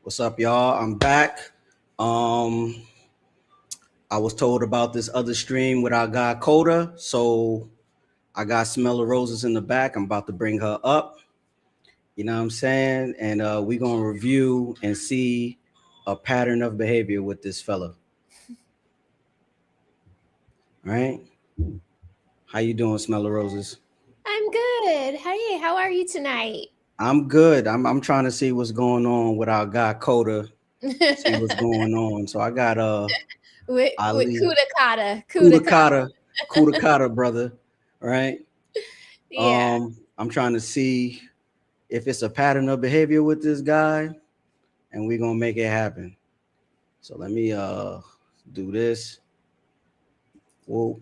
What's up, y'all? I'm back. Um, I was told about this other stream with our guy Coda, so I got Smell of Roses in the back. I'm about to bring her up. You know what I'm saying? And we're gonna review and see a pattern of behavior with this fella. All right? How you doing, Smell of Roses? I'm good. Hey, how are you tonight? I'm good. I'm trying to see what's going on with our guy Coda. See what's with going on. So I got with Ali Kudakata. Kudakata, Kudakata, brother. Right? Yeah. I'm trying to see if it's a pattern of behavior with this guy, and we're gonna make it happen. So let me do this. Well,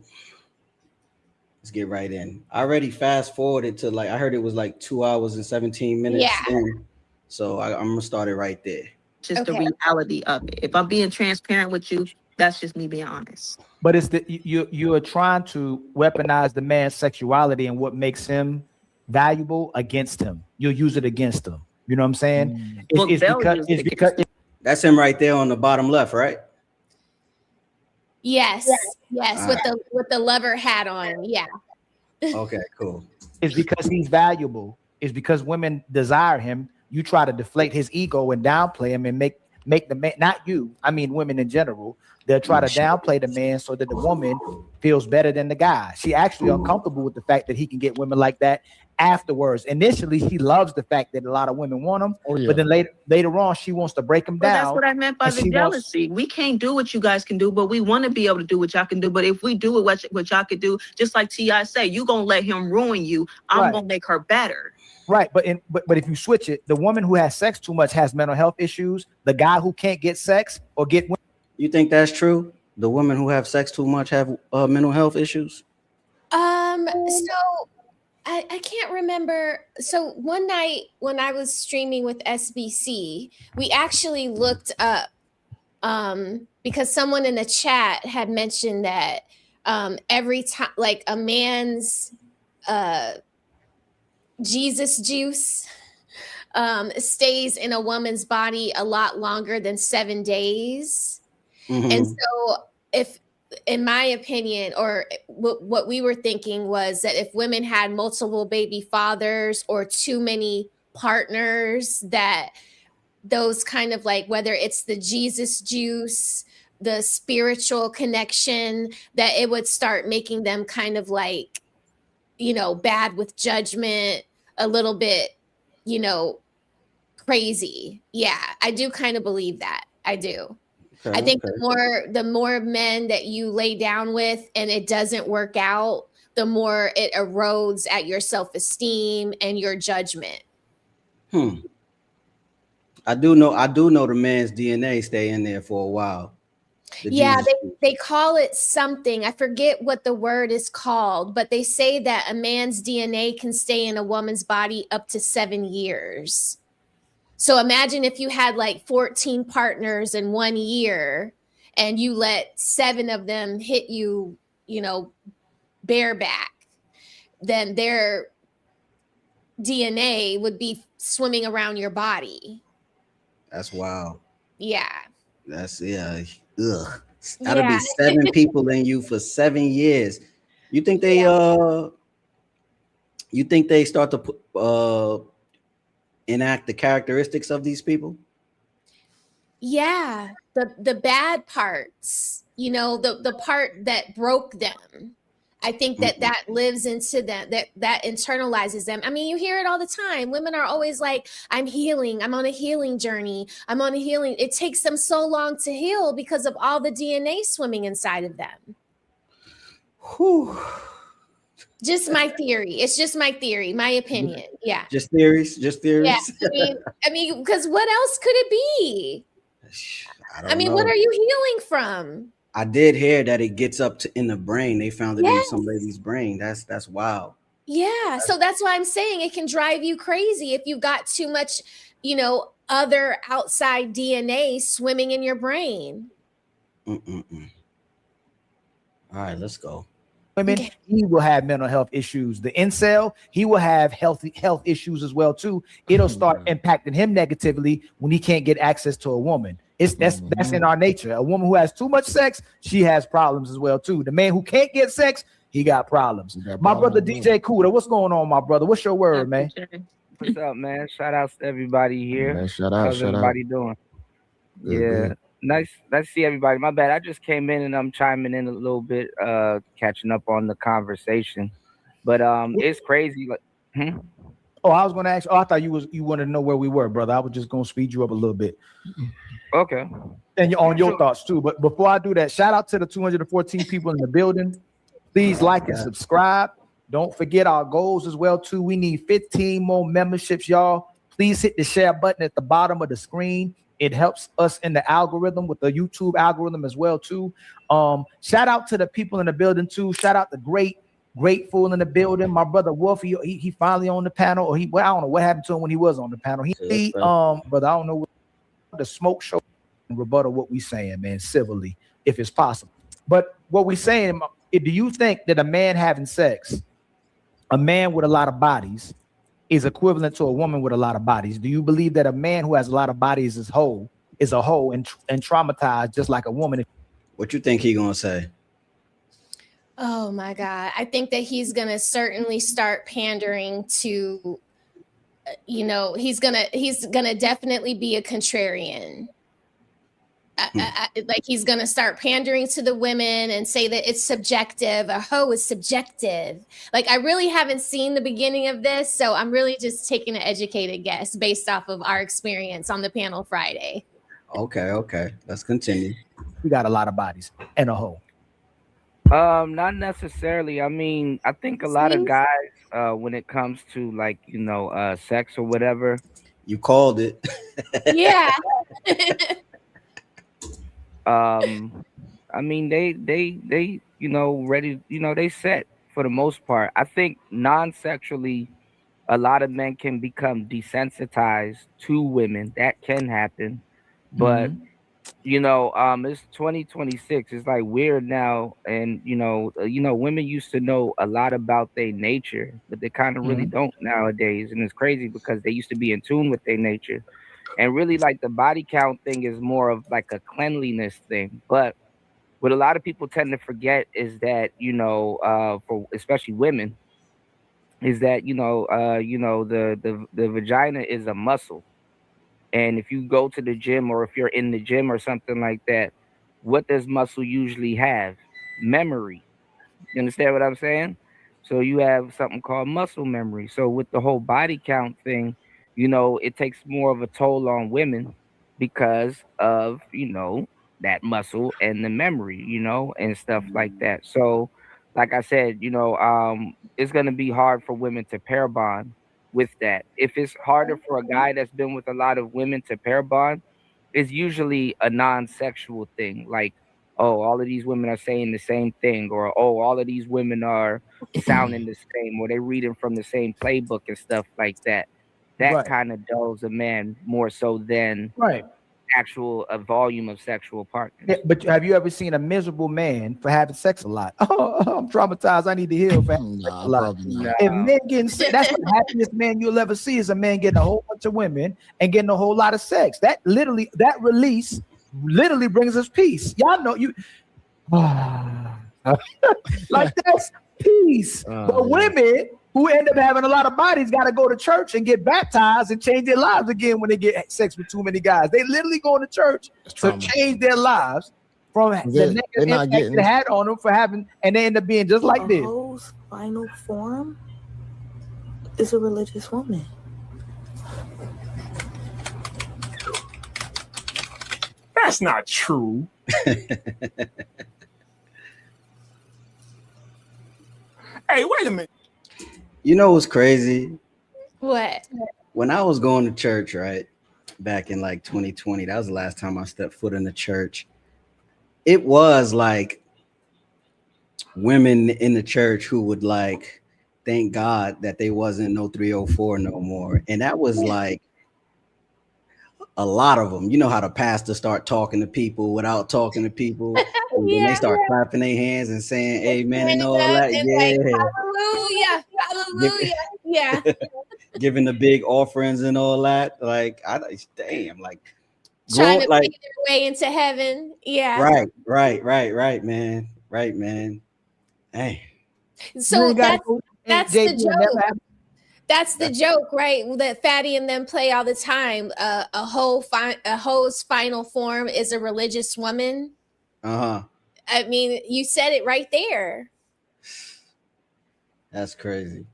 let's get right in. I already fast forwarded to I heard it was like 2 hours and 17 minutes Yeah. in. So I'm gonna start it right there. Just the reality of it. If I'm being transparent with you, that's just me being honest. But it's you are trying to weaponize the man's sexuality and what makes him valuable against him. You'll use it against him. You know what I'm saying? It's because that's him right there on the bottom left, right? Yes. Yes. With the lover hat on. Yeah. Okay, cool. It's because he's valuable. It's because women desire him. You try to deflate his ego and downplay him and make the man, not you, I mean women in general, they'll try to downplay the man so that the woman feels better than the guy. She actually uncomfortable with the fact that he can get women like that afterwards. Initially, she loves the fact that a lot of women want him, but then later on, she wants to break him down. That's what I meant by the jealousy. We can't do what you guys can do, but we want to be able to do what y'all can do. But if we do what y'all can do, just like T.I. say, you gonna let him ruin you. I'm gonna make her better. Right, but if you switch it, the woman who has sex too much has mental health issues. The guy who can't get sex or get women. You think that's true? The women who have sex too much have mental health issues? So I can't remember. So one night when I was streaming with SBC, we actually looked up because someone in the chat had mentioned that every time like a man's Jesus juice stays in a woman's body a lot longer than 7 days. Mm-hmm. And so if, in my opinion, or what we were thinking was that if women had multiple baby fathers or too many partners, that those kind of like, whether it's the Jesus juice, the spiritual connection, that it would start making them kind of like, bad with judgment, a little bit, crazy. Yeah, I do kind of believe that. I do. Okay, I think the more men that you lay down with and it doesn't work out, the more it erodes at your self-esteem and your judgment. I do know the man's DNA stay in there for a while. Yeah, they call it something. I forget what the word is called, but they say that a man's DNA can stay in a woman's body up to 7 years. So imagine if you had like 14 partners in 1 year and you let 7 of them hit you, bareback, then their DNA would be swimming around your body. That's wild. Yeah. That's ugh. That'll be 7 people in you for 7 years. You think they start to enact the characteristics of these people? Yeah, the bad parts, the part that broke them. I think that lives into them, that internalizes them. I mean, you hear it all the time. Women are always like, I'm healing. I'm on a healing journey. I'm on a healing. It takes them so long to heal because of all the DNA swimming inside of them. Whew. Just my theory. It's just my theory, my opinion. Yeah. Just theories. Yeah. I mean, because what else could it be? I mean, what are you healing from? I did hear that it gets up in the brain. They found it in some lady's brain. That's wild. Yeah. So that's why I'm saying it can drive you crazy if you got too much, other outside DNA swimming in your brain. All right, let's go. women, he will have mental health issues. The incel, he will have health issues as well too. It'll start impacting him negatively when he can't get access to a woman. That's in our nature. A woman who has too much sex, she has problems as well too. The man who can't get sex, he got problems. My brother DJ Kuda, what's going on, my brother? What's your word, man? What's up, man? Shout outs to everybody here. Man, shout out, How's everybody doing? Good. Nice to see everybody. My bad. I just came in and I'm chiming in a little bit, catching up on the conversation. But it's crazy. Like, Oh, I was gonna ask. Oh, I thought you wanted to know where we were, brother. I was just gonna speed you up a little bit. Okay. And on your thoughts too. But before I do that, shout out to the 214 people in the building. Please like and subscribe. Don't forget our goals as well too. We need 15 more memberships, y'all. Please hit the share button at the bottom of the screen. It helps us in the algorithm with the YouTube algorithm as well too. Shout out to the people in the building too. Shout out to Grateful in the building. My brother Wolf, he finally on the panel, or I don't know what happened to him when he was on the panel. Brother, I don't know what the smoke show and rebuttal what we saying, man, civilly, if it's possible. But what we saying, do you think that a man having sex, a man with a lot of bodies, is equivalent to a woman with a lot of bodies? Do you believe that a man who has a lot of bodies is a whole and traumatized just like a woman? What you think he gonna say? Oh my God. I think that he's going to certainly start pandering to, he's going to definitely be a contrarian. Like he's going to start pandering to the women and say that it's subjective. A hoe is subjective. Like I really haven't seen the beginning of this. So I'm really just taking an educated guess based off of our experience on the panel Friday. Okay. Let's continue. We got a lot of bodies and a hoe. Not necessarily. I mean, I think a lot of guys, when it comes to like, sex or whatever. You called it. Yeah. I mean, they ready, they set for the most part. I think non-sexually, a lot of men can become desensitized to women. That can happen. But it's 2026. It's like weird now, and women used to know a lot about their nature, but they kind of really don't nowadays. And it's crazy because they used to be in tune with their nature, and really like the body count thing is more of like a cleanliness thing. But what a lot of people tend to forget is that for especially women, is that the vagina is a muscle. And if you go to the gym or if you're in the gym or something like that, what does muscle usually have? Memory. You understand what I'm saying? So you have something called muscle memory. So with the whole body count thing, it takes more of a toll on women because of, that muscle and the memory, and stuff like that. So like I said, it's going to be hard for women to pair bond with that. If it's harder for a guy that's been with a lot of women to pair bond, it's usually a non-sexual thing. Like, oh, all of these women are saying the same thing, or oh, all of these women are sounding the same, or they're reading from the same playbook and stuff like that. That kind of dulls a man more so than a volume of sexual partners. Yeah, but have you ever seen a miserable man for having sex a lot? Oh, I'm traumatized. I need to heal. A lot. If men getting sick, that's the happiest man you'll ever see is a man getting a whole bunch of women and getting a whole lot of sex. That release literally brings us peace. Y'all know you like that's peace. But women who end up having a lot of bodies got to go to church and get baptized and change their lives again when they get sex with too many guys. They literally go to church to change their lives from the negative impact it had on them for having, and they end up being just like this. Ho's final form is a religious woman. That's not true. Hey, wait a minute. You know what's crazy? What? When I was going to church, right, back in like 2020, that was the last time I stepped foot in the church. It was like women in the church who would like thank God that they wasn't no 304 no more. And that was like a lot of them. You know how the pastor start talking to people without talking to people. Then they Yeah. start clapping their hands and saying amen and Standing all up that. and like, hallelujah, hallelujah. Yeah. Giving the big offerings and all that. Like, damn, like, Trying to like, make their way into heaven. Yeah. right, man. Right, man. Hey. So that's the JB will never joke. have- That's the joke, right? That Fatty and them play all the time. A hoe's final form is a religious woman. Uh-huh. I mean, you said it right there. That's crazy.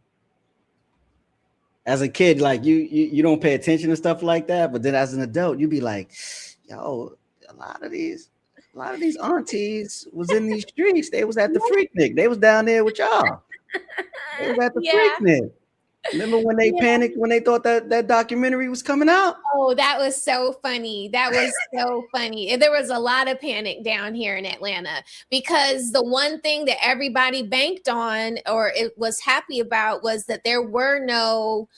As a kid, like you don't pay attention to stuff like that, but then as an adult, you be like, yo, a lot of these aunties was in these streets. They was at the Freaknik. They was down there with y'all. They was at the Freaknik. Remember when they panicked when they thought that documentary was coming out? Oh, that was so funny. That was so funny. There was a lot of panic down here in Atlanta because the one thing that everybody banked on or it was happy about was that there were no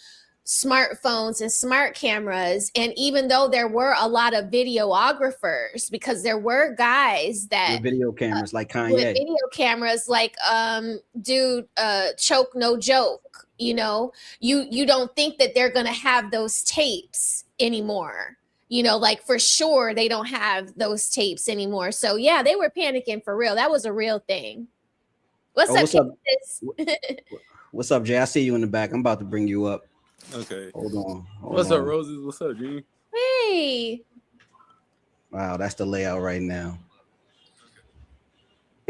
smartphones and smart cameras. And even though there were a lot of videographers, because there were guys that with video cameras like Kanye. with video cameras like Choke No Joke. You know, you don't think that they're going to have those tapes anymore. You know, like for sure they don't have those tapes anymore. So yeah, they were panicking for real. That was a real thing. What's up? What's up, Jay? I see you in the back. I'm about to bring you up. Okay. Hold on. What's up, Roses? What's up, G? Hey. Wow, that's the layout right now.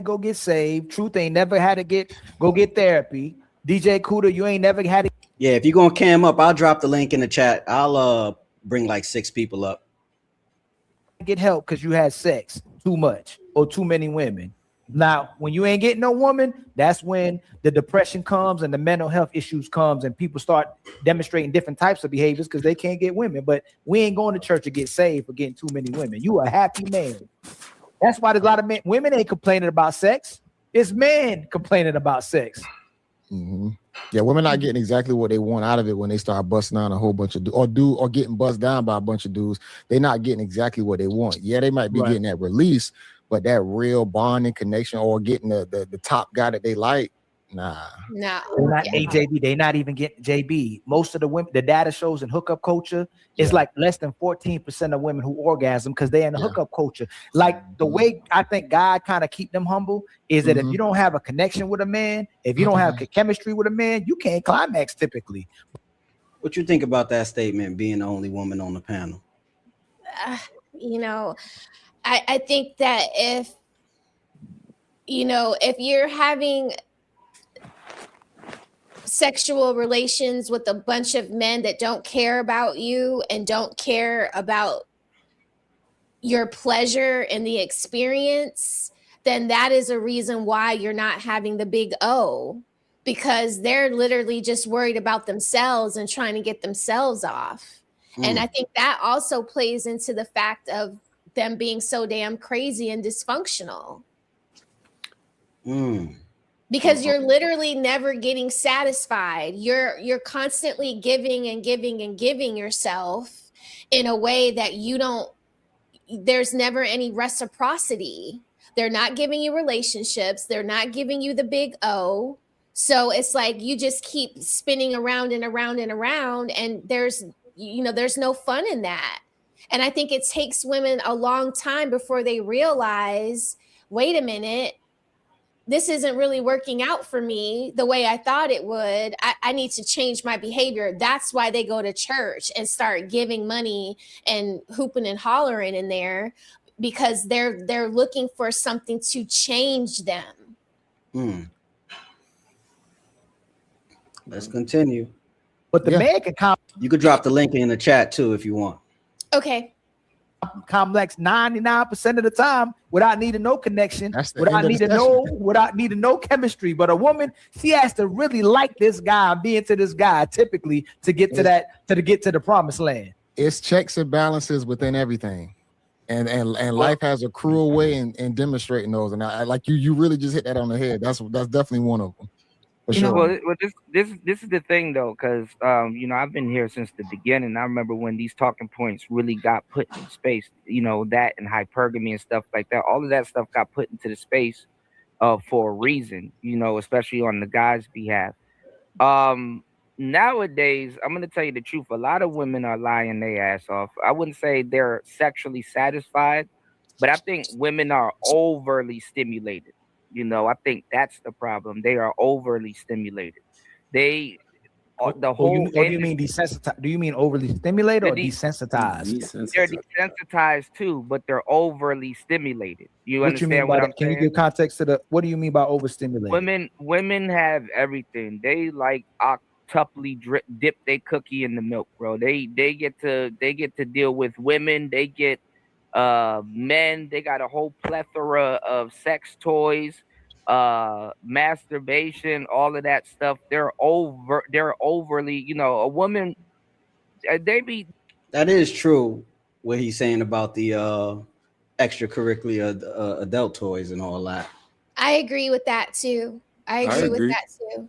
Go get saved. Truth ain't never had to go get therapy. DJ Kuda, you ain't never had it. Yeah, if you're gonna cam up, I'll drop the link in the chat. I'll bring like 6 people up. Get help because you had sex too much or too many women. Now, when you ain't getting no woman, that's when the depression comes and the mental health issues comes and people start demonstrating different types of behaviors because they can't get women. But we ain't going to church to get saved for getting too many women. You a happy man. That's why there's a lot of men. Women ain't complaining about sex. It's men complaining about sex. Mm-hmm. Yeah, women not getting exactly what they want out of it when they start busting down a whole bunch of or getting buzzed down by a bunch of dudes. They're not getting exactly what they want. Yeah, they might be getting that release, but that real bonding connection or getting the top guy that they like, nah. No. They're not AJB. They're not even getting JB. Most of the women, the data shows in hookup culture, it's like less than 14% of women who orgasm because they're in the hookup culture. Like the way I think God kind of keep them humble is that if you don't have a connection with a man, if you don't have chemistry with a man, you can't climax typically. What you think about that statement, being the only woman on the panel? You know, I think that if you're having sexual relations with a bunch of men that don't care about you and don't care about your pleasure and the experience, then that is a reason why you're not having the big O, because they're literally just worried about themselves and trying to get themselves off. And I think that also plays into the fact of them being so damn crazy and dysfunctional. Because you're literally never getting satisfied. You're constantly giving and giving and giving yourself in a way that there's never any reciprocity. They're not giving you relationships. They're not giving you the big O. So it's like you just keep spinning around and around and around, and there's no fun in that. And I think it takes women a long time before they realize, wait a minute, this isn't really working out for me the way I thought it would. I need to change my behavior. That's why they go to church and start giving money and hooping and hollering in there, because they're looking for something to change them. Let's continue. But the man can you could drop the link in the chat too if you want. Okay. Complex 99% of the time without needing no connection, without needing no chemistry. But a woman, she has to really like this guy, be into this guy typically to get to the promised land. It's checks and balances within everything. And life has a cruel way in demonstrating those. And I like you really just hit that on the head. That's definitely one of them. For You know, sure. Well, this is the thing though, because I've been here since the beginning. I remember when these talking points really got put in space. That and hypergamy and stuff like that. All of that stuff got put into the space for a reason. Especially on the guys' behalf. Nowadays, I'm gonna tell you the truth. A lot of women are lying their ass off. I wouldn't say they're sexually satisfied, but I think women are overly stimulated. I think that's the problem. They are overly stimulated. They the whole Do you mean desensitized? Do you mean overly stimulated or The de- desensitized? they're desensitized too, but they're overly stimulated. You What you mean understand by what I'm that? Can you saying? give context to the? What do you mean by overstimulated? Women have everything. They like octuply dip their cookie in the milk, bro. They get to deal with women. They get men. They got a whole plethora of sex toys, masturbation, all of that stuff. They're overly, a woman. They be That is true. What he's saying about the extracurricular adult toys and all that. I agree with that too. I agree with agree. that too.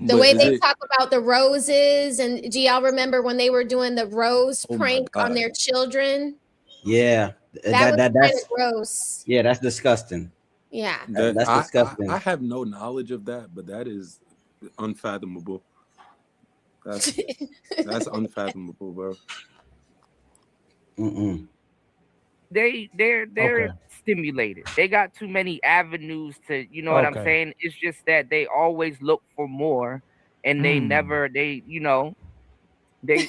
The But way is they it- talk about the roses, and do y'all remember when they were doing the rose Oh my prank on God. their children? Yeah, That was kind that's of gross. yeah, that's disgusting. Yeah. That's disgusting. I have no knowledge of that, but that is unfathomable. That's unfathomable, bro. Mm-mm. they're Okay. stimulated. They got too many avenues to, what I'm Okay. saying? It's just that they always look for more, and they Mm. never they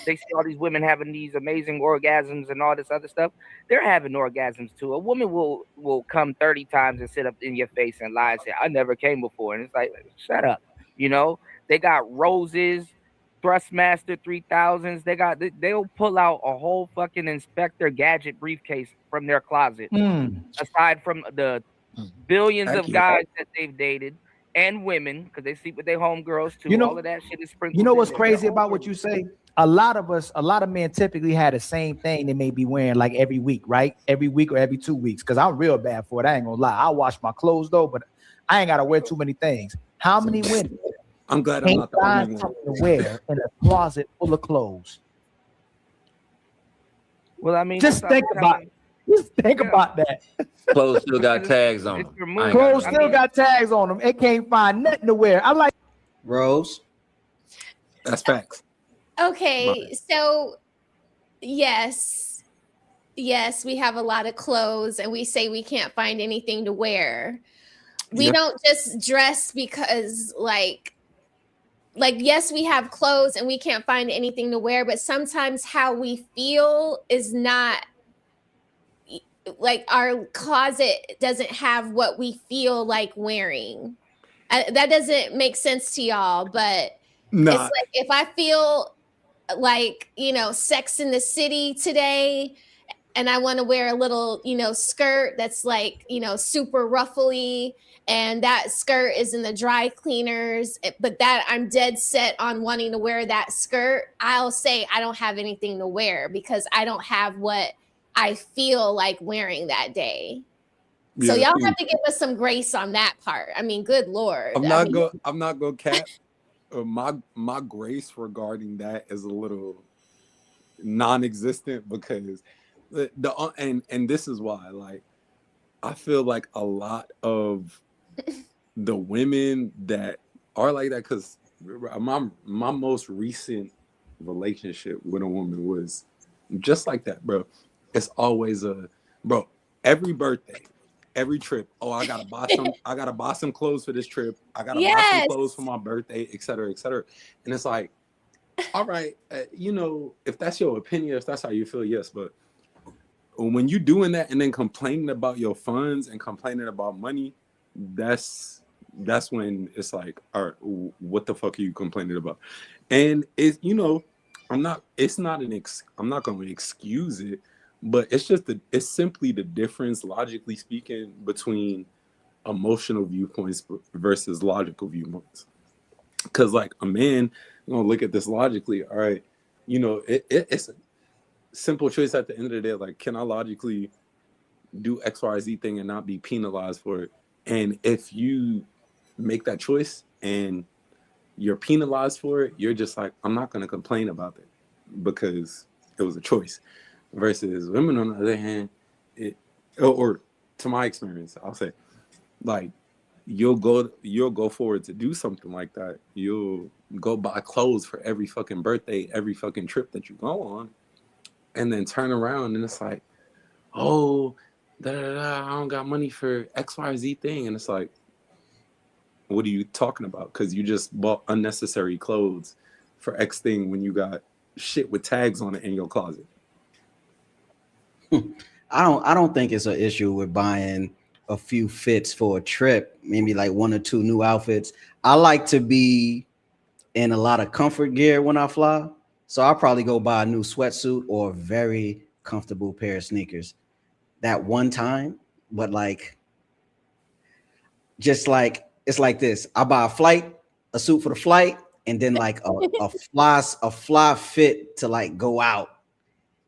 see all these women having these amazing orgasms and all this other stuff. They're having orgasms too. A woman will come 30 times and sit up in your face and lie and say, I never came before. And it's like, shut up. They got roses, Thrustmaster 3000s. They'll pull out a whole fucking Inspector Gadget briefcase from their closet. Mm. Aside from the billions of Accurate. guys that they've dated and women, because they sleep with their homegirls too. All of that shit is sprinkled. You know in what's there. crazy They're about what you say? A lot of men typically had the same thing they may be wearing like every week, right? Every week or every 2 weeks. Because I'm real bad for it. I ain't gonna lie. I wash my clothes though, but I ain't gotta wear too many things. How many women I'm glad I'm can't not the only find one. something to wear in a closet full of clothes? Well, I mean, Just that's think what I'm about Just think about that. Clothes still got tags on It's them. removed. I ain't got Clothes nothing. still got tags on them. It can't find nothing to wear. I'm like, Rose. That's facts. Okay, so yes, we have a lot of clothes, and we say we can't find anything to wear. We Yeah. don't just dress because like yes, we have clothes and we can't find anything to wear, but sometimes how we feel is not like our closet doesn't have what we feel like wearing. That doesn't make sense to y'all, but Nah. it's like if I feel like, Sex in the City today, and I want to wear a little, skirt that's like, super ruffly, and that skirt is in the dry cleaners, but that I'm dead set on wanting to wear that skirt, I'll say I don't have anything to wear because I don't have what I feel like wearing that day. So Yeah, y'all see, have to give us some grace on that part. I mean, good Lord. I'm not gonna cap. My grace regarding that is a little non-existent because and this is why, like, I feel like a lot of the women that are like that, because my most recent relationship with a woman was just like that, bro. It's always every birthday, every trip. Oh, I gotta buy some clothes for this trip. I gotta buy some clothes for my birthday, et cetera, et cetera. And it's like, all right, if that's your opinion, if that's how you feel, yes. But when you doing that and then complaining about your funds and complaining about money, that's when it's like, all right, what the fuck are you complaining about? And it's, I'm not going to excuse it, but it's simply the difference, logically speaking, between emotional viewpoints versus logical viewpoints. Because like a man, look at this logically. All right, it's a simple choice at the end of the day. Like, can I logically do XYZ thing and not be penalized for it? And if you make that choice, and you're penalized for it, you're just like, I'm not going to complain about it because it was a choice. Versus women, on the other hand, or to my experience, I'll say, like, you'll go forward to do something like that. You'll go buy clothes for every fucking birthday, every fucking trip that you go on, and then turn around and it's like, oh, I don't got money for XYZ thing. And it's like, what are you talking about? Because you just bought unnecessary clothes for X thing when you got shit with tags on it in your closet. I don't think it's an issue with buying a few fits for a trip, maybe like 1 or 2 new outfits. I like to be in a lot of comfort gear when I fly. So I'll probably go buy a new sweatsuit or a very comfortable pair of sneakers that one time. But like, just like, it's like this. I buy a suit for the flight, and then like a fly fit to like go out.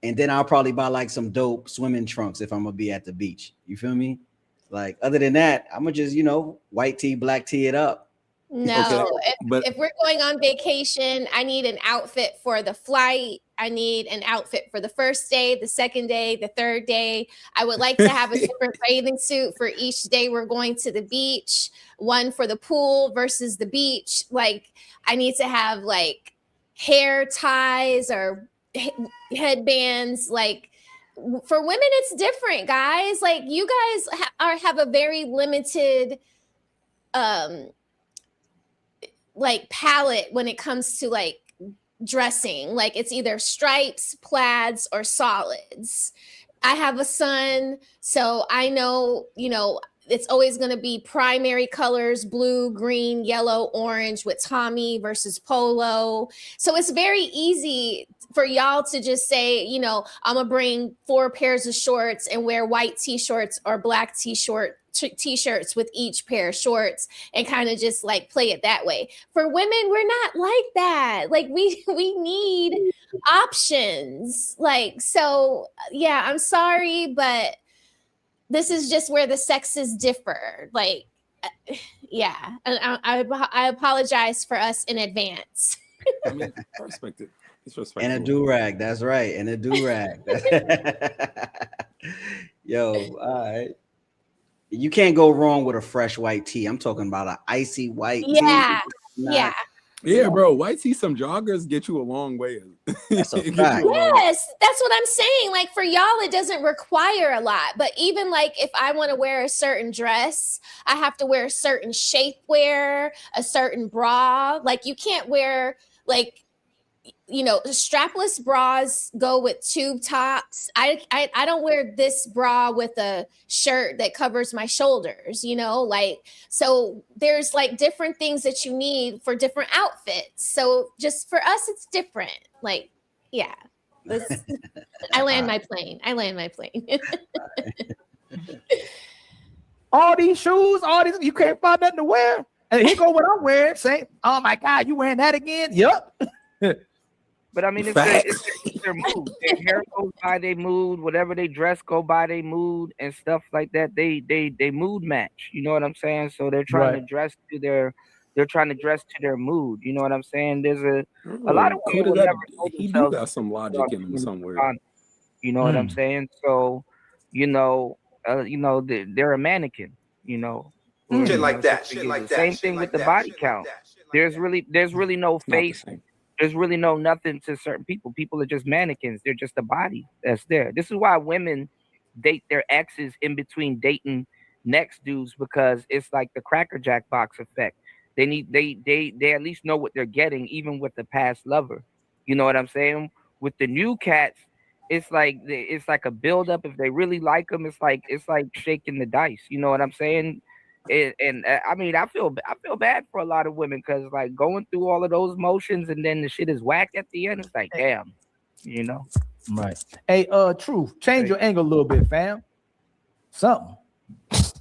And then I'll probably buy like some dope swimming trunks if I'm gonna be at the beach. You feel me? Like, other than that, I'm gonna just, white tee, black tee it up. No, if we're going on vacation, I need an outfit for the flight. I need an outfit for the first day, the second day, the third day. I would like to have a different bathing suit for each day we're going to the beach. One for the pool versus the beach. Like, I need to have like hair ties or headbands. Like, for women, it's different, guys. Like, you guys have a very limited like palette when it comes to like dressing. Like, it's either stripes, plaids, or solids. I have a son, so I know, it's always going to be primary colors: blue, green, yellow, orange, with Tommy versus polo. So it's very easy for y'all to just say, I'm gonna bring 4 pairs of shorts and wear white t-shirts or black t-shirts with each pair of shorts and kind of just like play it that way. For women, we're not like that. Like, we need options. Like, so yeah, I'm sorry, but this is just where the sexes differ. Like, yeah, I apologize for us in advance. I mean, I respect it. It's respectful. And a do-rag, that's right. And a do-rag. Yo, all right. You can't go wrong with a fresh white tee. I'm talking about an icy white tee. Yeah, bro. White tee, some joggers get you a long way. That's a fact. Yes, that's what I'm saying. Like, for y'all, it doesn't require a lot. But even like, if I want to wear a certain dress, I have to wear a certain shapewear, a certain bra. Like, you can't wear like, strapless bras go with tube tops. I don't wear this bra with a shirt that covers my shoulders, like, so there's like different things that you need for different outfits. So just for us, it's different. Like, yeah. I land my plane. All these shoes, you can't find nothing to wear. And here go what I'm wearing. Say, oh my God, you wearing that again? Yep. But I mean, it's their mood. Their hair goes by their mood. Whatever they dress go by their mood and stuff like that. They mood match. You know what I'm saying? So they're trying to dress to their mood. You know what I'm saying? There's a lot of women he do got some logic in him somewhere. You know what I'm saying? So, they're a mannequin. Shit like that. Same thing with the body count. There's really no face. There's really no nothing to certain people. People are just mannequins. They're just a body that's there. This is why women date their exes in between dating next dudes, because it's like the Cracker Jack box effect. They at least know what they're getting, even with the past lover. You know what I'm saying? With the new cats, it's like a buildup. If they really like them, it's like shaking the dice. You know what I'm saying? And I mean, I feel bad for a lot of women, because like going through all of those motions and then the shit is whack at the end. It's like, damn, Right. Hey, Truth, change your angle a little bit, fam. Something.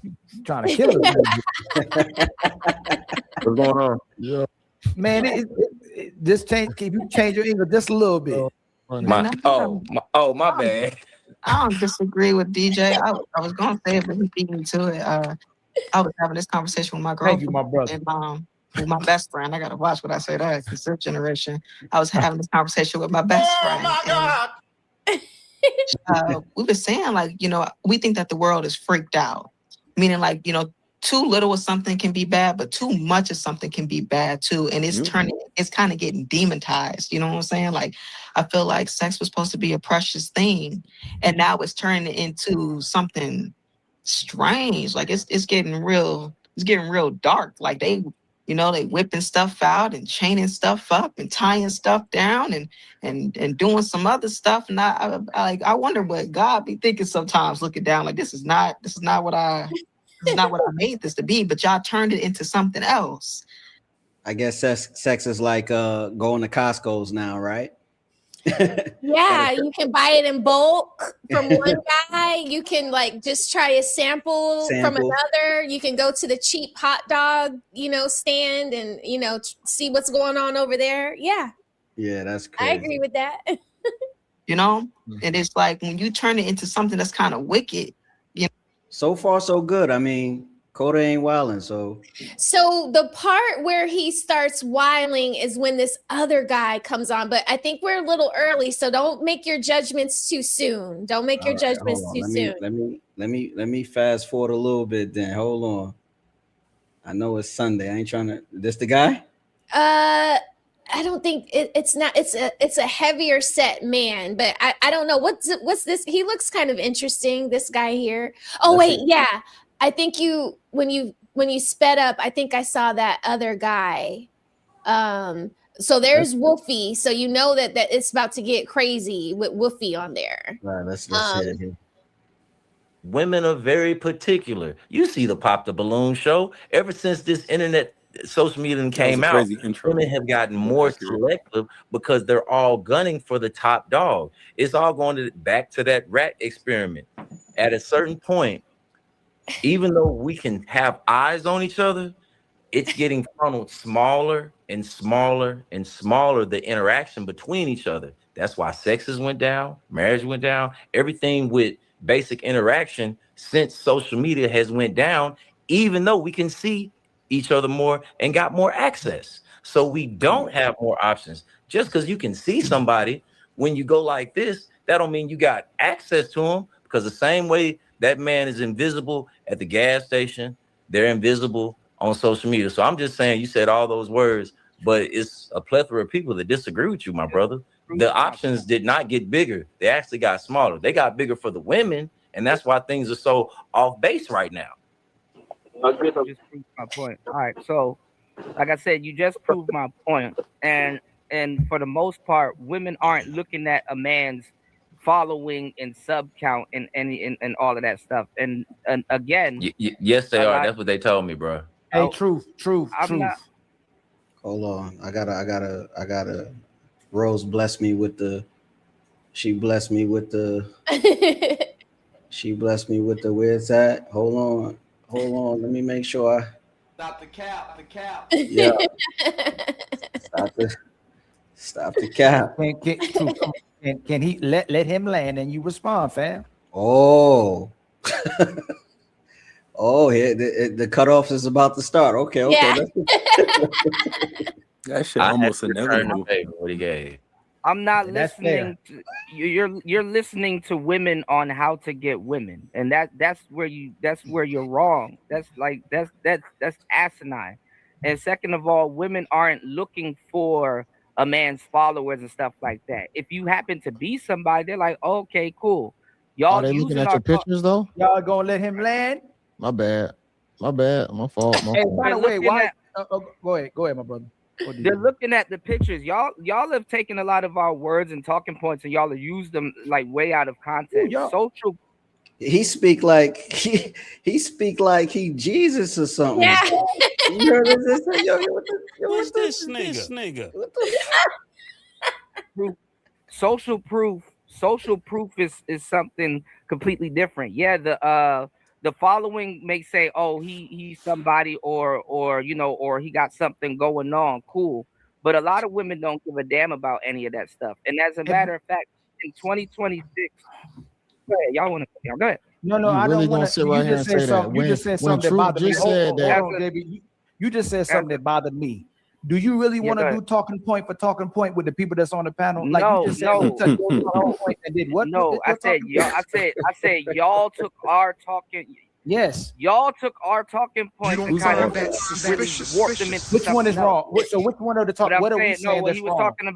You trying to kill it. What's going on? Yeah. Man, just change. Can you change your angle just a little bit? My bad. I don't disagree with DJ. I was gonna say it, but he beat me to it. I was having this conversation with my girlfriend. Thank you, my brother. And with my best friend. I gotta watch what I say that because this generation. I was having this conversation with my best friend. Oh my God. We were saying like, we think that the world is freaked out, meaning like, too little of something can be bad, but too much of something can be bad too. And it's kind of getting demonized. You know what I'm saying? Like, I feel like sex was supposed to be a precious thing, and now it's turning into something strange. Like it's getting real dark. Like they whipping stuff out and chaining stuff up and tying stuff down and doing some other stuff. And I wonder what God be thinking sometimes, looking down like this is not what I made this to be, but y'all turned it into something else. I guess sex is like going to Costco's now, right? Yeah, you can buy it in bulk from one guy. You can like just try a sample from another. You can go to the cheap hot dog, stand and see what's going on over there. Yeah, that's crazy. I agree with that. And it's like when you turn it into something that's kind of wicked. So far, so good. I mean, Coda ain't wilding, so the part where he starts wilding is when this other guy comes on. But I think we're a little early, so don't make your judgments too soon. Don't make your judgments too soon. Let me fast forward a little bit. Then hold on. I know it's Sunday. I ain't trying to. This the guy? I don't think it's not. It's a heavier set man, but I don't know what's this. He looks kind of interesting. This guy here. Oh wait, yeah. I think when you sped up, I think I saw that other guy. So there's Wolfie. So you know that it's about to get crazy with Wolfie on there. All right, let's hit it here. Women are very particular. You see the Pop the Balloon show. Ever since this internet social media came out, women have gotten more selective because they're all gunning for the top dog. It's all going back to that rat experiment. At a certain point, even though we can have eyes on each other, it's getting funneled smaller and smaller and smaller, the interaction between each other. That's why sexes went down, marriage went down, everything with basic interaction since social media has went down, even though we can see each other more and got more access. So we don't have more options. Just because you can see somebody when you go like this, that don't mean you got access to them, because the same way that man is invisible at the gas station, they're invisible on social media. So I'm just saying, you said all those words, but it's a plethora of people that disagree with you, my brother. The options did not get bigger. They actually got smaller. They got bigger for the women, and that's why things are so off base right now. Just proved my point. All right, so like I said, you just proved my point, and for the most part, women aren't looking at a man's following and sub count and all of that stuff. And again, yes, they are. That's what they told me, bro. Hey, truth. Hold on, I gotta. Rose blessed me with the. She blessed me with the. Where's that? Hold on. Let me make sure Stop the cap. Yeah. Stop the cap. Can he let him land and you respond, fam? Oh. Here the cutoff is about to start. Okay. Yeah. That shit almost inevitable. What he gave. I'm not listening to you're listening to women on how to get women, and that's where you're wrong. That's asinine. And second of all, women aren't looking for a man's followers and stuff like that. If you happen to be somebody, they're like, okay, cool. Y'all are they looking at your pictures though? Y'all gonna let him land? My bad. My fault. Hey, by the way, why? Go ahead, my brother. They're looking at the pictures. Y'all have taken a lot of our words and talking points, and y'all have used them like way out of context. Social. He speak like he Jesus or something. Yeah. You heard this? What's this nigga? Social proof is something completely different. Yeah, the following may say, oh, he's somebody or he got something going on. Cool. But a lot of women don't give a damn about any of that stuff. And as a matter of fact, in 2026, go ahead, y'all want to go ahead. No, I don't want to sit right here and say that. You just said something about just said that. You just said something that bothered me. Do you really want to do talking point for talking point with the people that's on the panel? Like No, you just said, no. you touched your talking point and did what? No, I said y'all. I said y'all took our talking. Yes. Y'all took our talking points and kind of really warped them into Which one is something wrong? else. So which one of the talk? But I'm What are we saying, saying no, that's he was wrong? talking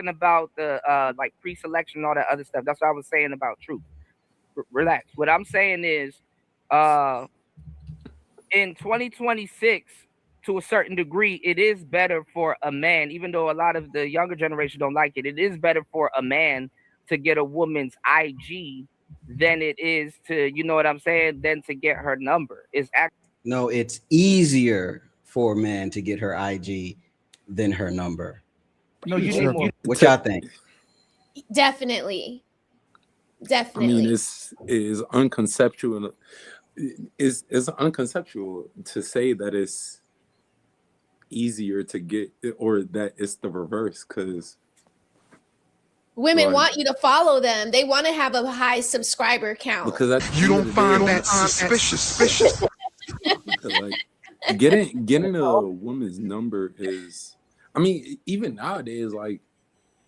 about the like pre-selection and all that other stuff. That's what I was saying about truth. Relax. What I'm saying is, in 2026, to a certain degree, it is better for a man, even though a lot of the younger generation don't like it. It is better for a man to get a woman's IG than it is to, you know what I'm saying, than to get her number. No, it's easier for a man to get her IG than her number. No, you need more. What y'all think? Definitely. I mean, it's unconceptual. It's unconceptual to say that it's easier to get or that it's the reverse, because women want you to follow them. They want to have a high subscriber count. Because you don't find that suspicious. Like getting a woman's number is, I mean, even nowadays, like,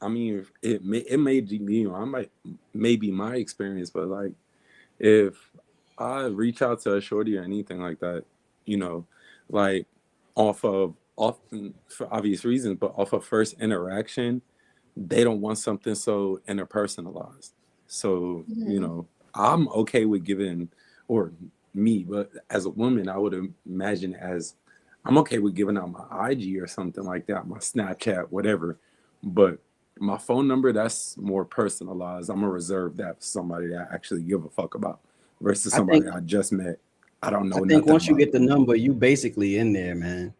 I mean, it may be, you know, may be my experience, but like, if I reach out to a shorty or anything like that, you know, like often for obvious reasons, but off of first interaction, they don't want something so interpersonalized. So, you know, I'm okay with giving, or me, but as a woman, I would imagine as I'm okay with giving out my IG or something like that, my Snapchat, whatever. But my phone number, that's more personalized. I'm gonna reserve that for somebody that I actually give a fuck about versus somebody I just met. I don't know. I think once you get the number, you basically in there, man.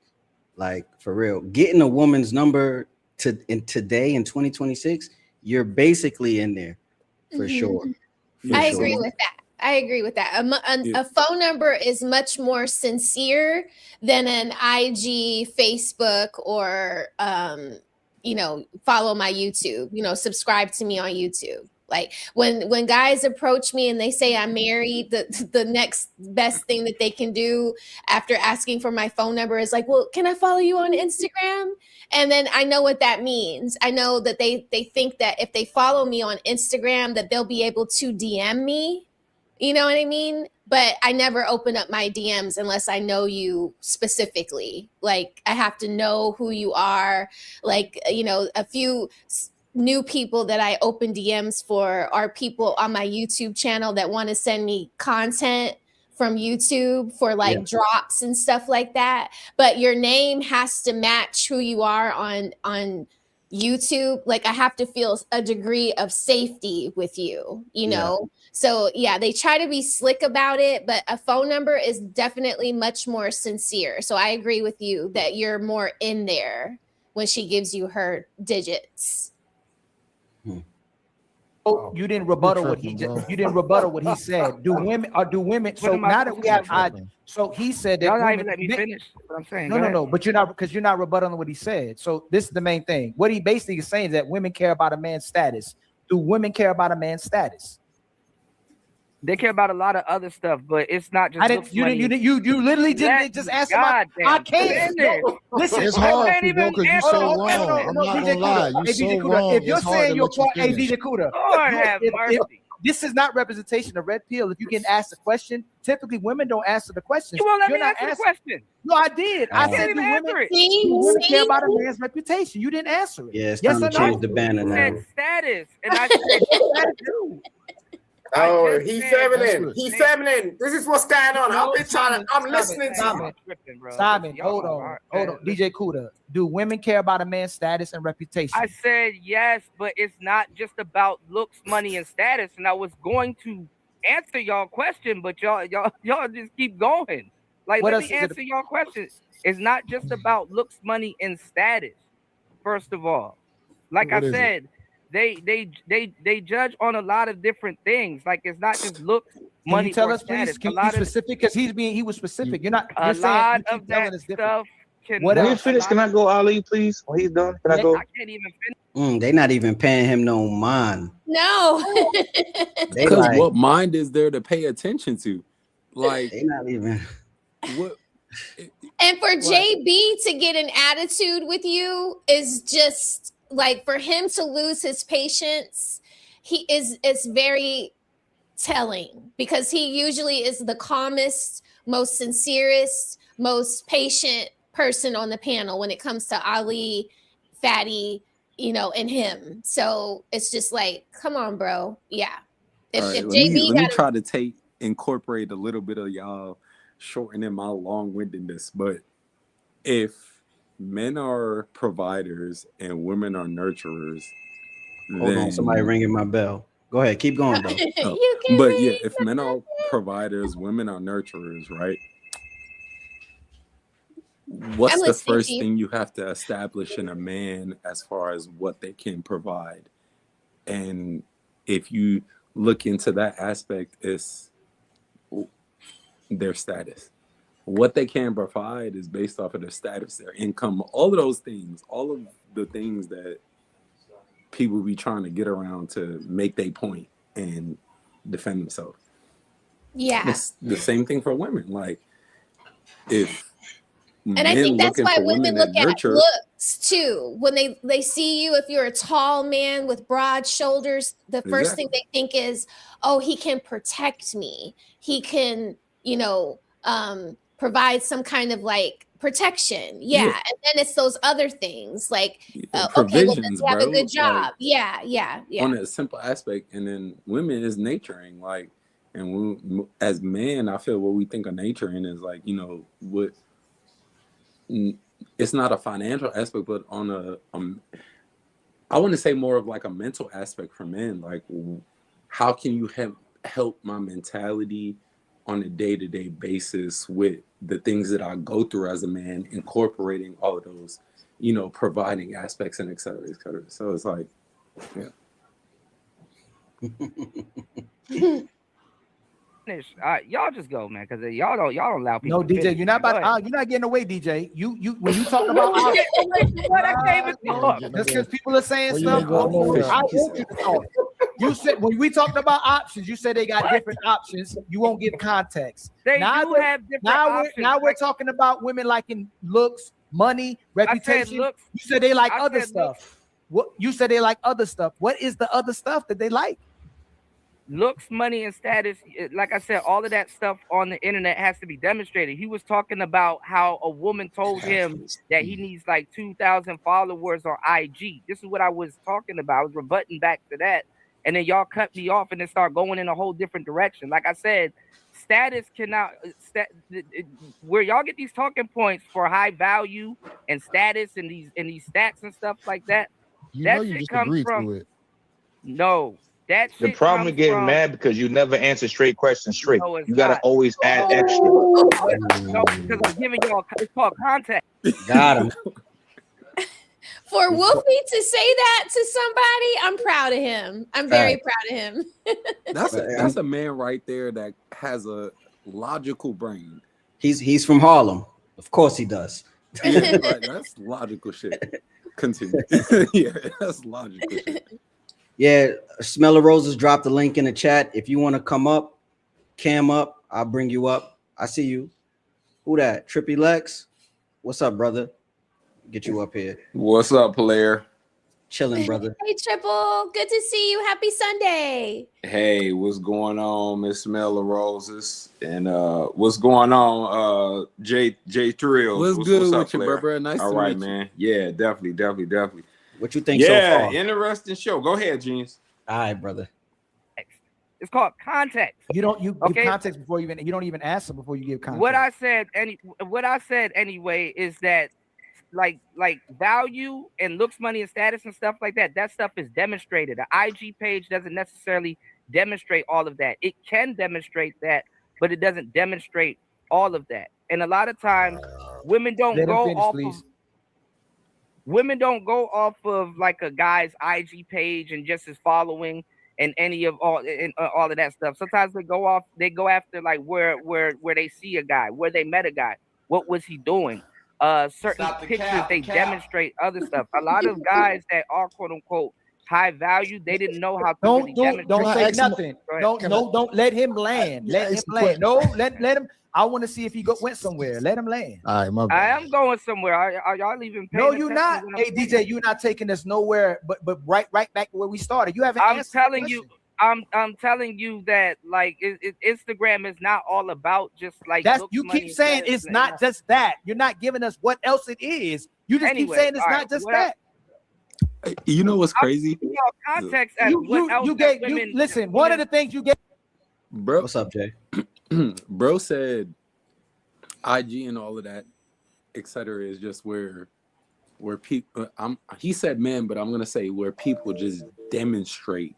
Like, for real. Getting a woman's number today in 2026, you're basically in there for sure. I agree with that. A phone number is much more sincere than an IG, Facebook, or you know, follow my YouTube, you know, subscribe to me on YouTube. Like when guys approach me and they say I'm married, the next best thing that they can do after asking for my phone number is like, well, can I follow you on Instagram? And then I know what that means. I know that they think that if they follow me on Instagram, that they'll be able to DM me. You know what I mean? But I never open up my DMs unless I know you specifically. Like, I have to know who you are. Like, you know, a few new people that I open DMs for are people on my YouTube channel that want to send me content from YouTube for like drops and stuff like that. But your name has to match who you are on YouTube. Like, I have to feel a degree of safety with you, you know? So yeah, they try to be slick about it, but a phone number is definitely much more sincere. So I agree with you that you're more in there when she gives you her digits. Oh, you didn't rebuttal what he just, you didn't rebuttal what he said. Do women so now that we have so he said that y'all not women, even let me finish what I'm saying. No, but you're not, because you're not rebuttaling what he said. So this is the main thing. What he basically is saying is that women care about a man's status. Do women care about a man's status? They care about a lot of other stuff, but it's not just. You literally didn't just answer my. I can't. Listen, it's hard, because you're so wrong. I'm not gonna lie, you're so wrong. If you're saying you're part AD Dakota, Lord have mercy. This is not representation of red pill. If you get asked a question, typically women don't answer the question. You won't let me answer the question. No, I did. I said do women care about a man's reputation. You didn't answer it. Yeah, it's time to change the banner now. Said status, and I said Oh, he's feminine. He's feminine. This is what's going on. I'm listening to you. Simon, hold on. DJ Kuda, do women care about a man's status and reputation? I said yes, but it's not just about looks, money, and status. And I was going to answer y'all question, but y'all just keep going. Like, let me answer y'all question. It's not just about looks, money, and status. First of all, like I said. They judge on a lot of different things. Like, it's not just looks, money, tell or us, status. please? Can you be specific? Because he was specific. You're not. A lot of that stuff. When you finish, can I go Ali, please? When he's done, can I go? I can't even finish. They not even paying him no mind. No. Because what mind is there to pay attention to? Like, they not even. What? And for JB to get an attitude with you is just like, for him to lose his patience, it's very telling, because he usually is the calmest, most sincerest, most patient person on the panel when it comes to Ali, Fatty, and him. So it's just like, come on, bro. Yeah. If let JB me try to incorporate a little bit of y'all shortening my long-windedness, but if men are providers and women are nurturers, Hold on, somebody ringing my bell. Go ahead, keep going, bro. But yeah, if men are providers, women are nurturers, right? What's the first thing you have to establish in a man as far as what they can provide? And if you look into that aspect, is their status. What they can provide is based off of their status, their income, all of those things, all of the things that people be trying to get around to make their point and defend themselves. Yeah. It's the same thing for women. Like, if and I think that's why women look at looks too. When they see you, if you're a tall man with broad shoulders, the first thing they think is, oh, he can protect me. He can, provide some kind of like protection. Yeah. And then it's those other things like, okay, well, does he have a good job? Like, yeah. On a simple aspect. And then women is nurturing. Like, and as men, I feel what we think of nurturing is like, what, it's not a financial aspect, but on I want to say more of like a mental aspect for men. Like, how can you help my mentality on a day-to-day basis with the things that I go through as a man, incorporating all of those, providing aspects and et cetera, et cetera. So it's like, yeah. Y'all just go, man, because y'all don't allow people. No, DJ, you're not getting away, DJ. You when you talk about just because people are saying stuff, I want you to talk. You said when we talked about options, you said they got different options. You won't give context. They do have different options. Now we're talking about women liking looks, money, reputation. You said they like other stuff. What you said they like other stuff. What is the other stuff that they like? Looks, money, and status. Like I said, all of that stuff on the internet has to be demonstrated. He was talking about how a woman told him that he needs like 2,000 followers on IG. This is what I was talking about. I was rebutting back to that. And then y'all cut me off and then start going in a whole different direction. Like I said, status cannot, where y'all get these talking points for high value and status and these stats and stuff like that. That shit comes from, no. The problem is getting mad because you never answer straight questions straight. No, you gotta always add extra. No, because I'm giving y'all, it's called context. Got him. For Wolfie to say that to somebody, I'm proud of him. I'm very proud of him. That's a man right there that has a logical brain. He's from Harlem. Of course he does. Yeah, right. That's logical shit. Continue. Yeah, that's logical shit. Yeah, Smell of Roses dropped the link in the chat. If you want to come up, cam up, I'll bring you up. I see you. Who that? Trippy Lex? What's up, brother? Get you up here. What's up, player? Chilling, brother. Hey, Triple. Good to see you. Happy Sunday. Hey, what's going on, Miss Smell of Roses? And what's going on, J Thrills? What's good up, with you, bro? Nice to meet you. Man. Yeah, definitely. What you think so far? Yeah, interesting show. Go ahead, Jeans. All right, brother. It's called context. You give context before you don't even answer before you give context. What I said anyway is that like value and looks, money, and status and stuff like that. That stuff is demonstrated. The IG page doesn't necessarily demonstrate all of that. It can demonstrate that, but it doesn't demonstrate all of that. And a lot of times, women don't go off of like a guy's IG page and just his following and any of all of that stuff. Sometimes they go after like where they see a guy, where they met a guy, what was he doing? Certain pictures they demonstrate other stuff. A lot of guys that are quote unquote high value, they didn't know how to don't say nothing. Don't let him land. Let him land. No, let him. I want to see if he went somewhere. Let him land. All right, my I bad. am going somewhere. Are y'all even paying No, you're attention not. to what I'm Hey, saying? DJ, you're not taking us nowhere, but right back where we started. You haven't I'm answered the telling you, question. I'm telling you that like Instagram is not all about just like That's looks, you money, keep and saying status, it's and not just that. You're not giving us what else it is. You just keep Anyway, saying it's all not right, just what I- that. You know what's crazy, Give y'all context as what else You that gave you women listen. One of the things you gave. bro? What's up, Jay? Bro said IG and all of that, etc., is just where people. He said men, but I'm gonna say where people just demonstrate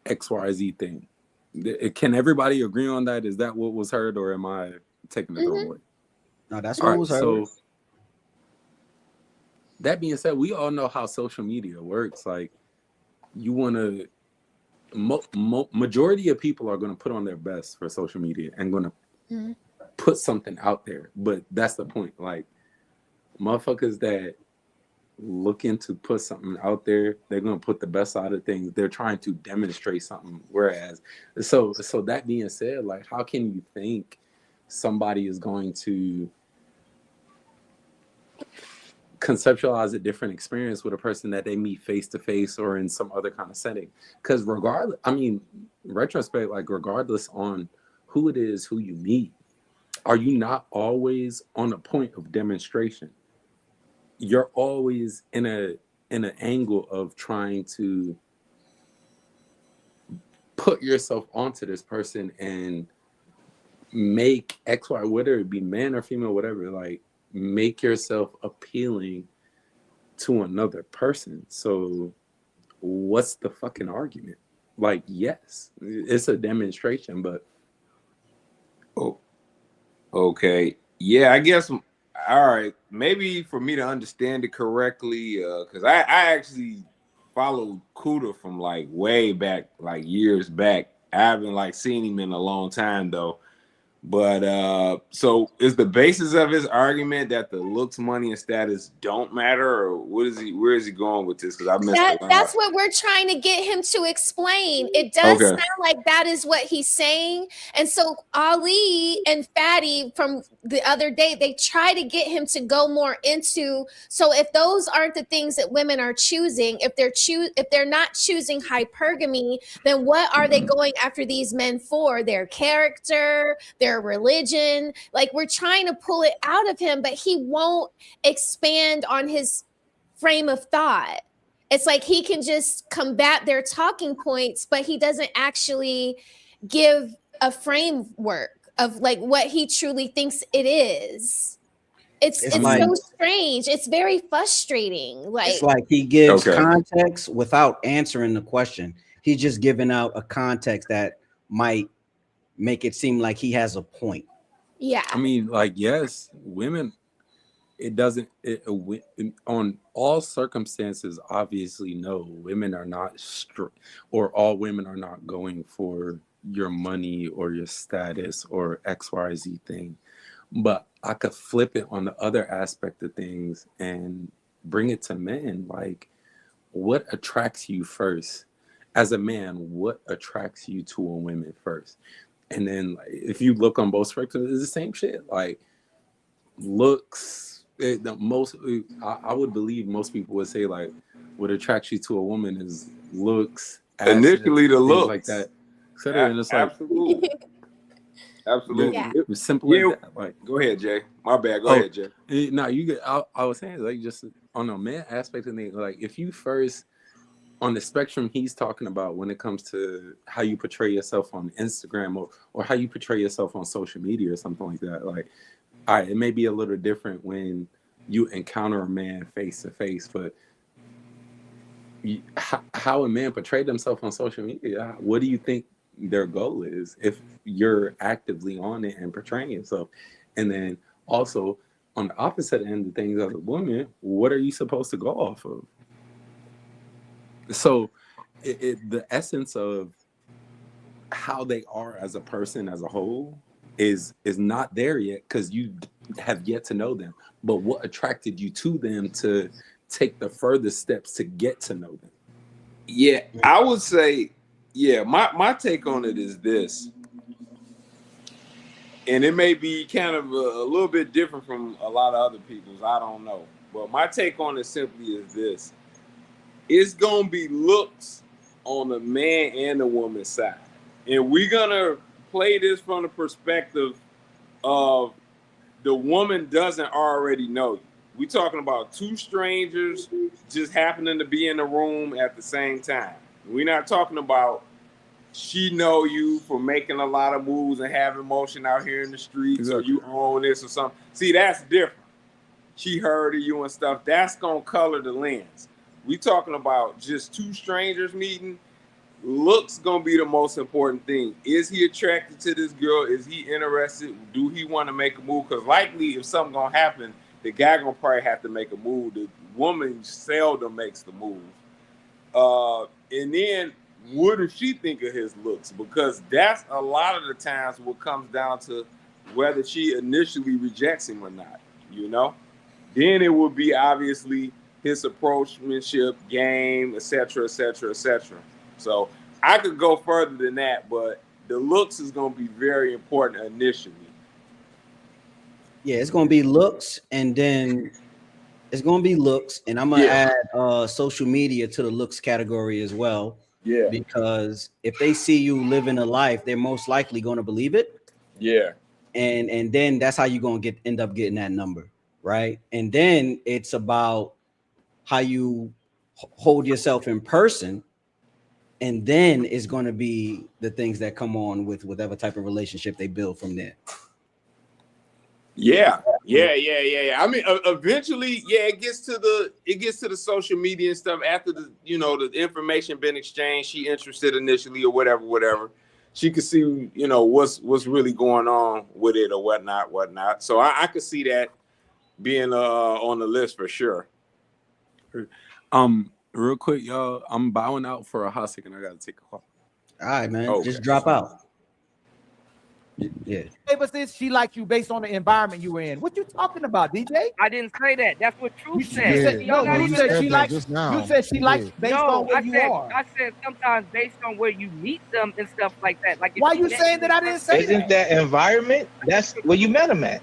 XYZ thing. Can everybody agree on that? Is that what was heard, or am I taking it the wrong way? No, that's All what right, was heard. so that being said, we all know how social media works. Like, you want to. Majority of people are going to put on their best for social media and going to put something out there, but that's the point. Like, motherfuckers that looking to put something out there, they're going to put the best out of things. They're trying to demonstrate something. Whereas, so that being said, like, how can you think somebody is going to conceptualize a different experience with a person that they meet face to face or in some other kind of setting? Because regardless, I mean, retrospect, like, regardless on who it is who you meet, are you not always on a point of demonstration? You're always in an angle of trying to put yourself onto this person and make X, Y, whether it be man or female, whatever, like, make yourself appealing to another person. So what's the fucking argument? Like, yes, it's a demonstration, but Okay. Yeah, I guess. All right. Maybe for me to understand it correctly, because I actually followed Kuda from like way back, like years back. I haven't like seen him in a long time though. But so is the basis of his argument that the looks, money, and status don't matter, or what is he? Where is he going with this? Because I missed That's what we're trying to get him to explain. It does Okay. sound like that is what he's saying. And so Ali and Fatty from the other day, they try to get him to go more into, so if those aren't the things that women are choosing, if they're not choosing hypergamy, then what are they going after these men for? Their character, their religion? Like, we're trying to pull it out of him, but he won't expand on his frame of thought. It's like he can just combat their talking points, but he doesn't actually give a framework of like what he truly thinks it is. It's like, so strange. It's very frustrating. Like, it's like he gives context without answering the question. He's just giving out a context that might make it seem like he has a point. Yeah. I mean, like, yes, women, on all circumstances, obviously, no, women are not or all women are not going for your money or your status or XYZ thing. But I could flip it on the other aspect of things and bring it to men. Like, what attracts you first? As a man, what attracts you to a woman first? And then, like, if you look on both spectrums, it's the same shit. Like, looks, I would believe most people would say, like, what attracts you to a woman is looks. Initially, the things looks, like that, etc. And it's like, absolutely. Absolutely. Yeah. It was simple as that. Like, go ahead, Jay. My bad. Go ahead, Jay. No, you get. I was saying, like, just on the man aspect of things, like, if you first on the spectrum he's talking about when it comes to how you portray yourself on Instagram or how you portray yourself on social media or something like that, like, all right, it may be a little different when you encounter a man face to face, but how a man portray themselves on social media, what do you think their goal is if you're actively on it and portraying yourself? And then also on the opposite end of things, as a woman, what are you supposed to go off of? So the essence of how they are as a person as a whole is not there yet, because you have yet to know them. But what attracted you to them to take the further steps to get to know them? Yeah, I would say, yeah, my take on it is this. and it may be kind of a little bit different from a lot of other people's. I don't know. But my take on it simply is this. It's going to be looks on the man and the woman's side. And we're going to play this from the perspective of the woman doesn't already know you. We're talking about two strangers just happening to be in the room at the same time. We're not talking about she know you for making a lot of moves and having motion out here in the streets, or you own this or something. See, that's different. She heard of you and stuff. That's going to color the lens. We talking about just two strangers meeting. Looks going to be the most important thing. Is he attracted to this girl? Is he interested? Do he want to make a move? Because likely if something going to happen, the guy going to probably have to make a move. The woman seldom makes the move. And then what does she think of his looks? Because that's a lot of the times what comes down to whether she initially rejects him or not, you know? Then it would be obviously his approachmanship, game, etc., etc., etc. So I could go further than that, but the looks is going to be very important initially. Yeah, it's going to be looks, and then it's going to be looks, and I'm going to add social media to the looks category as well. Yeah. Because if they see you living a life, they're most likely going to believe it. Yeah. And then that's how you're going to end up getting that number, right? And then it's about how you hold yourself in person. And then it's going to be the things that come on with whatever type of relationship they build from there. Yeah. I mean, eventually, it gets to the social media and stuff after the information been exchanged. She interested initially or whatever. She could see, what's really going on with it or whatnot. So I could see that being on the list for sure. Real quick, y'all, I'm bowing out for a hot second. I gotta take a call. All right, man. Okay. Just drop out. Yeah. Hey, but since she liked you based on the environment you were in, what you talking about, DJ? I didn't say that. That's what Truth said. You said, Y'all not you even- said she likes. just now. You said she likes Yeah. based on where you are. I said sometimes based on where you meet them and stuff like that. Like, if Why you met saying that I didn't say Isn't that environment? That's where you met him at.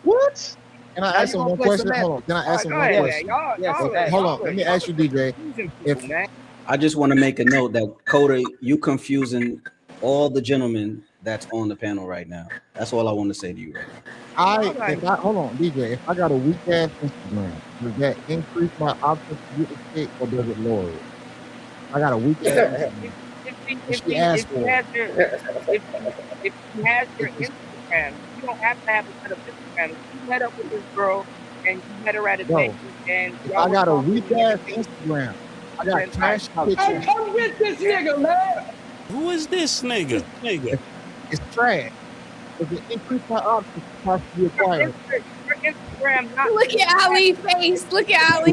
What? Can I How ask you him gonna one play question? semantics? Hold on. Can I ask him Go one ahead, question? y'all. Yes, y'all- okay. Hold y'all- on. Let me ask you, DJ. confusing If people, man. I just want to make a note that Coda, you confusing all the gentlemen that's on the panel right now. That's all I want to say to you right now. hold on, DJ. If I got a weak ass Instagram, does that increase my options to get the chick or does it lower it? I got a weak ass Instagram. If She you asked for it. has your Instagram, you don't have to have a set of Instagram. If you met up with this girl and you met her at a Bro, date and If y'all I were got a talking weak and ass everything, Instagram, I got trash Hey, pictures. come get this nigga, man. Who is this nigga? It's trash. Does it increase my options to possibly acquire? your Instagram not Look at Ali's face. Look at Ali.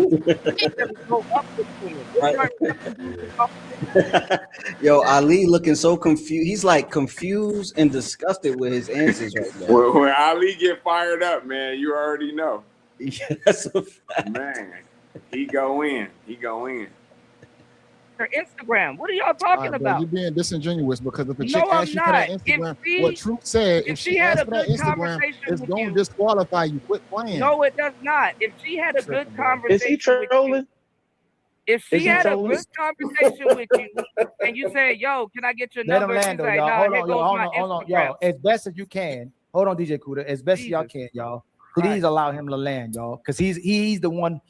go up with women. Yo, Ali looking so confused. He's like confused and disgusted with his answers right now. When Ali get fired up, man, you already know. Yeah, that's a fact. Man, he go in. Her Instagram. What are y'all All talking right, bro, about? you're being disingenuous because if a No, chick I'm asks you for that not. Instagram, If she- what Truth said, if if she she had asks a for that good Instagram, conversation it's with going to you- disqualify you. Quit playing. No, it does not. If she had a good conversation Is he with you, trolling? if Is she he had a trolling? good conversation with you and you said, yo, can I get your Let him number? She's land though, like, y'all. nah, Hold here on, goes y'all. Hold my on, hold on, Instagram. y'all. As best as you can. Hold on, DJ Kuda. As best as y'all Jesus. can, y'all. Please allow him to land, y'all, because he's the one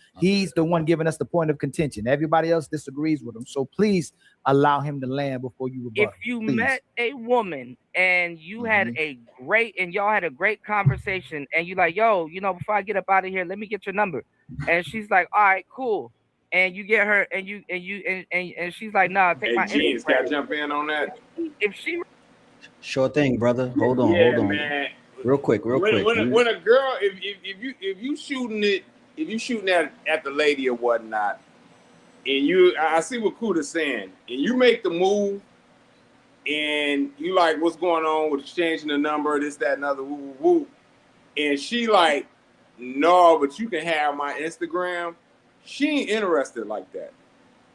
giving us the point of contention. Everybody else disagrees with him, so please allow him to land before you rebut. If you Please. met a woman and you had y'all had a great conversation and you like, yo, before I get up out of here, let me get your number. And she's like, all right, cool. And you get her and she's like, nah, take my Hey, Jeans, can I Instagram. jump in on that? If she Sure thing, brother. Hold on. Man. Real quick. When a girl, if you shooting at the lady or whatnot, and I see what Kuda's saying, and you make the move, and you like what's going on with exchanging the number, this, that, and other, woo, woo, woo, and she like, no, but you can have my Instagram. She ain't interested like that.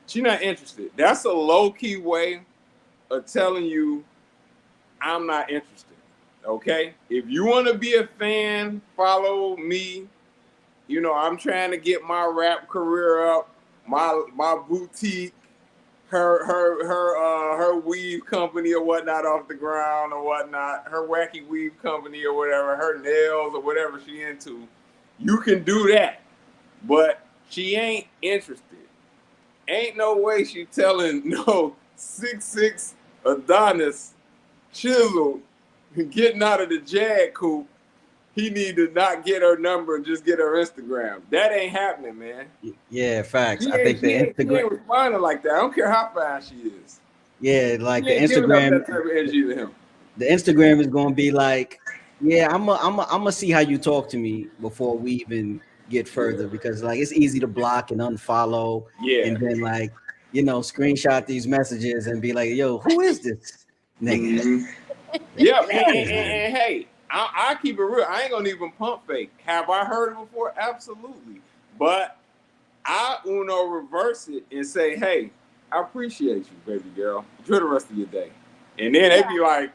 She not interested. That's a low key way of telling you I'm not interested. Okay, if you want to be a fan, follow me. You know, I'm trying to get my rap career up, my boutique, her weave company or whatnot off the ground or whatnot, her wacky weave company or whatever, her nails or whatever she into. You can do that, but she ain't interested. Ain't no way she telling no 6'6" Adonis Chisel getting out of the Jag coupe. He need to not get her number and just get her Instagram. That ain't happening, man. Yeah, facts. She I think the she ain't Instagram. responding like that. I don't care how fast she is. Yeah, like She the ain't giving up Instagram. that type of energy to him. The Instagram is gonna be like, yeah, I'm gonna see how you talk to me before we even get further, because like it's easy to block and unfollow, and then like, you know, screenshot these messages and be like, yo, who is this nigga? Mm-hmm. Yeah, and hey, I keep it real. I ain't gonna even pump fake. Have I heard it before? Absolutely. But I reverse it and say, hey, I appreciate you, baby girl. Enjoy the rest of your day. And then they be like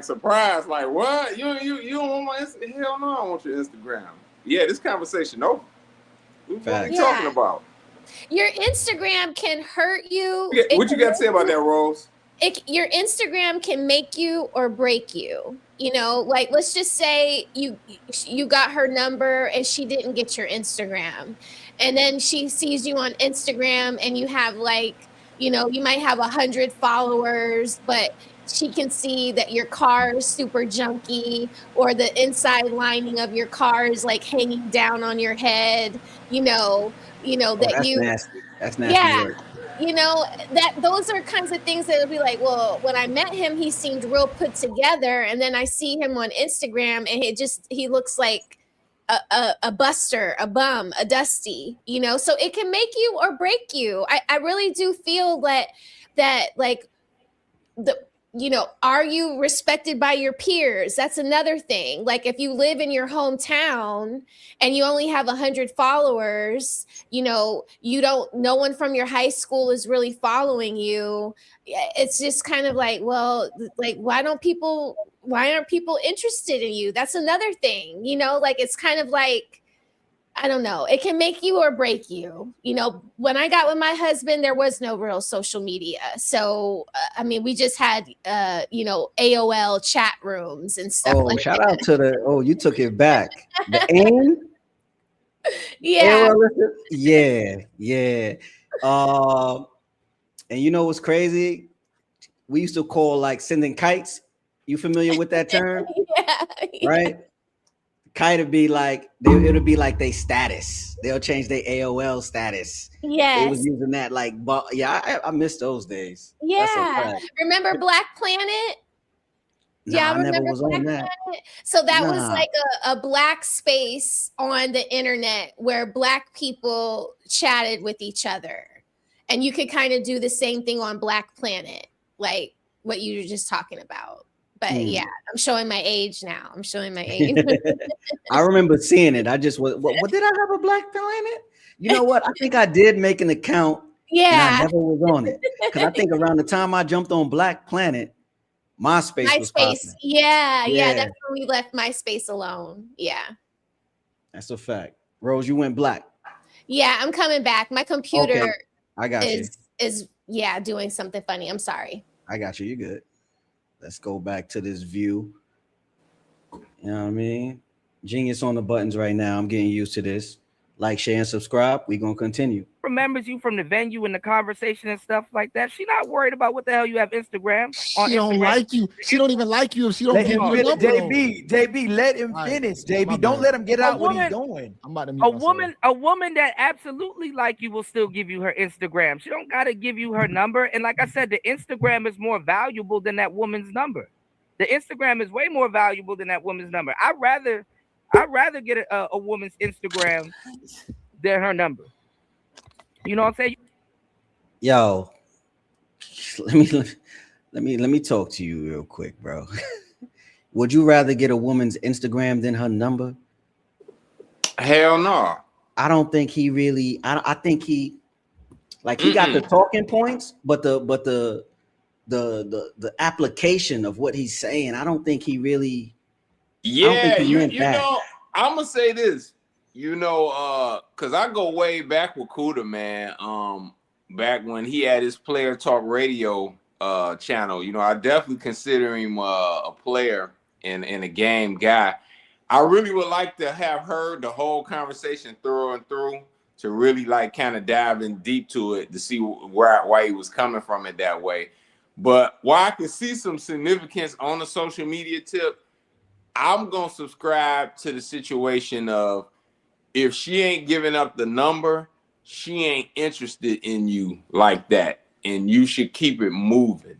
surprised, like, what? You don't want my Instagram? Hell no, I want your Instagram. Yeah, this conversation over. What are you talking about? Your Instagram can hurt you. What you got to say about that, Rose? Your Instagram can make you or break you. You know, like let's just say you got her number and she didn't get your Instagram, and then she sees you on Instagram and you have like, you know, you might have 100 followers, but she can see that your car is super junky, or the inside lining of your car is like hanging down on your head. You know that that's you. nasty. That's nasty work. You know, that those are kinds of things that will be like, well, when I met him, he seemed real put together. And then I see him on Instagram and he looks like a buster, a bum, a dusty, you know, so it can make you or break you. I really do feel that like you know, are you respected by your peers? That's another thing. Like if you live in your hometown and you only have 100 followers, you know, no one from your high school is really following you. It's just kind of like, well, like, why aren't people interested in you? That's another thing, you know, like, it's kind of like, I don't know. It can make you or break you. You know, when I got with my husband, there was no real social media. So, I mean, we just had, you know, AOL chat rooms and stuff like that. Shout out to you took it back. The AIM? Yeah. Yeah. And you know what's crazy? We used to call like sending kites. You familiar with that term? Yeah. Right? Kite would be like, it'll be like they status. They'll change their AOL status. Yes. They was using that like, yeah, I miss those days. Yeah. Remember Black Planet? Nah, I never was on that. So that was like a black space on the internet where black people chatted with each other. And you could kind of do the same thing on Black Planet, like what you were just talking about. But yeah, I'm showing my age now. I remember seeing it. I just was, what did I have a Black Planet? You know what? I think I did make an account. Yeah. And I never was on it. Because I think around the time I jumped on Black Planet, MySpace was popping. Yeah. That's when we left MySpace alone. Yeah. That's a fact. Rose, you went black. Yeah, I'm coming back. My computer I got is doing something funny. I'm sorry. I got you. You're good. Let's go back to this view. You know what I mean? Genius on the buttons right now. I'm getting used to this. Like, share, and subscribe. We're going to continue. Remembers you from the venue and the conversation and stuff like that. She not worried about what the hell you have Instagram. She don't like you. She don't even like you if she don't let give him you a finish. number. JB, let him finish. JB, don't let him get out what he's doing. I'm about to mute a woman that absolutely like you will still give you her Instagram. She don't gotta give you her number. And like I said, the Instagram is more valuable than that woman's number. The Instagram is way more valuable than that woman's number. I'd rather get a woman's Instagram than her number. You know what I'm saying? Yo, let me talk to you real quick, bro. Would you rather get a woman's Instagram than her number? Hell no. I don't think he really. I think he got the talking points, but the application of what he's saying, I don't think he really Yeah, he meant you that. know, I'm gonna say this, you know, because I go way back with Kuda, man. Back when he had his Player Talk Radio channel, you know, I definitely consider him a player and a game guy. I really would like to have heard the whole conversation through and through to really like kind of dive in deep to it to see why he was coming from it that way. But while I can see some significance on the social media tip, I'm gonna subscribe to the situation of if she ain't giving up the number, she ain't interested in you like that, and you should keep it moving.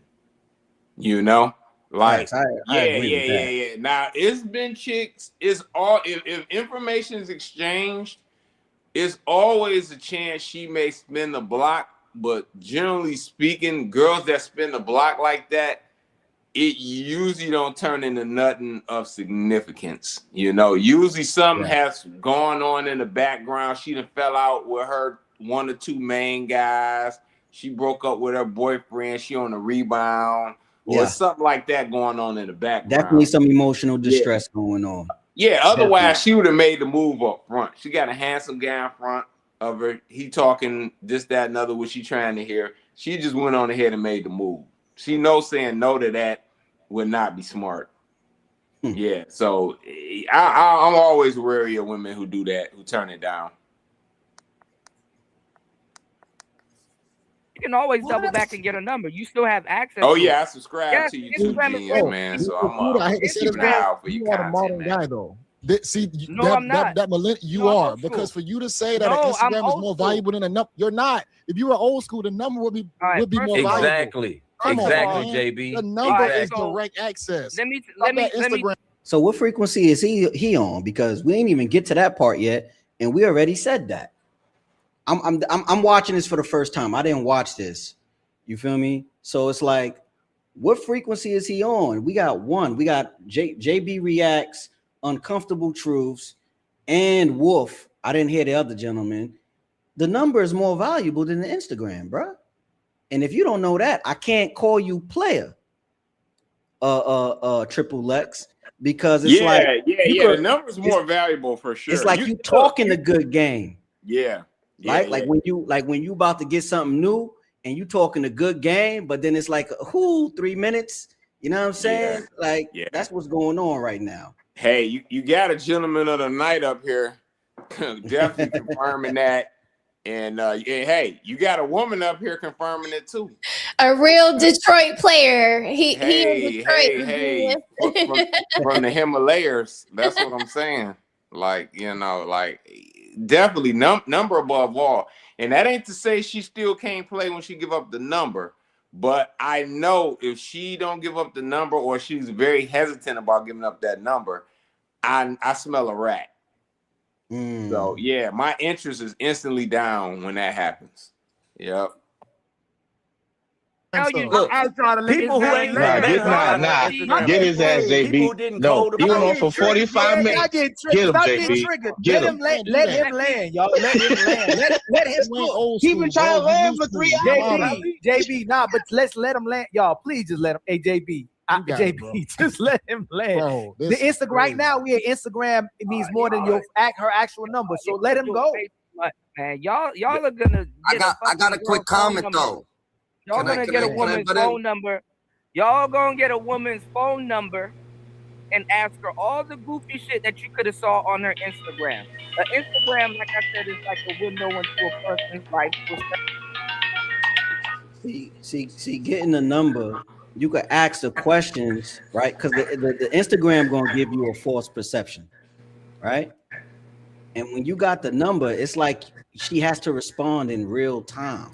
You know, like I agree with that. yeah. Now it's been chicks. It's all if information is exchanged, it's always a chance she may spin the block. But generally speaking, girls that spin the block like that, it usually don't turn into nothing of significance. You know, usually something has gone on in the background. She done fell out with her one or two main guys. She broke up with her boyfriend. She on the rebound. Or something like that going on in the background. Definitely some emotional distress going on. Yeah, otherwise she would have made the move up front. She got a handsome guy in front of her. He talking this, that, and other, what she trying to hear. She just went on ahead and made the move. She knows saying no to that would not be smart. Yeah, so I'm always wary of women who do that, who turn it down. You can always double back and get a number. You still have access. Oh to yeah, it. I subscribe to you too, Genius, man. So I hate to say this, keeping an eye out for you your are the content, modern man. guy, though. See, No, I'm not. You No, I'm are, old school. because for you to say that No, an I'm Instagram is old more school. valuable than a number, you're not. If you were old school, the number would be right, more first of all- valuable. Exactly. Come on, Exactly, man. JB. The number is Exactly. direct access. Let me Instagram. So what frequency is he on? Because we ain't even get to that part yet, and we already said that. I'm watching this for the first time. I didn't watch this. You feel me? So it's like, what frequency is he on? We got one. We got JB Reacts, Uncomfortable Truths, and Wolf. I didn't hear the other gentleman. The number is more valuable than the Instagram, bro. And if you don't know that, I can't call you player. Triple X, because it's the number's more valuable for sure. It's like you talking a good game. Yeah. Like when you about to get something new and you talking a good game, but then it's like 3 minutes. You know what I'm saying? That's what's going on right now. Hey, you got a gentleman of the night up here, definitely confirming that. And hey, you got a woman up here confirming it too. A real Detroit player. He in Detroit. Hey, from the Himalayas. That's what I'm saying. Like, you know, like definitely number above all. And that ain't to say she still can't play when she give up the number. But I know if she don't give up the number, or she's very hesitant about giving up that number, I smell a rat. So yeah, my interest is instantly down when that happens. Yep. Look, people who ain't met her, get his ass, JB. No, he went on for 45 minutes. Get him, JB. Get him. Let him land, y'all. Let him land. Let him go. He been trying to land for 3 hours. JB, nah, but let's let him land, y'all. Please just let him. Hey, JB. JB, just let him land. Bro, the Instagram right now, we at Instagram. It means more than her actual number. So let him go. Man, y'all are gonna. I got a quick comment though. Y'all gonna get a woman's phone number. Y'all gonna get a woman's phone number and ask her all the goofy shit that you could have saw on her Instagram. Instagram, like I said, is like a window into a person's life. See, getting the number, you could ask the questions, right? Because the Instagram gonna give you a false perception, right? And when you got the number, it's like she has to respond in real time.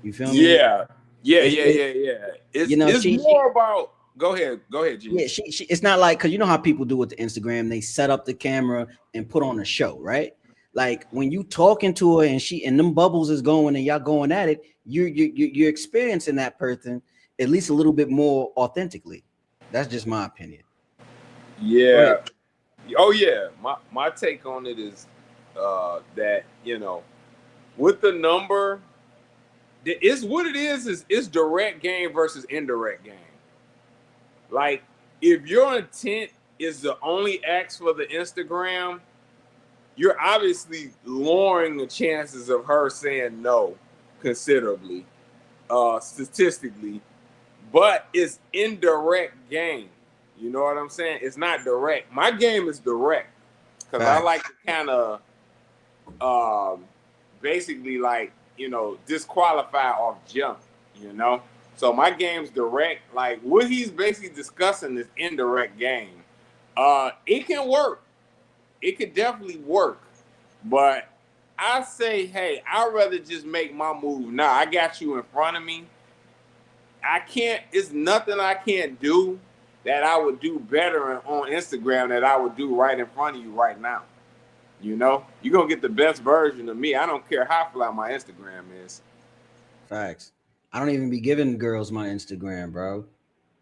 You feel me? Yeah. It's, you know, it's more about. Go ahead, G. Yeah, she. It's not like, because you know how people do with the Instagram, they set up the camera and put on a show, right? Like when you talking to her and them bubbles is going and y'all going at it, you're experiencing that person at least a little bit more authentically. That's just my opinion. Yeah. Right. Oh yeah. My take on it is that, you know, with the number, it's what it is it's direct game versus indirect game. Like if your intent is the only X for the Instagram, you're obviously lowering the chances of her saying no considerably, statistically. But it's indirect game. You know what I'm saying? It's not direct. My game is direct because I like to kind of basically like, you know, disqualify off jump, you know? So my game's direct. Like what he's basically discussing is indirect game. It can work. It could definitely work. But I say, hey, I'd rather just make my move now. I got you in front of me. It's nothing I can't do that I would do better on Instagram that I would do right in front of you right now. You know, you're going to get the best version of me. I don't care how fly my Instagram is. Facts. I don't even be giving girls my Instagram, bro.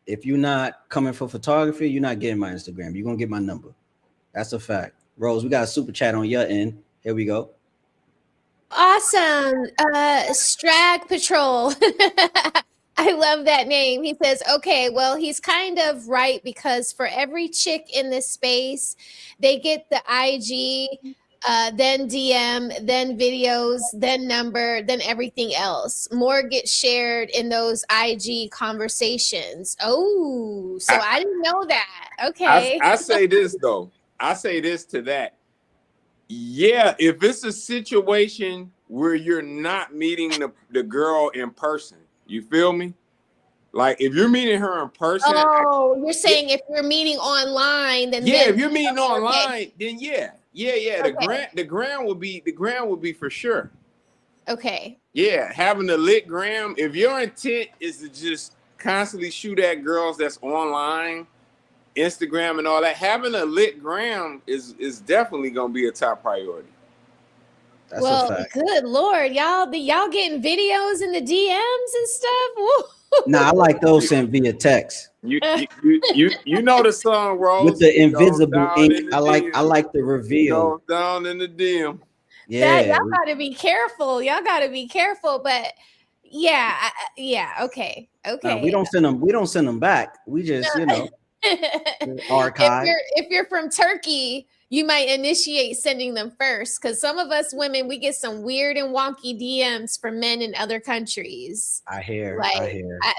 If you're not coming for photography, you're not getting my Instagram. You're going to get my number. That's a fact. Rose, we got a super chat on your end. Here we go. Awesome. Strag Patrol. I love that name. He says, okay, well, he's kind of right because for every chick in this space, they get the IG, then DM, then videos, then number, then everything else. More gets shared in those IG conversations. Oh, so I didn't know that. Okay. I say this, though. I say this to that. Yeah, if it's a situation where you're not meeting the girl in person, you feel me? Like if you're meeting her in person. Oh, you're saying if you're meeting online, then if you're meeting online, then yeah. The gram will be for sure. Okay. Yeah, having a lit gram. If your intent is to just constantly shoot at girls that's online, Instagram and all that, having a lit gram is definitely gonna be a top priority. That's well, a fact. Good Lord, y'all getting videos in the DMs and stuff? Woo. Nah, I like those sent via text. You know the song, Rose. With the invisible ink. I like the reveal. Goes down in the DM. Yeah. Y'all gotta be careful. But yeah, okay. No, we don't send them back. We just, archive. If you're from Turkey, you might initiate sending them first because some of us women, we get some weird and wonky DMs from men in other countries. I hear.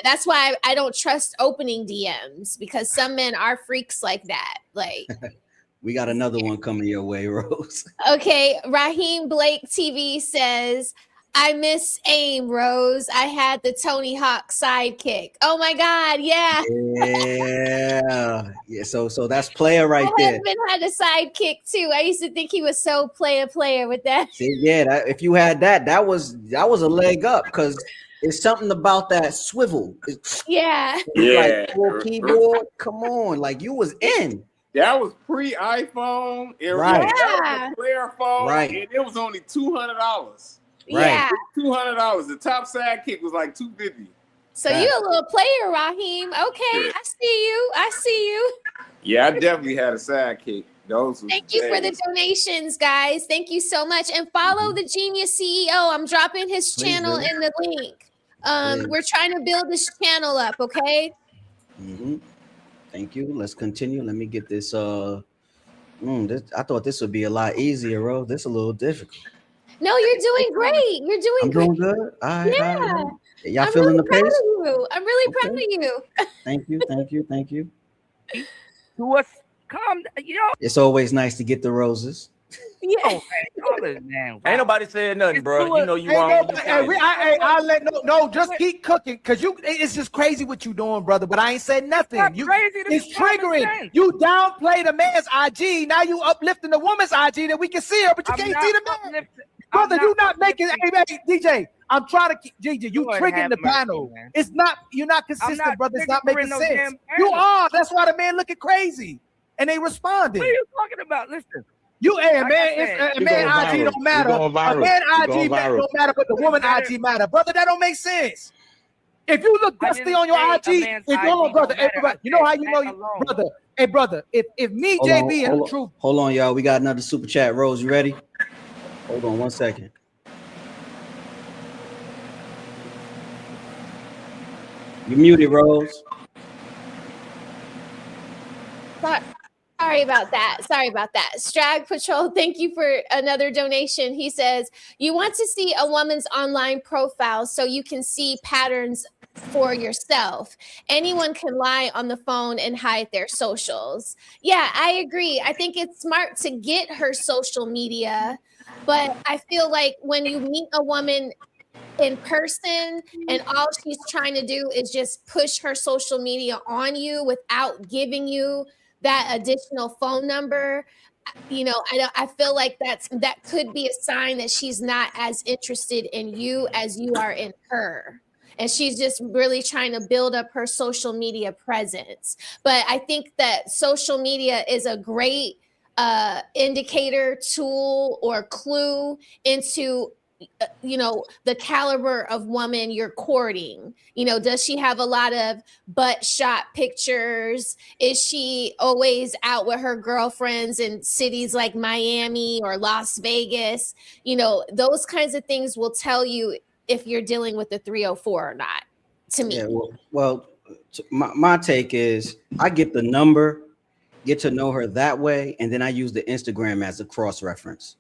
That's why I don't trust opening DMs because some men are freaks like that. Like, we got another one coming your way, Rose. Okay, Raheem Blake TV says, I miss AIM, Rose. I had the Tony Hawk sidekick. Oh my God, yeah. Yeah. So that's player right My there. husband had a sidekick too. I used to think he was so player with that. See, yeah, if you had that was a leg up because it's something about that swivel. Yeah. Like full keyboard. Come on, like you was in. That was pre-iPhone. Right. That was a player phone. Right. And it was only $200. Yeah. $200. The top sidekick was like $250. So you a little player, Raheem. Okay, I see you. Yeah, I definitely had a sidekick. Thank you for the donations, guys. Thank you so much. And follow the Genius CEO. I'm dropping his channel in the link. We're trying to build this channel up, okay? Mm-hmm. Thank you. Let's continue. Let me get this. I thought this would be a lot easier, Rose. This is a little difficult. No, you're doing great. You're doing I'm great. doing good. All right, Yeah. all right. Y'all I'm feeling really the pace? proud of you. I'm really proud of you. Thank you. To us, calm. It's always nice to get the roses. Yeah. Ain't nobody saying nothing, bro. You know you wrong. Just keep cooking because it's just crazy what you doing, brother. But I ain't said nothing. It's triggering. You downplay the man's IG. Now you uplifting the woman's IG that we can see her, but you can't see the man. Brother, you not making. Hey, DJ, I'm trying to keep DJ. You triggering the panel. Man. It's not. You're not consistent, brother. It's not making no sense. damn You panel. are. That's why the man looking crazy, and they responded. What are you talking about? Listen. You man, a man IG don't matter. A man IG don't matter, but the woman IG matter, brother. That don't make sense. If you look dusty on your IG, if you're brother, everybody, you know how you know you, brother. Hey, brother, if me, JB, and the truth. Hold on, y'all. We got another super chat. Rose, you ready? Hold on 1 second. You muted, Rose. Sorry about that. Strag Patrol, thank you for another donation. He says, you want to see a woman's online profile so you can see patterns for yourself. Anyone can lie on the phone and hide their socials. Yeah, I agree. I think it's smart to get her social media, but I feel like when you meet a woman in person and all she's trying to do is just push her social media on you without giving you that additional phone number, I feel like that could be a sign that she's not as interested in you as you are in her. And she's just really trying to build up her social media presence. But I think that social media is a great indicator, tool, or clue into the caliber of woman you're courting. Does she have a lot of butt shot pictures? Is she always out with her girlfriends in cities like Miami or Las Vegas? Those kinds of things will tell you if you're dealing with the 304 or not, to me. Yeah, well, my take is I get the number, get to know her that way, and then I use the Instagram as a cross-reference.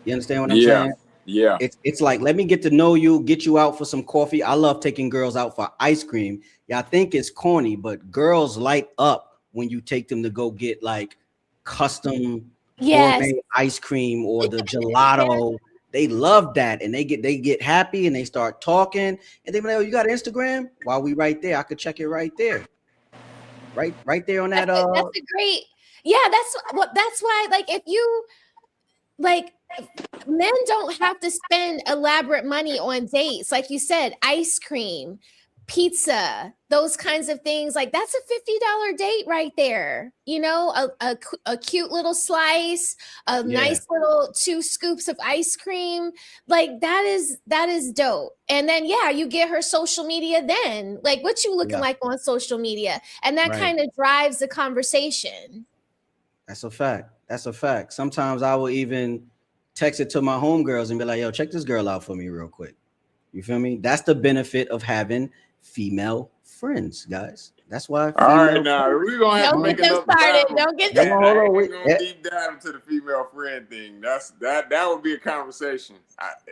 You understand what I'm saying? Yeah. It's like, let me get to know you, get you out for some coffee. I love taking girls out for ice cream. Yeah, I think it's corny, but girls light up when you take them to go get like custom gourmet ice cream or the gelato. They love that, and they get happy and they start talking, and they be like, "Oh, you got Instagram? While we right there, I could check it right there, right there on that." That's a great. Yeah, that's why. Like, if you men don't have to spend elaborate money on dates, like you said, ice cream, pizza, those kinds of things. Like, that's a $50 date right there. A cute little slice, nice little 2 scoops of ice cream. Like, that is dope. And then you get her social media then. Like, what you looking like on social media? And that kind of drives the conversation. That's a fact. Sometimes I will even text it to my homegirls and be like, yo, check this girl out for me real quick. You feel me? That's the benefit of having female friends, guys. That's why. All right, now we're gonna have to make another started. Don't get them started. We're gonna deep dive into the female friend thing. That would be a conversation.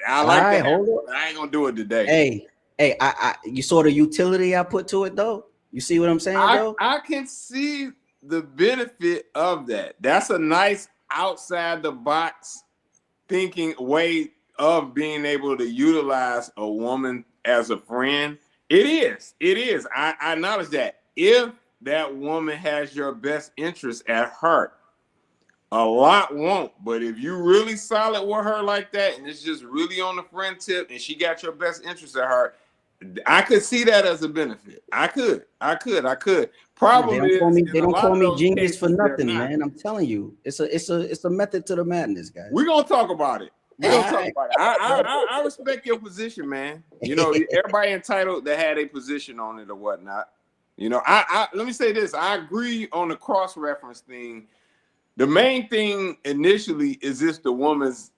I like that. I ain't gonna do it today. Hey, you saw the utility I put to it though. You see what I'm saying, though? I can see the benefit of that. That's a nice outside the box thinking way of being able to utilize a woman as a friend. It is. I acknowledge that. If that woman has your best interest at heart, a lot won't. But if you really solid with her like that, and it's just really on the friend tip, and she got your best interest at heart, I could see that as a benefit. I could. Probably they don't call me genius for nothing, man. I'm telling you, it's a method to the madness, guys. We're gonna talk about it. I respect your position, man. Everybody entitled to have a position on it or whatnot. I let me say this. I agree on the cross-reference thing. The main thing initially is if the woman's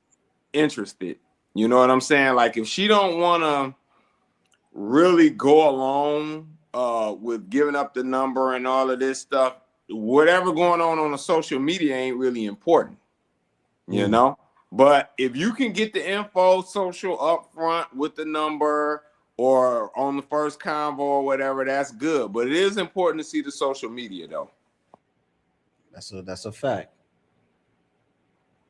interested. You know what I'm saying? Like, if she don't want to really go along with giving up the number and all of this stuff, whatever going on the social media ain't really important, you know? But if you can get the info social up front with the number or on the first convo or whatever, that's good. But it is important to see the social media, though. That's a fact.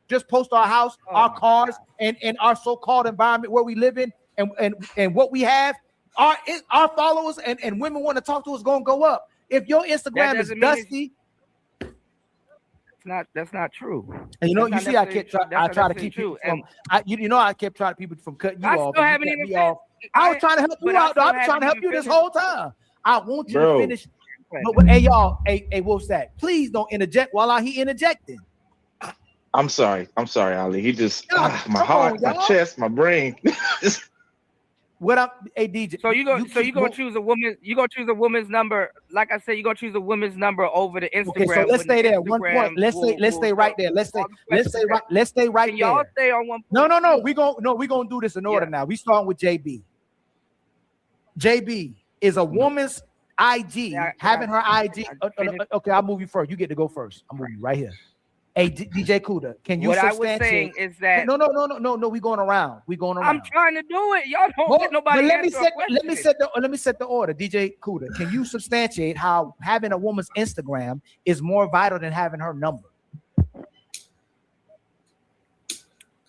Just post our house, our cars, and our so-called environment where we live in and what we have. Our followers and women want to talk to us going to go up. If your Instagram is dusty, that's not true. And you see, I try to keep you from. I kept trying to people from cutting you off. I was trying to help you out. I've been trying to help you this whole time. I want you to finish. But hey, y'all, hey, what's that? Please don't interject while he interjecting. I'm sorry, Ali. He just my heart, my chest, my brain. What up, hey DJ? So you gonna choose a woman? You gonna choose a woman's number? Like I said, you gonna choose a woman's number over the Instagram. Okay, so let's stay there. One point. Let's stay right there. Let's stay right there. Y'all stay on one point. No. We gonna do this in order now. We starting with JB. JB, is a woman's IG, having her IG. Okay, I'll move you first. You get to go first. I'm moving you right here. Hey, DJ Kuda, can you What I substantiate? was saying is that No. We going around. We going around. I'm trying to do it. Y'all don't let nobody But answer a question. let me set the order. DJ Kuda, can you substantiate how having a woman's Instagram is more vital than having her number?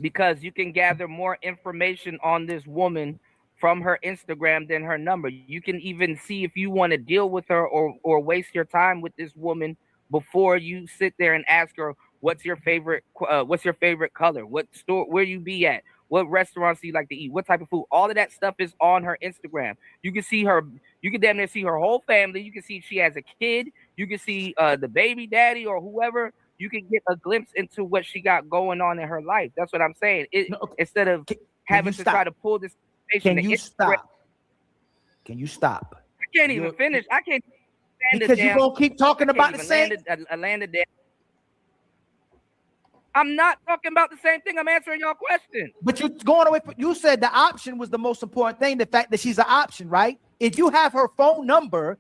Because you can gather more information on this woman from her Instagram than her number. You can even see if you want to deal with her or waste your time with this woman before you sit there and ask her, what's your favorite color? What store, where you be at? What restaurants do you like to eat? What type of food? All of that stuff is on her Instagram. You can see her, you can damn near see her whole family. You can see if she has a kid. You can see the baby daddy or whoever. You can get a glimpse into what she got going on in her life. That's what I'm saying. Instead of having to try to pull this information. Can you stop? Can you stop? I can't even finish. I can't because you're gonna keep talking about the same. I'm not talking about the same thing. I'm answering your question. But you're going away. You said the option was the most important thing. The fact that she's an option, right? If you have her phone number,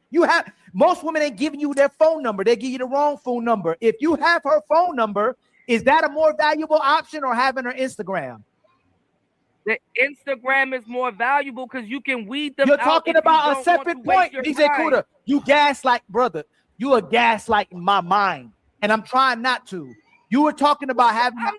most women ain't giving you their phone number. They give you the wrong phone number. If you have her phone number, is that a more valuable option or having her Instagram? The Instagram is more valuable because you can weed them. You're talking about a separate point, DJ Kuda. You gaslight, brother. You are gaslighting my mind, and I'm trying not to. You were talking about having. What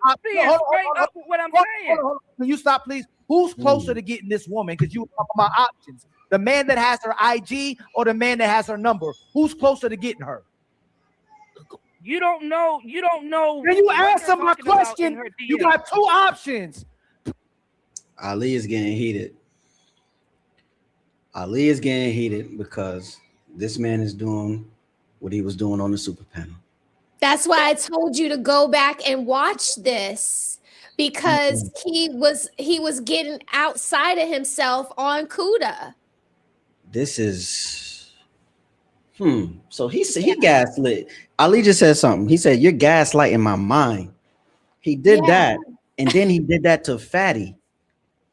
I'm saying. Can you stop, please? Who's closer to getting this woman? Because you were talking about options. The man that has her IG or the man that has her number? Who's closer to getting her? You don't know. You don't know. Can you answer my question? You got two options. Ali is getting heated. Ali is getting heated because this man is doing what he was doing on the super panel. That's why I told you to go back and watch this, because he was getting outside of himself on Kuda. This is so he gaslit. Ali just said something. He said, "You're gaslighting my mind." He did that, and then he did that to Fatty.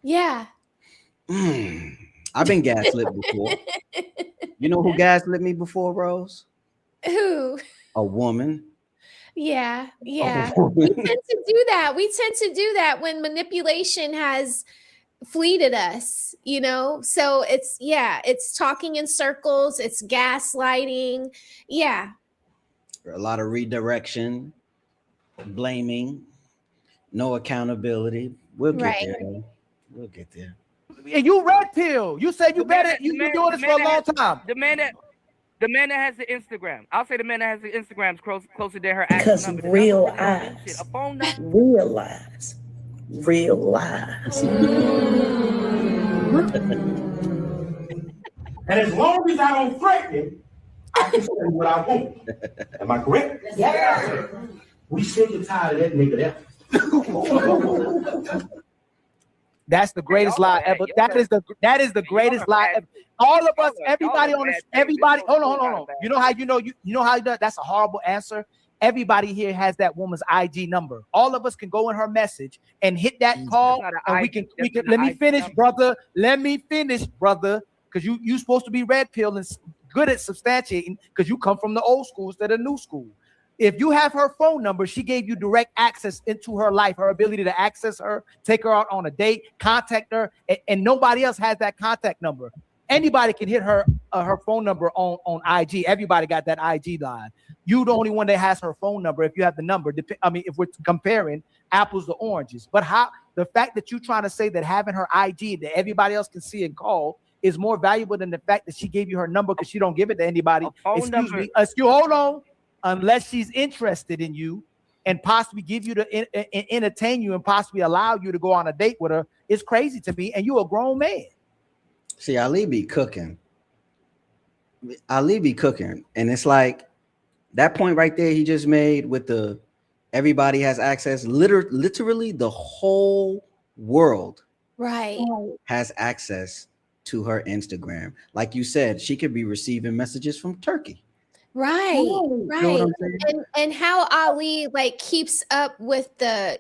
Yeah. I've been gaslit before. You know who gaslit me before, Rose? Who? A woman. Yeah. We tend to do that. We tend to do that when manipulation has fleeted us, you know? So it's talking in circles, it's gaslighting. Yeah. A lot of redirection, blaming, no accountability. We'll get there. Man. We'll get there. And you red pill. You said you better. You've been doing this for a long time. The man that has the Instagram. I'll say the man that has the Instagram is closer to her. Because realize. And as long as I don't threaten him, I can say what I want. Am I correct? Yeah. We sick and tired of that nigga there. That's the greatest lie ever. That is the greatest lie ever. All of us, everybody on this, everybody. Hold on. You know how that's a horrible answer. Everybody here has that woman's IG number. All of us can go in her message and hit that call, and we can. Let me finish, brother. Because you supposed to be red pill and good at substantiating, because you come from the old school instead of new school. If you have her phone number, she gave you direct access into her life, her ability to access her, take her out on a date, contact her, and nobody else has that contact number. Anybody can hit her phone number on IG. Everybody got that IG line. You the only one that has her phone number if you have the number. I mean, if we're comparing apples to oranges. But the fact that you're trying to say that having her IG that everybody else can see and call is more valuable than the fact that she gave you her number because she don't give it to anybody. Hold on. Unless she's interested in you and possibly give you to entertain you and possibly allow you to go on a date with her, it's crazy to me. And you a grown man. See, Ali be cooking. And it's like that point right there he just made with the everybody has access. Literally the whole world has access to her Instagram. Like you said, she could be receiving messages from Turkey. Right. You know what I'm saying? And how Ali keeps up with the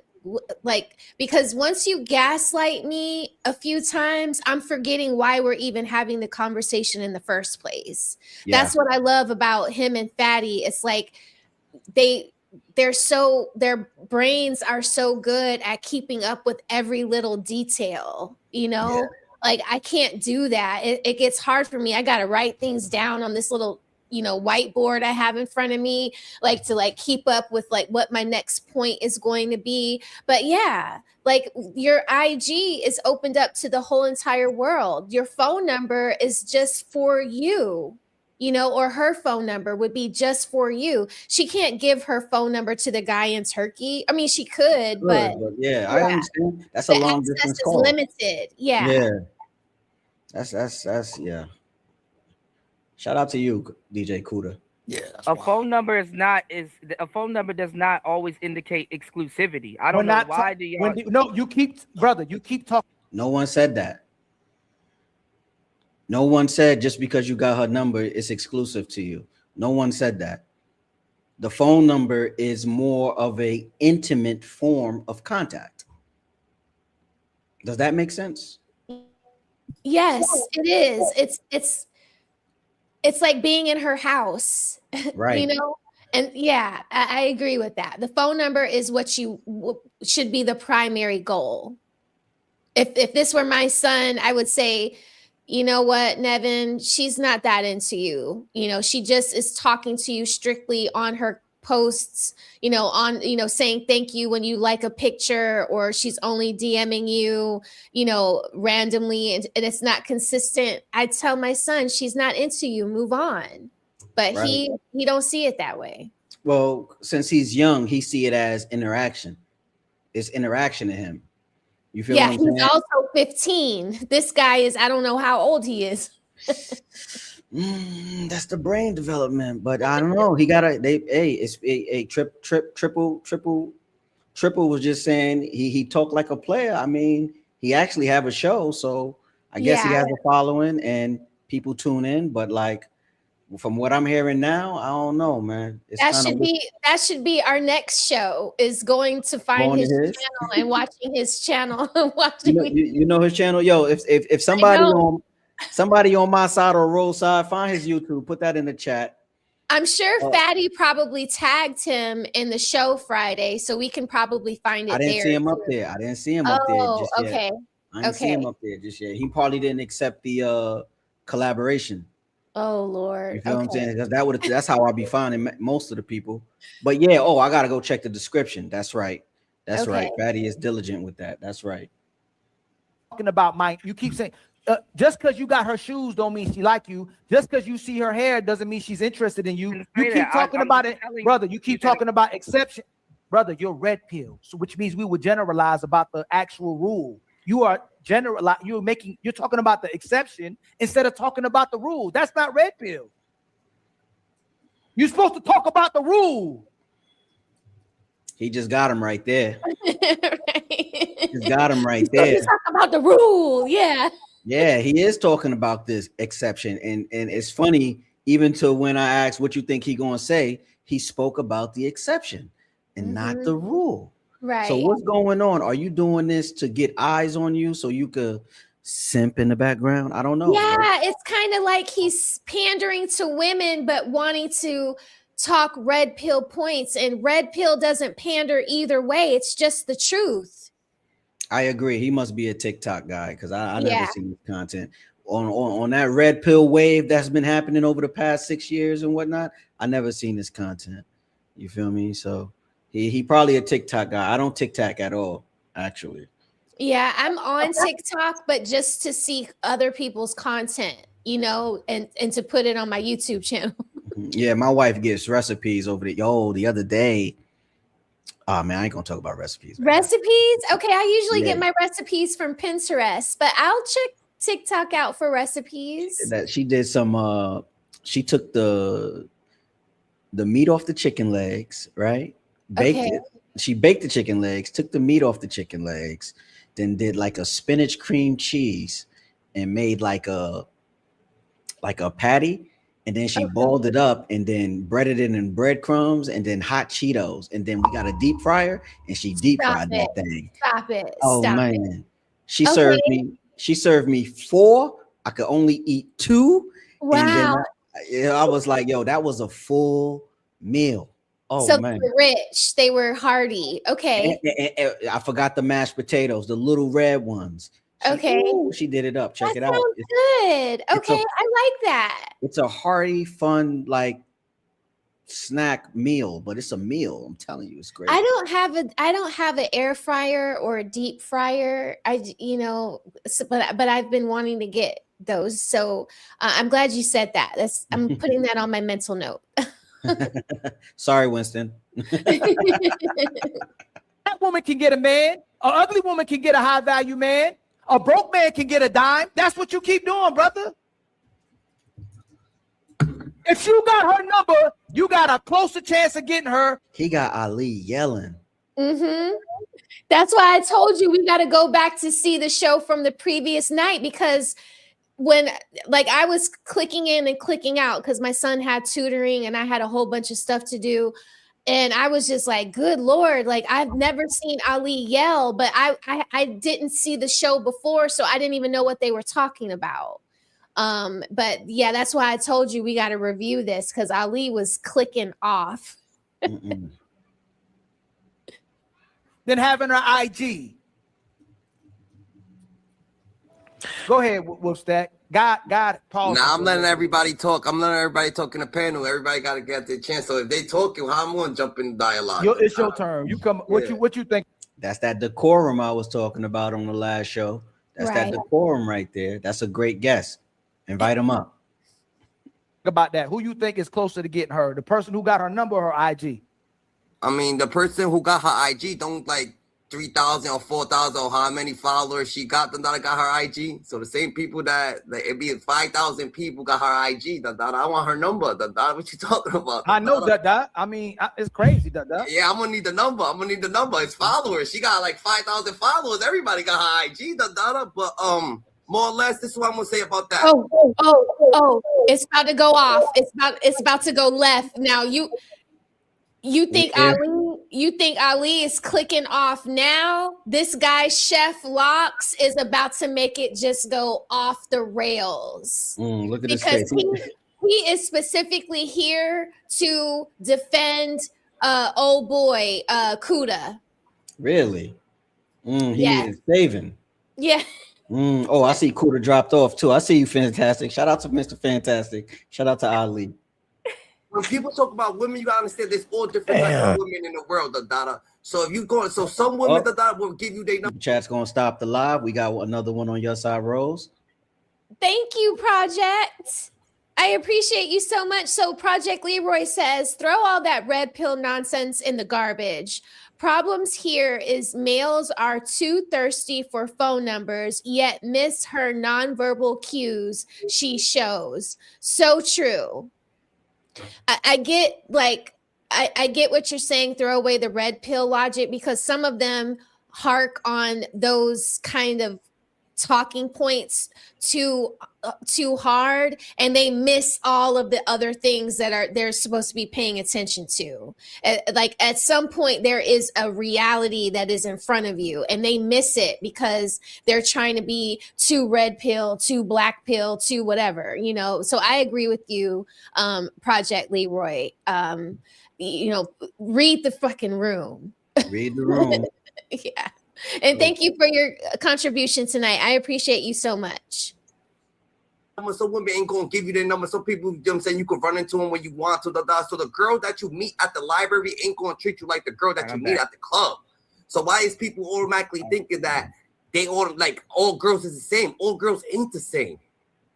like, because once you gaslight me a few times, I'm forgetting why we're even having the conversation in the first place. Yeah. That's what I love about him and Fatty. It's like their brains are so good at keeping up with every little detail, you know? Yeah. Like, I can't do that. It gets hard for me. I got to write things down on this little, you know, whiteboard I have in front of me, like to like keep up with like what my next point is going to be. But yeah, like your IG is opened up to the whole entire world. Your phone number is just for you, you know, or her phone number would be just for you. She can't give her phone number to the guy in Turkey. I mean, she could, but yeah, I understand. That's a the long access distance is call. limited. Yeah. Yeah. That's yeah. Shout out to you, DJ Kuda. Yeah. A phone number does not always indicate exclusivity. I don't know why do y'all. You keep talking. No one said that. No one said just because you got her number, it's exclusive to you. No one said that. The phone number is more of a intimate form of contact. Does that make sense? Yes, it is. It's like being in her house, Right? You know? And yeah, I agree with that. The phone number is what should be the primary goal. If this were my son, I would say, you know what, Nevin, she's not that into you. You know, she just is talking to you strictly on her posts, you know, on, you know, saying thank you when you like a picture, or she's only DMing you, you know, randomly, and it's not consistent. I tell my son, she's not into you, move on. But Right. he don't see it that way. Well, since he's young, he see it as interaction. It's interaction to him. You feel Yeah, what I'm he's saying? also 15. This guy is, I don't know how old he is. That's the brain development, but I don't know. He got triple was just saying he talked like a player. I mean, he actually have a show, so I guess he has a following and people tune in. But like from what I'm hearing now, I don't know, man. That should be our next show, is going to find his channel and watching his channel. You know his channel. Yo, if somebody on my side or road side, find his YouTube, put that in the chat. I'm sure Fatty probably tagged him in the show Friday, so we can probably find it. I didn't there see him too. up there. I didn't see him up there just yet. Okay. I didn't see him up there just yet. He probably didn't accept the collaboration. Oh Lord. You feel what I'm saying? Because that's how I'll be finding most of the people. But yeah, I gotta go check the description. That's right. That's right. Fatty is diligent with that. That's right. Talking about Mike, you keep saying just because you got her shoes don't mean she like you. Just because you see her hair doesn't mean she's interested in you. You keep talking about it, brother. You keep talking about exception, brother. You're red pill, so which means we would generalize about the actual rule. You are you're talking about the exception instead of talking about the rule. That's not red pill. You're supposed to talk about the rule. He just got him right there. Right. Just got him right there. Talk about the rule, yeah. Yeah, he is talking about this exception, and it's funny. Even to when I asked what you think he gonna say, he spoke about the exception and not the rule. Right. So what's going on? Are you doing this to get eyes on you so you could simp in the background? I don't know. Yeah, bro. it's kind of like he's pandering to women, but wanting to talk red pill points. And red pill doesn't pander either way. It's just the truth. I agree. He must be a TikTok guy because I never seen his content on that red pill wave that's been happening over the past 6 years and whatnot. I never seen this content. You feel me? So he probably a TikTok guy. I don't TikTok at all, actually. Yeah, I'm on TikTok, but just to see other people's content, you know, and to put it on my YouTube channel. Yeah, my wife gets recipes over the other day. Oh man, I ain't gonna talk about recipes. Recipes? Okay, I usually get my recipes from Pinterest, but I'll check TikTok out for recipes. That she did some she took the meat off the chicken legs, right? Baked it. She baked the chicken legs, took the meat off the chicken legs, then did like a spinach cream cheese and made like a patty and then she boiled it up and then breaded it in breadcrumbs and then hot Cheetos. And then we got a deep fryer and she deep fried that thing. Stop it. Oh Stop man. it. She served me 4. I could only eat 2. Wow. And then I was like, yo, that was a full meal. Oh so man. they were rich. They were hearty. Okay. And I forgot the mashed potatoes, the little red ones. She did it up. Check it out. Sounds good. Okay, I like that. It's a hearty, fun, like snack meal, but it's a meal. I'm telling you, it's great. I don't have an air fryer or a deep fryer. But I've been wanting to get those. So I'm glad you said that. I'm putting that on my mental note. Sorry, Winston. That woman can get a man. An ugly woman can get a high value man. A broke man can get a dime. That's what you keep doing, brother. If you got her number, you got a closer chance of getting her. He got Ali yelling. That's why I told you we got to go back to see the show from the previous night, because when I was clicking in and clicking out because my son had tutoring and I had a whole bunch of stuff to do. And I was just like, good Lord, like I've never seen Ali yell, but I didn't see the show before, so I didn't even know what they were talking about. But yeah, that's why I told you we got to review this, because Ali was clicking off. Then having her IG. Go ahead, Wolfstack. God, pause. Nah, I'm letting everybody talk. I'm letting everybody talk in the panel. Everybody got to get their chance. So if they talking, I'm going to jump in dialogue. It's your turn. You come. What you think? That's that decorum I was talking about on the last show. That's that decorum right there. That's a great guest. Invite him up. About that. Who you think is closer to getting her? The person who got her number or her IG? I mean, the person who got her IG don't like 3,000 or 4,000 or how many followers she got that got her IG. So the same people that it be 5,000 people got her IG. That I want her number. That what you talking about? I know that. I mean, it's crazy. That. Yeah, I'm gonna need the number. It's followers. She got like 5,000 followers. Everybody got her IG. But more or less, this is what I'm gonna say about that. Oh! It's about to go off. It's about to go left. Now you think Ali is clicking off now? This guy, Chef Locks, is about to make it just go off the rails. Look at this because face. He is specifically here to defend old boy Kuda. Really? He is saving. Yeah. Oh, I see Kuda dropped off too. I see you, Fantastic. Shout out to Mr. Fantastic. Shout out to Ali. When people talk about women, you gotta understand there's all different types of women in the world, So if you go, some women will give you their number. Chat's gonna stop the live. We got another one on your side, Rose. Thank you, Project. I appreciate you so much. So Project Leroy says, throw all that red pill nonsense in the garbage. Problems here is males are too thirsty for phone numbers, yet miss her nonverbal cues she shows. So true. I get I get what you're saying, throw away the red pill logic, because some of them hark on those kind of talking points too hard, and they miss all of the other things that they're supposed to be paying attention to. Like at some point there is a reality that is in front of you, and they miss it because they're trying to be too red pill, too black pill, too whatever, So I agree with you, Project Leroy. Read the fucking room. Read the room. Yeah. And thank you for your contribution tonight. I appreciate you so much. Some women ain't gonna give you their number. Some people, I'm saying, you can run into them when you want to. So the girl that you meet at the library ain't gonna treat you like the girl that you meet at the club. So why is people automatically thinking that they all like all girls is the same? All girls ain't the same.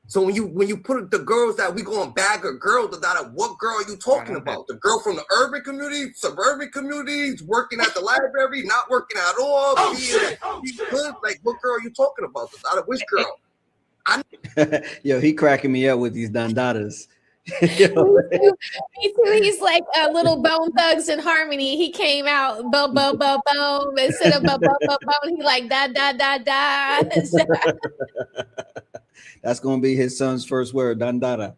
So when you put the girls that we gonna bag a girl, what girl are you talking about? The girl from the urban community, suburban communities, working at the library, not working at all? Good. Like, what girl are you talking about? Which girl? Yo, he cracking me up with these dandadas. Me too. He's like a little Bone Thugs and Harmony. He came out boom boom boom boom instead of boom boom boom boom. He like da da da da. That's gonna be his son's first word, Dandara.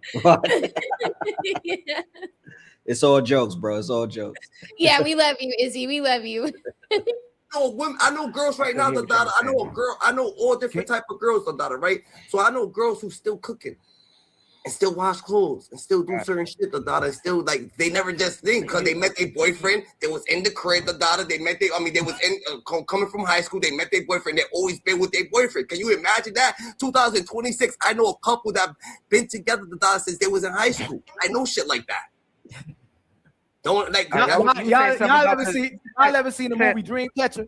Yeah. It's all jokes, bro. It's all jokes. Yeah, we love you, Izzy. We love you. No, women, I know girls right now, Dandara. I know a girl. I know all different type of girls, Dandara, right? So I know girls who still cooking and still wash clothes and still do certain shit, Dandara. And still like they never just think because they met their boyfriend. They was in the crib, Dandara. They met they was in coming from high school. They met their boyfriend. They always been with their boyfriend. Can you imagine that? 2026. I know a couple that been together, Dandara, since they was in high school. I know shit like that. Don't like y'all ever seen the movie Dreamcatcher?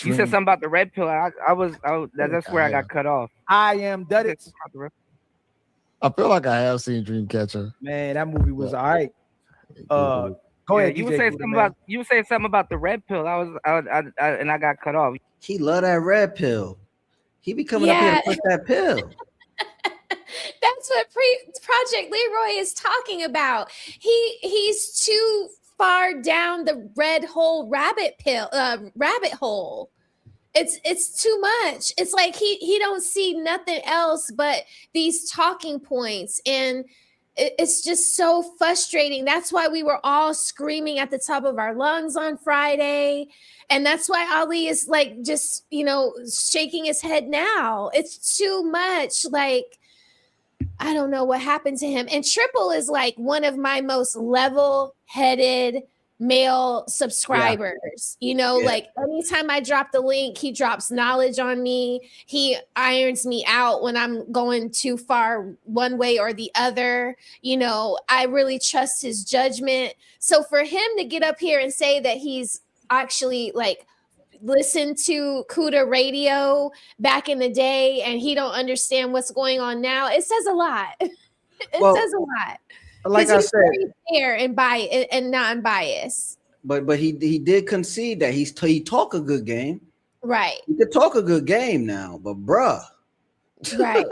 You said something about the red pill. That's where I got cut off. I am Duddits. I feel like I have seen Dreamcatcher. Man, that movie was all right. Go ahead. You were saying something about the red pill. I got cut off. He love that red pill. He be coming up here to push that pill. That's what Project Leroy is talking about. He's too far down the rabbit hole. It's too much. It's like he don't see nothing else but these talking points, and it's just so frustrating. That's why we were all screaming at the top of our lungs on Friday. And that's why Ali is like just, shaking his head now. It's too much. Like, I don't know what happened to him. And Triple is like one of my most level-headed male subscribers. Like anytime I drop the link, he drops knowledge on me. He irons me out when I'm going too far one way or the other. I really trust his judgment. So for him to get up here and say that he's actually like listened to Kuda radio back in the day and he don't understand what's going on now, it says a lot. It says a lot. Like I said, fair and bias and non-biased. But he did concede that he talk a good game. Right. He could talk a good game now, but bruh. Right.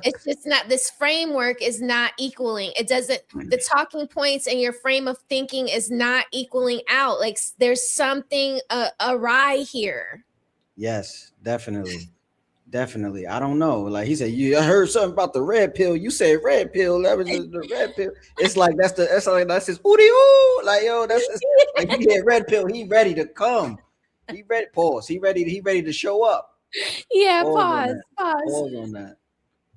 It's just not, this framework is not equaling. It doesn't, the talking points and your frame of thinking is not equaling out. Like there's something awry here. Yes, definitely. Definitely. I don't know. Like he said, I heard something about the red pill. You said red pill. That was the red pill. It's like that's his ooty ooh. Like that's his, like he had red pill. He ready to come. He ready. Pause. He ready to show up. Yeah. Pause Pause on that.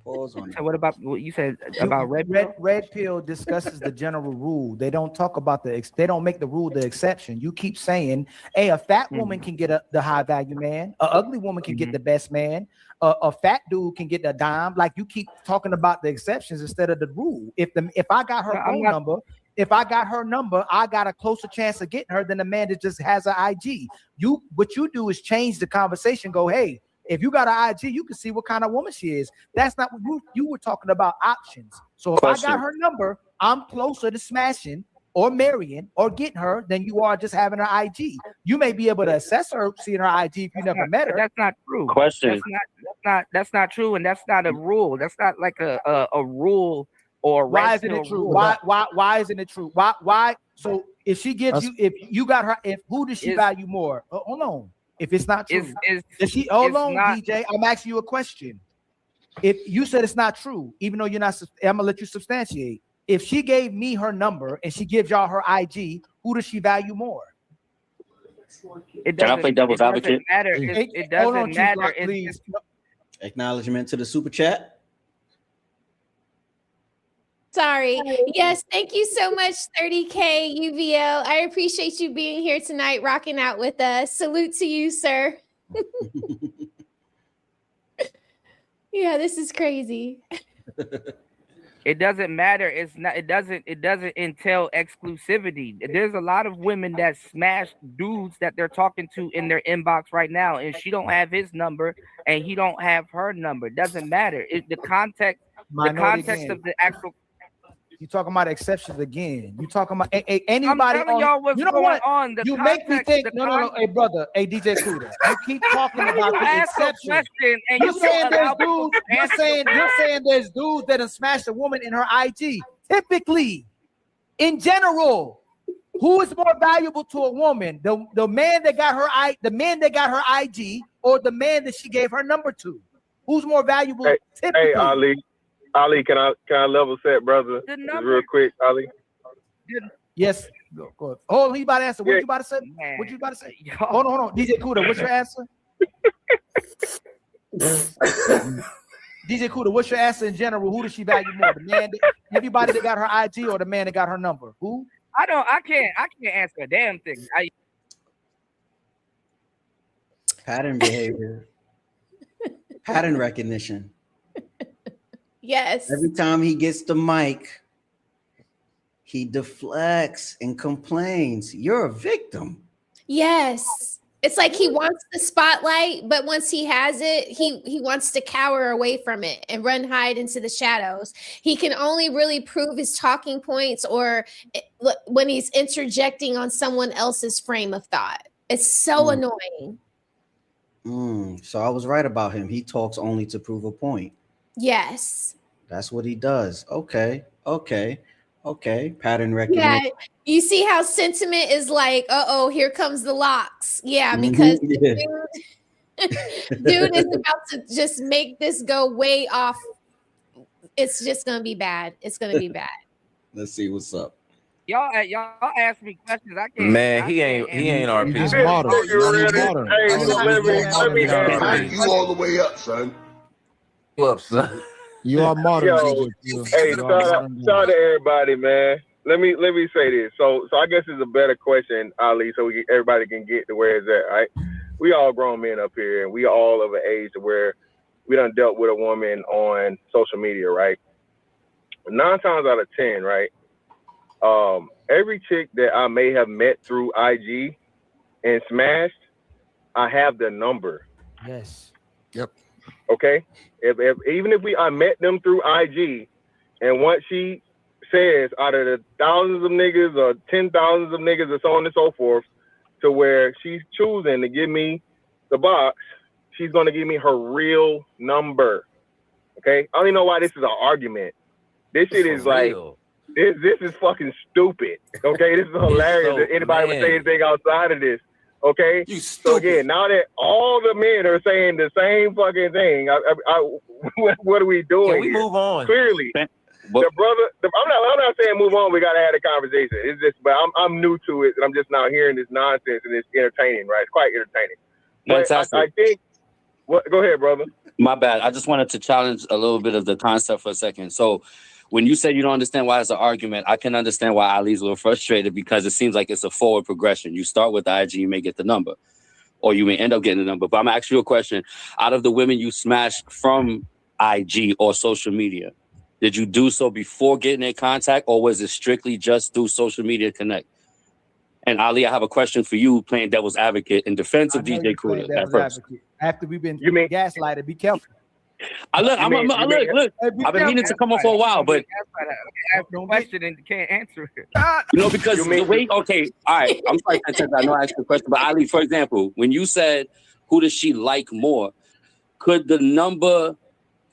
Pause on that. So what about what you said about red pill? Red pill discusses the general rule. They don't talk about they don't make the rule the exception. You keep saying, hey, a fat woman can get the high value man. A ugly woman can get the best man. A fat dude can get the dime. Like you keep talking about the exceptions instead of the rule. If I got her phone number, if I got her number, I got a closer chance of getting her than the man that just has an IG. What you do is change the conversation. Go, hey, if you got an IG, you can see what kind of woman she is. That's not what you were talking about, options. So if I got her number, I'm closer to smashing or marrying or getting her than you are just having her IG. You may be able to assess her, seeing her IG if you never met her. That's not true. Question. That's not true, and that's not a rule. That's not like a rule or why isn't it true? Why isn't it true? Why? So if she gives you, if you got her, who does she value more? Hold on. If it's not true, hold on, DJ. I'm asking you a question. If you said it's not true, even though you're not, I'm gonna let you substantiate. If she gave me her number and she gives y'all her IG, who does she value more? Can I play devil's advocate? It doesn't matter. Acknowledgement to the super chat. Sorry. Yes, thank you so much, 30K UVL. I appreciate you being here tonight, rocking out with us. Salute to you, sir. Yeah, this is crazy. It doesn't matter. It's not. It doesn't entail exclusivity. There's a lot of women that smash dudes that they're talking to in their inbox right now, and she don't have his number, and he don't have her number. It doesn't matter. The context of the actual. You talking about exceptions again? You talking about anybody? I'm telling y'all what's going on. You make me think. No. Hey, brother. Hey, DJ Kuda. You keep talking about the exception. You're saying there's dudes. You're saying there's dudes that have smashed a woman in her IG. Typically, in general, who is more valuable to a woman? The man that got her IG, or the man that she gave her number to? Who's more valuable? Hey, typically? Ali, can I level set, brother? Just real quick, Ali. Yes. Go ahead. Oh, he about to answer. What you about to say? What you about to say? Hold on. DJ Kuda, what's your answer? DJ Kuda, what's your answer in general? Who does she value more? The man, everybody that got her IG, or the man that got her number? Who? I can't answer a damn thing. Pattern behavior. Pattern recognition. Yes. Every time he gets the mic, he deflects and complains. You're a victim. Yes. It's like he wants the spotlight, but once he has it, he wants to cower away from it and hide into the shadows. He can only really prove his talking points or when he's interjecting on someone else's frame of thought. It's so annoying. So I was right about him. He talks only to prove a point. Yes. That's what he does. Okay. Pattern recognition. Yeah. You see how sentiment is like, here comes the locks. Yeah, because the dude is about to just make this go way off. It's just gonna be bad. It's gonna be bad. Let's see what's up. Y'all ask me questions. I can't. Man, he ain't our people. He's modern. You all the way up, son. What's son? You are modern. Hey, shout out to everybody, man. Let me say this. So I guess it's a better question, Ali, so everybody can get to where it's at, right? We all grown men up here, and we all of an age to where we done dealt with a woman on social media, right? 9 times out of 10, right? Every chick that I may have met through IG and smashed, I have their number. Yes. Yep. Okay. Even if I met them through IG, and once she says out of the thousands of niggas or 10,000s of niggas or so on and so forth, to where she's choosing to give me the box, she's gonna give me her real number. Okay. I don't even know why this is an argument. This shit is like this is fucking stupid. Okay, this is hilarious that anybody would say anything outside of this. Okay, so again, now that all the men are saying the same fucking thing, what are we doing? Can we move on? Clearly, the brother. I'm not saying move on. We gotta have a conversation. It's just, but I'm new to it, and I'm just now hearing this nonsense, and it's entertaining, right? It's quite entertaining. Fantastic. I think. Go ahead, brother. My bad. I just wanted to challenge a little bit of the concept for a second. So, when you said you don't understand why it's an argument, I can understand why Ali's a little frustrated, because it seems like it's a forward progression. You start with the IG, you may get the number, or you may end up getting the number. But I'm gonna ask you a question. Out of the women you smashed from IG or social media, did you do so before getting in contact, or was it strictly just through social media connect? And Ali, I have a question for you, playing devil's advocate in defense of DJ Kuda at first. After we've been gaslighted, be careful. Look, I've been meaning to come on for a while, but ask the question and you can't answer it. Because the way, okay, all right, I'm sorry, I know I asked the question, but Ali, for example, when you said who does she like more, could the number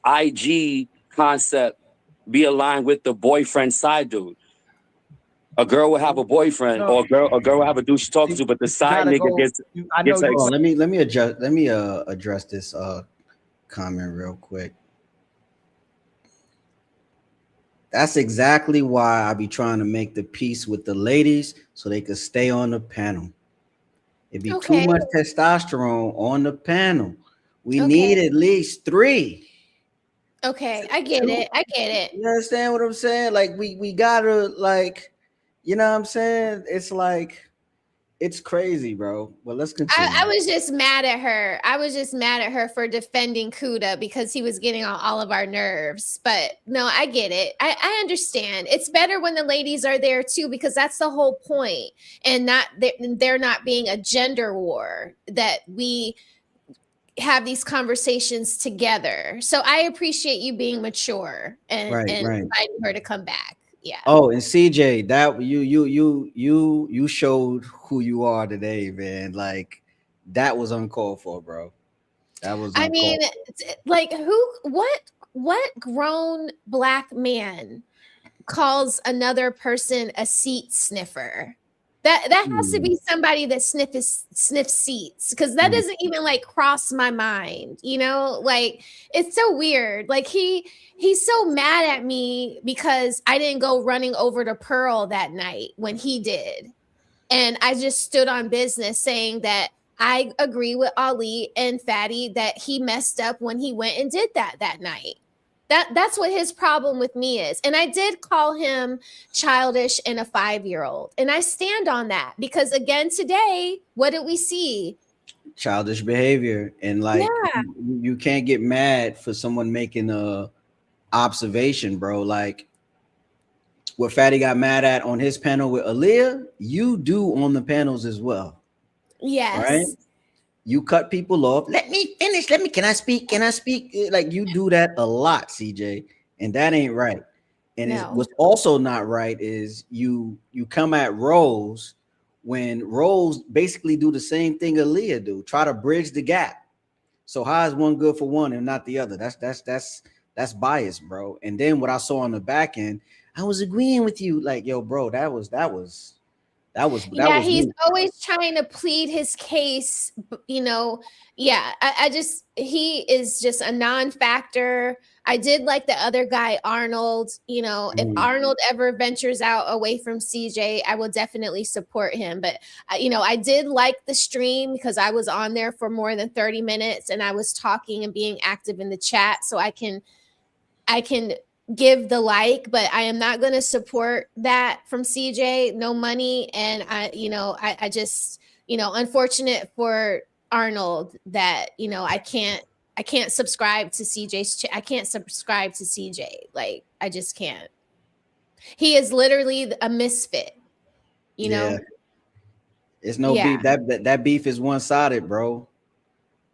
IG concept be aligned with the boyfriend side dude? A girl will have a boyfriend, or a girl will have a dude she's talking to, but the side nigga gets. Let me address this comment real quick. That's exactly why I be trying to make the peace with the ladies so they could stay on the panel. It'd be too much testosterone on the panel. We need at least 3. Okay, I get it. You understand what I'm saying? Like we gotta, like, you know what I'm saying? It's like, it's crazy, bro. Well, let's continue. I was just mad at her. I was just mad at her for defending Kuda because he was getting on all of our nerves. But no, I get it. I understand. It's better when the ladies are there too, because that's the whole point. And they're not being a gender war, that we have these conversations together. So I appreciate you being mature and inviting her to come back. Yeah. Oh, and CJ, that you showed who you are today, man. Like, that was uncalled for, bro. That was. I mean, like, what grown black man calls another person a seat sniffer? That has to be somebody that sniffs seats, because that doesn't even like cross my mind, you know? Like, it's so weird. Like he's so mad at me because I didn't go running over to Pearl that night when he did. And I just stood on business saying that I agree with Ali and Fatty that he messed up when he went and did that night. That's what his problem with me is. And I did call him childish and a 5-year-old. And I stand on that because, again, today, what did we see? Childish behavior. And like, you can't get mad for someone making a observation, bro. Like what Fatty got mad at on his panel with Aaliyah, you do on the panels as well. Yes. Right? You cut people off. Let me finish. Can I speak? Like you do that a lot, CJ, and that ain't right. And what's also not right is you come at Rose when Rose basically do the same thing Aaliyah do. Try to bridge the gap. So how is one good for one and not the other? That's bias, bro. And then what I saw on the back end, I was agreeing with you. Like, yo, bro, that was he's always trying to plead his case, you know. He is just a non-factor. I did like the other guy, Arnold. You know, if Arnold ever ventures out away from CJ, I will definitely support him. But I did like the stream because I was on there for more than 30 minutes and I was talking and being active in the chat, so I can give the like, but I am not going to support that from CJ. No money. And I just, unfortunate for Arnold that, I can't subscribe to CJ's I can't subscribe to CJ. Like, I just can't. He is literally a misfit, you know? It's no beef. That beef is one-sided, bro.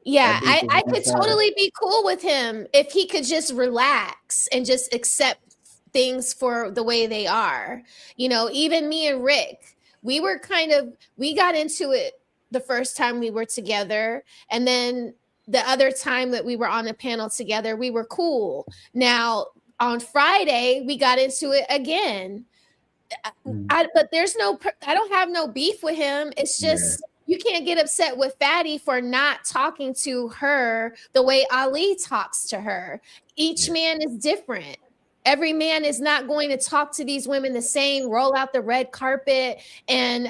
Yeah, I could totally be cool with him if he could just relax and just accept things for the way they are. You know, even me and Rick, we got into it the first time we were together. And then the other time that we were on a panel together, we were cool. Now, on Friday, we got into it again. But I don't have no beef with him. It's just... You can't get upset with Fatty for not talking to her the way Ali talks to her. Each man is different. Every man is not going to talk to these women the same, roll out the red carpet and,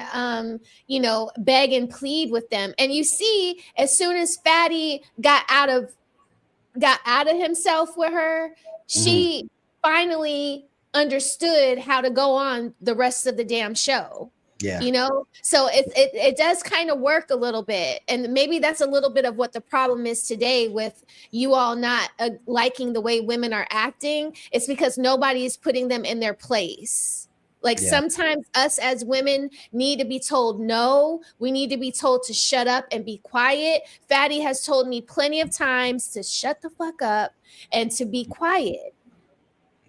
beg and plead with them. And you see, as soon as Fatty got out of himself with her, she finally understood how to go on the rest of the damn show. Yeah. So it does kind of work a little bit. And maybe that's a little bit of what the problem is today with you all not liking the way women are acting. It's because nobody is putting them in their place. Like sometimes us as women need to be told no. We need to be told to shut up and be quiet. Fatty has told me plenty of times to shut the fuck up and to be quiet.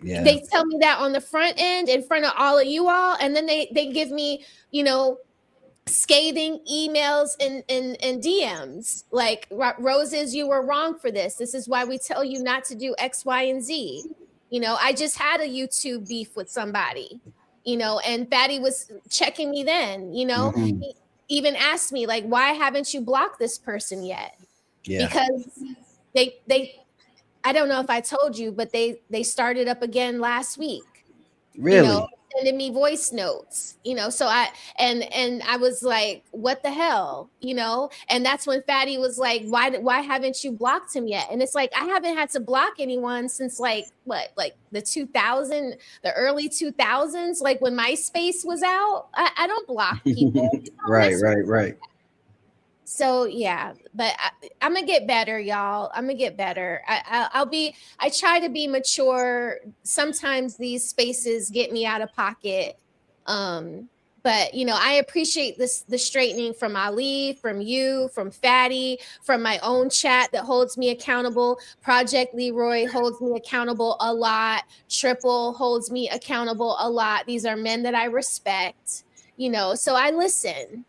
Yeah. They tell me that on the front end in front of all of you all, and then they give me, scathing emails and DMs like, Roses, you were wrong for this. This is why we tell you not to do X, Y, and Z. I just had a YouTube beef with somebody, and Fatty was checking me then, He even asked me, like, why haven't you blocked this person yet? Yeah. Because they I don't know if I told you, but they started up again last week. Really? Sending me voice notes, so I was like, what the hell, and that's when Fatty was like, why haven't you blocked him yet? And it's like, I haven't had to block anyone since like the early 2000s, like when MySpace was out. I don't block people. Right. So yeah, but I'm gonna get better, y'all. I'm gonna get better. I try to be mature. Sometimes these spaces get me out of pocket. But I appreciate the straightening from Ali, from you, from Fatty, from my own chat that holds me accountable. Project Leroy holds me accountable a lot. Triple holds me accountable a lot. These are men that I respect, so I listen.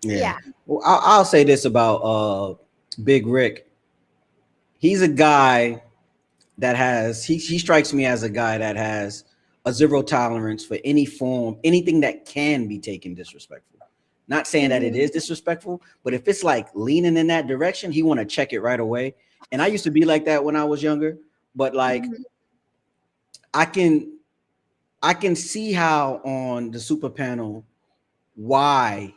Yeah. Well, I'll say this about Big Rick. He's a guy that has he strikes me as a guy that has a zero tolerance for any form, anything that can be taken disrespectful. Not saying that it is disrespectful, but if it's like leaning in that direction, he want to check it right away. And I used to be like that when I was younger, but like I can see how on the super panel why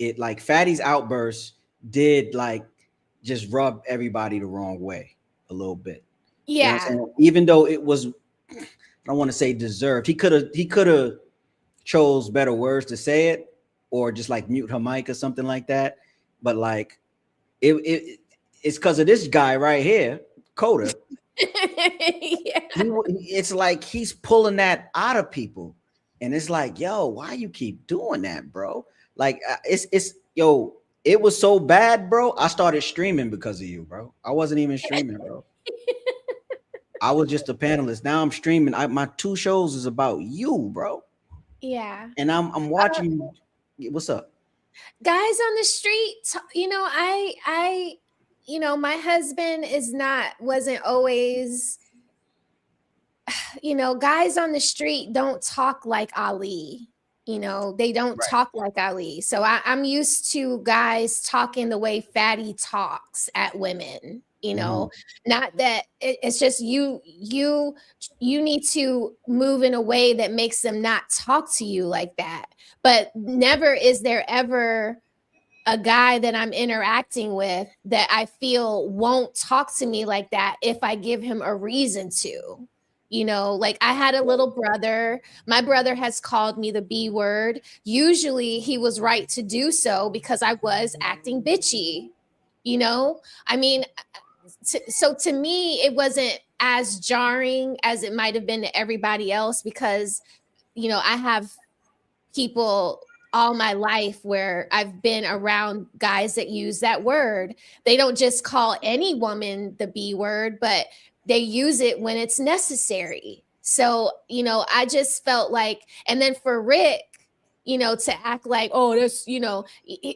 it like Fatty's outburst did like just rub everybody the wrong way a little bit. Yeah. You know what I'm saying? Even though it was, I don't want to say deserved. He could have chose better words to say it, or just like mute her mic or something like that. But like it's because of this guy right here, Coda. It's like he's pulling that out of people, and it's like, yo, why you keep doing that, bro? Like it's yo, it was so bad, bro. I started streaming because of you, bro. I wasn't even streaming, bro. I was just a panelist. Now I'm streaming. My 2 shows is about you, bro. Yeah. And I'm watching. What's up? Guys on the street, you know, I you know, my husband wasn't always, you know, guys on the street don't talk like Ali. You know, they don't talk like Ali. So I'm used to guys talking the way Fatty talks at women. You know, not that it's just you need to move in a way that makes them not talk to you like that. But never is there ever a guy that I'm interacting with that I feel won't talk to me like that if I give him a reason to. You know, like I had a little brother. My brother has called me the B word. Usually he was right to do so because I was acting bitchy. You know, I mean, so to me, it wasn't as jarring as it might have been to everybody else because, you know, I have people all my life where I've been around guys that use that word. They don't just call any woman the B word, but they use it when it's necessary. So, you know, I just felt like, and then for Rick, you know, to act like, oh, this, you know,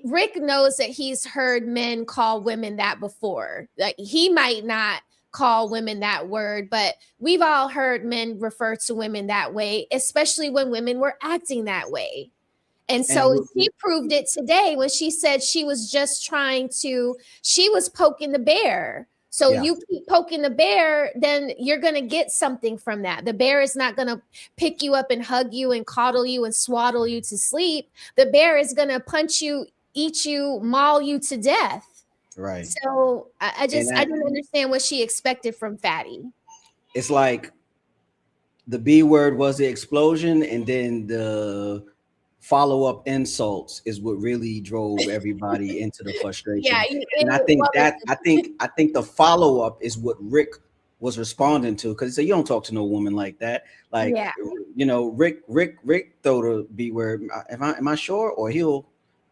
Rick knows that he's heard men call women that before. Like he might not call women that word, but we've all heard men refer to women that way, especially when women were acting that way. And so she proved it today when she said she was just she was poking the bear. So you keep poking the bear, then you're going to get something from that. The bear is not going to pick you up and hug you and coddle you and swaddle you to sleep. The bear is going to punch you, eat you, maul you to death. Right. So I didn't understand what she expected from Fatty. It's like the B word was the explosion, and then the follow-up insults is what really drove everybody into the frustration. Yeah, and I think the follow-up is what Rick was responding to, because he said, you don't talk to no woman like that. Like, you know, Rick throw the B word. Am I sure? Or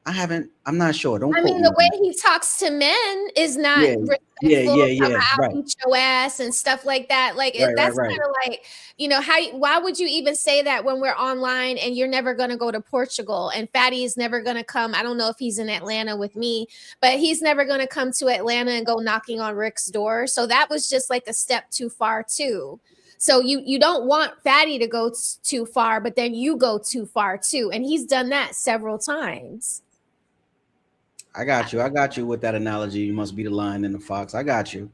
I'm not sure. Don't. I mean, the way he talks to men is not respectful. I'll beat your ass and stuff like that. Like that's kind of like, you know, why would you even say that when we're online and you're never going to go to Portugal and Fatty is never going to come? I don't know if he's in Atlanta with me, but he's never going to come to Atlanta and go knocking on Rick's door. So that was just like a step too far too. So you don't want Fatty to go too far, but then you go too far too. And he's done that several times. I got you with that analogy. You must be the lion and the fox. I got you.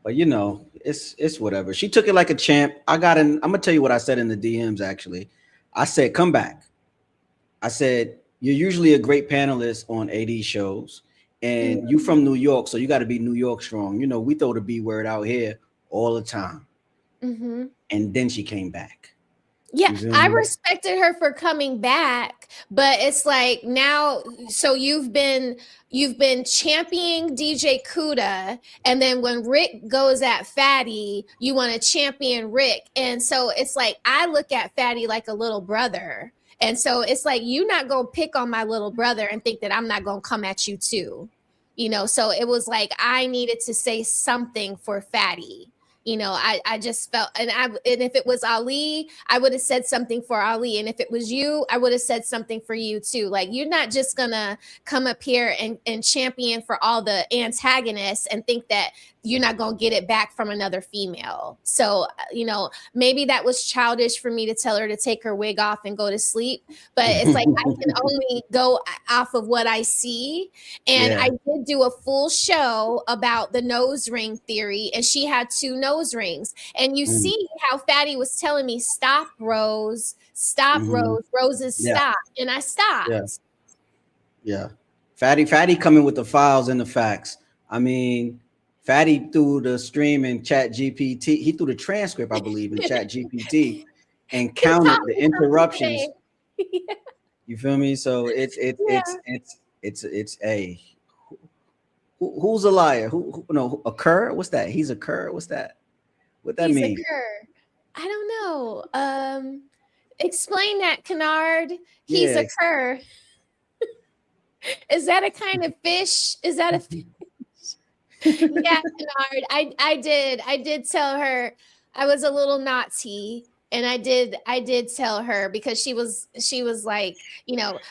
But you know, it's whatever. She took it like a champ. I'm gonna tell you what I said in the DMs. Actually, I said, come back. I said, you're usually a great panelist on AD shows, and you from New York, so you got to be New York strong. You know, we throw the B word out here all the time. And then she came back. Yeah, I respected her for coming back, but it's like now, so you've been championing DJ Kuda, and then when Rick goes at Fatty, you want to champion Rick. And so it's like, I look at Fatty like a little brother. And so it's like, you're not going to pick on my little brother and think that I'm not going to come at you too. You know, so it was like, I needed to say something for Fatty. You know, I just felt, and if it was Ali, I would have said something for Ali. And if it was you, I would have said something for you too. Like, you're not just gonna come up here and champion for all the antagonists and think that you're not going to get it back from another female. So, maybe that was childish for me to tell her to take her wig off and go to sleep. But it's like, I can only go off of what I see. And I did do a full show about the nose ring theory. And she had 2 nose rings. And you see how Fatty was telling me, stop, Rose. Stop, Rose. Roses, stop. And I stopped. Yeah. Fatty coming with the files and the facts. I mean, Fatty threw the stream in Chat GPT. He threw the transcript, I believe, in Chat GPT and counted the interruptions. You feel me? So it's a who's a liar? Who a cur? What's that? He's a cur. What's that? What that mean? He's a cur. I don't know. Explain that, Kennard. He's a cur. Is that a kind of fish? Is that a fish? Yeah, Kennard. I did tell her I was a little naughty, and I did tell her because she was like,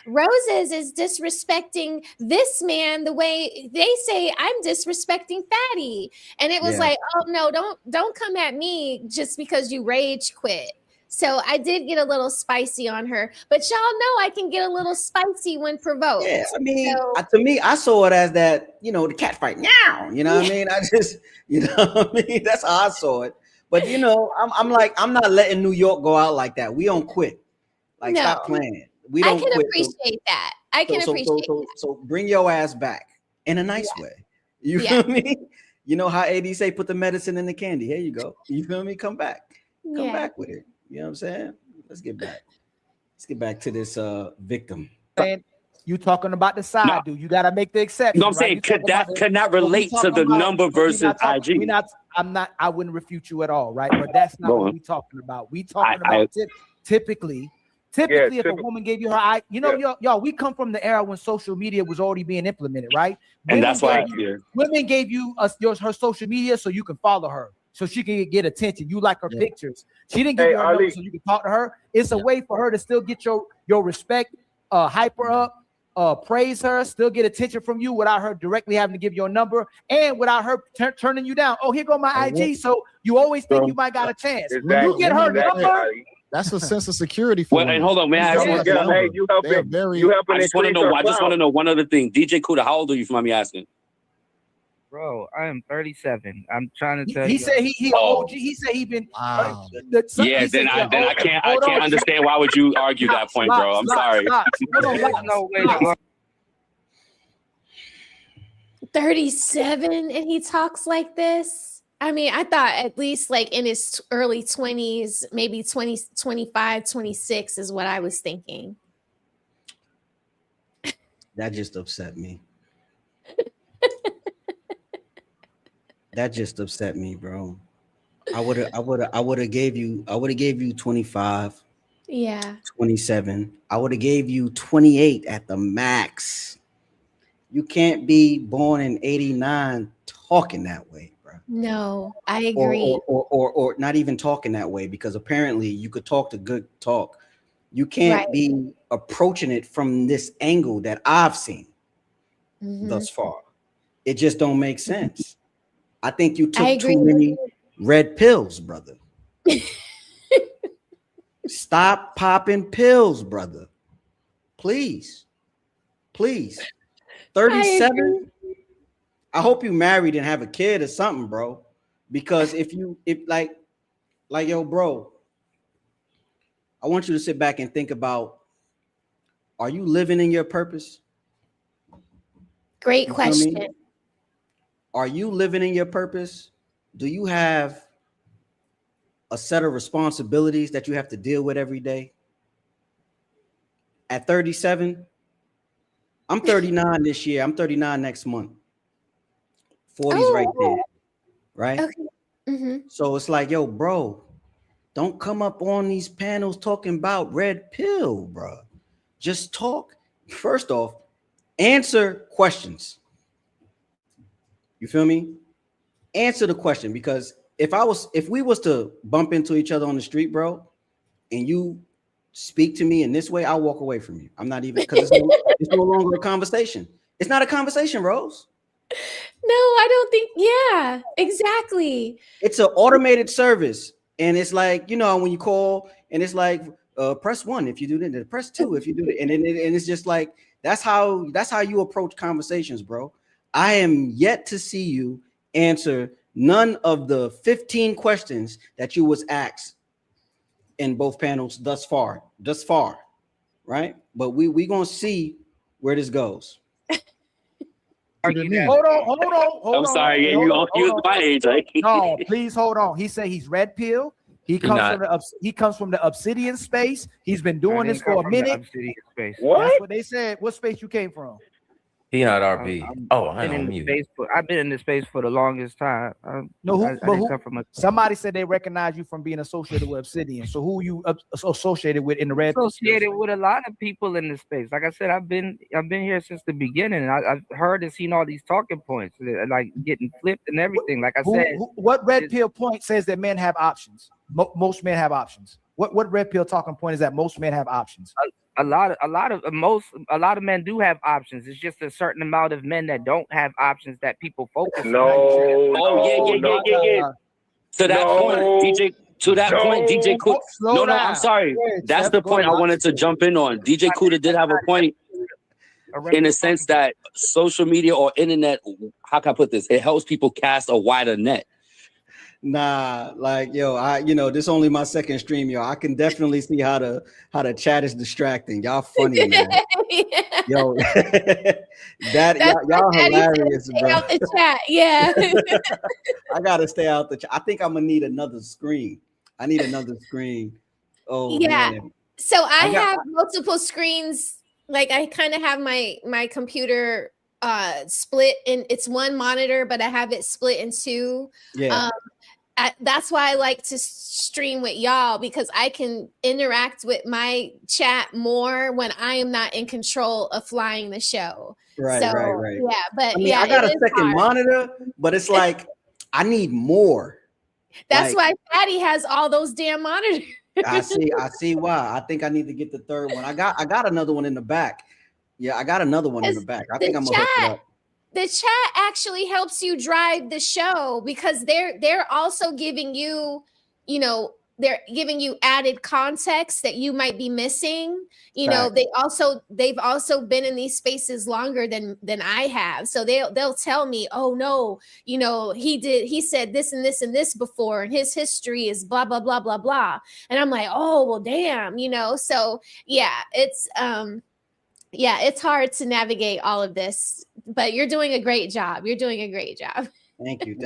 Roses is disrespecting this man the way they say I'm disrespecting Fatty, and it was like, oh no, don't come at me just because you rage quit. So I did get a little spicy on her, but y'all know I can get a little spicy when provoked. Yeah, I mean, to me, I saw it as that, the cat fight. Meow, what I mean? I just, what I mean? That's how I saw it. But I'm like, I'm not letting New York go out like that. We don't quit. Like, stop playing. We don't. I can quit. appreciate that. I can appreciate that. So bring your ass back in a nice way. You feel me? You know how AD say, put the medicine in the candy. Here you go. You feel me? Come back. Come back with it. You know what I'm saying? Let's get back. Let's get back to this victim. You talking about the side, dude? You gotta make the exception. No, I'm saying could not relate to the number versus IG. I wouldn't refute you at all, right? But that's not what we're talking about. We talking about typically, if a woman gave you her y'all, we come from the era when social media was already being implemented, right? And that's why women gave you her social media so you can follow her, so she can get attention. You like her pictures. She didn't give you her number so you can talk to her. It's a way for her to still get your respect, hype her up, praise her, still get attention from you without her directly having to give you a number and without her turning you down. Oh, here go my IG. So you always think you might got a chance. When you get her number, that's a sense of security for and hold on, man. I just want to know one other thing. DJ Kuda, how old are you, if you mind me asking? Bro, I am 37. I'm trying to tell you. He said he OG. He said he been. Wow. Then I can't understand why would you argue that point, bro. I'm sorry. No way. 37 and he talks like this. I mean, I thought at least like in his early 20s, maybe 20, 25, 26 is what I was thinking. That just upset me. That just upset me, bro. I would have gave you 25. Yeah. 27. I would have gave you 28 at the max. You can't be born in 89 talking that way, bro. No, I agree. Or not even talking that way, because apparently you could talk the good talk. You can't be approaching it from this angle that I've seen thus far. It just don't make sense. I think you took too many red pills, brother. Stop popping pills, brother. Please. 37. I hope you married and have a kid or something, bro. Because if like yo, bro, I want you to sit back and think about, are you living in your purpose? Great question. Are you living in your purpose? Do you have a set of responsibilities that you have to deal with every day? At 37, I'm 39 this year. I'm 39 next month. 40's right there, right? Okay. So it's like, yo, bro, don't come up on these panels talking about red pill, bro. Just talk. First off, answer questions. You feel me? Answer the question, because if we was to bump into each other on the street, bro, and you speak to me in this way, I'll walk away from you. I'm not even, because it's no longer a conversation. It's not a conversation, Rose. No, I don't think. Yeah, exactly. It's an automated service, and it's like, you know, when you call and it's like press 1 if you do that, press 2 if you do it, and it's just like that's how you approach conversations, bro. I am yet to see you answer none of the 15 questions that you was asked in both panels thus far, right? But we gonna see where this goes. Hold on. I'm sorry, you my age. Like. No, please hold on. He said he's red pill. He comes from the obsidian space. He's been doing this for a minute. What? That's what they said. What space you came from? He not RP. I don't mute. I've been in this space for the longest time. Somebody said they recognize you from being associated with Obsidian. So who you associated with in the red? Associated with a lot of people in this space. Like I said, I've been here since the beginning. I've heard and seen all these talking points, like getting flipped and everything. Like I said, what red pill point says that men have options? Most men have options. What red pill talking point is that most men have options? A lot of men do have options. It's just a certain amount of men that don't have options that people focus on. Yeah. To that point, DJ Kuda. No, I'm sorry. That's the point I wanted to jump in on. DJ Kuda did have a point in a sense that social media or internet, how can I put this? It helps people cast a wider net. Nah, like this only my second stream, yo. I can definitely see how the chat is distracting. Y'all funny, man. Yo, y'all hilarious, bro. Stay out the chat, yeah. I gotta stay out the chat. I think I'm gonna need another screen. I need another screen. Oh yeah. Man. So I have multiple screens. Like I kind of have my computer split in. It's one monitor, but I have it split in two. Yeah. That's why I like to stream with y'all, because I can interact with my chat more when I am not in control of flying the show. Right. Yeah, but I got a second monitor, but it's like I need more. That's why Patty has all those damn monitors. I see why. I think I need to get the third one. I got another one in the back. Yeah, I got another one in the back. I think I'm gonna hook it up. The chat actually helps you drive the show, because they're also giving you, they're giving you added context that you might be missing. They've also been in these spaces longer than I have. So they'll tell me, oh no, he said this and this and this before, and his history is blah, blah, blah, blah, blah. And I'm like, oh, well, damn, so yeah, it's hard to navigate all of this, but you're doing a great job. Thank you.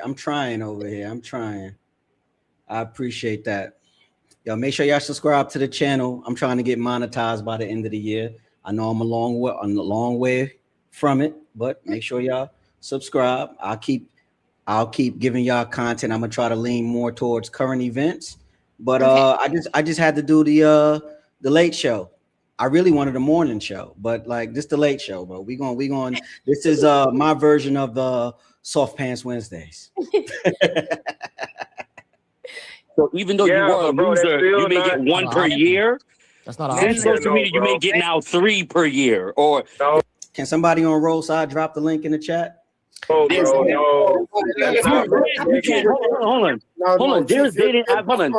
I'm trying over here. I'm trying. I appreciate that. Y'all make sure y'all subscribe to the channel. I'm trying to get monetized by the end of the year. I know I'm a long way from it, but make sure y'all subscribe. I'll keep giving y'all content. I'm gonna try to lean more towards current events, but I just had to do the late show. I really wanted a morning show, but like this the late show, bro. We going. This is my version of the Soft Pants Wednesdays. So even though you were a loser, you may get one per year. That's not on social media. You may get now 3 per year. Or can somebody on Roadside drop the link in the chat? Hold on. There's dating app. Hold on.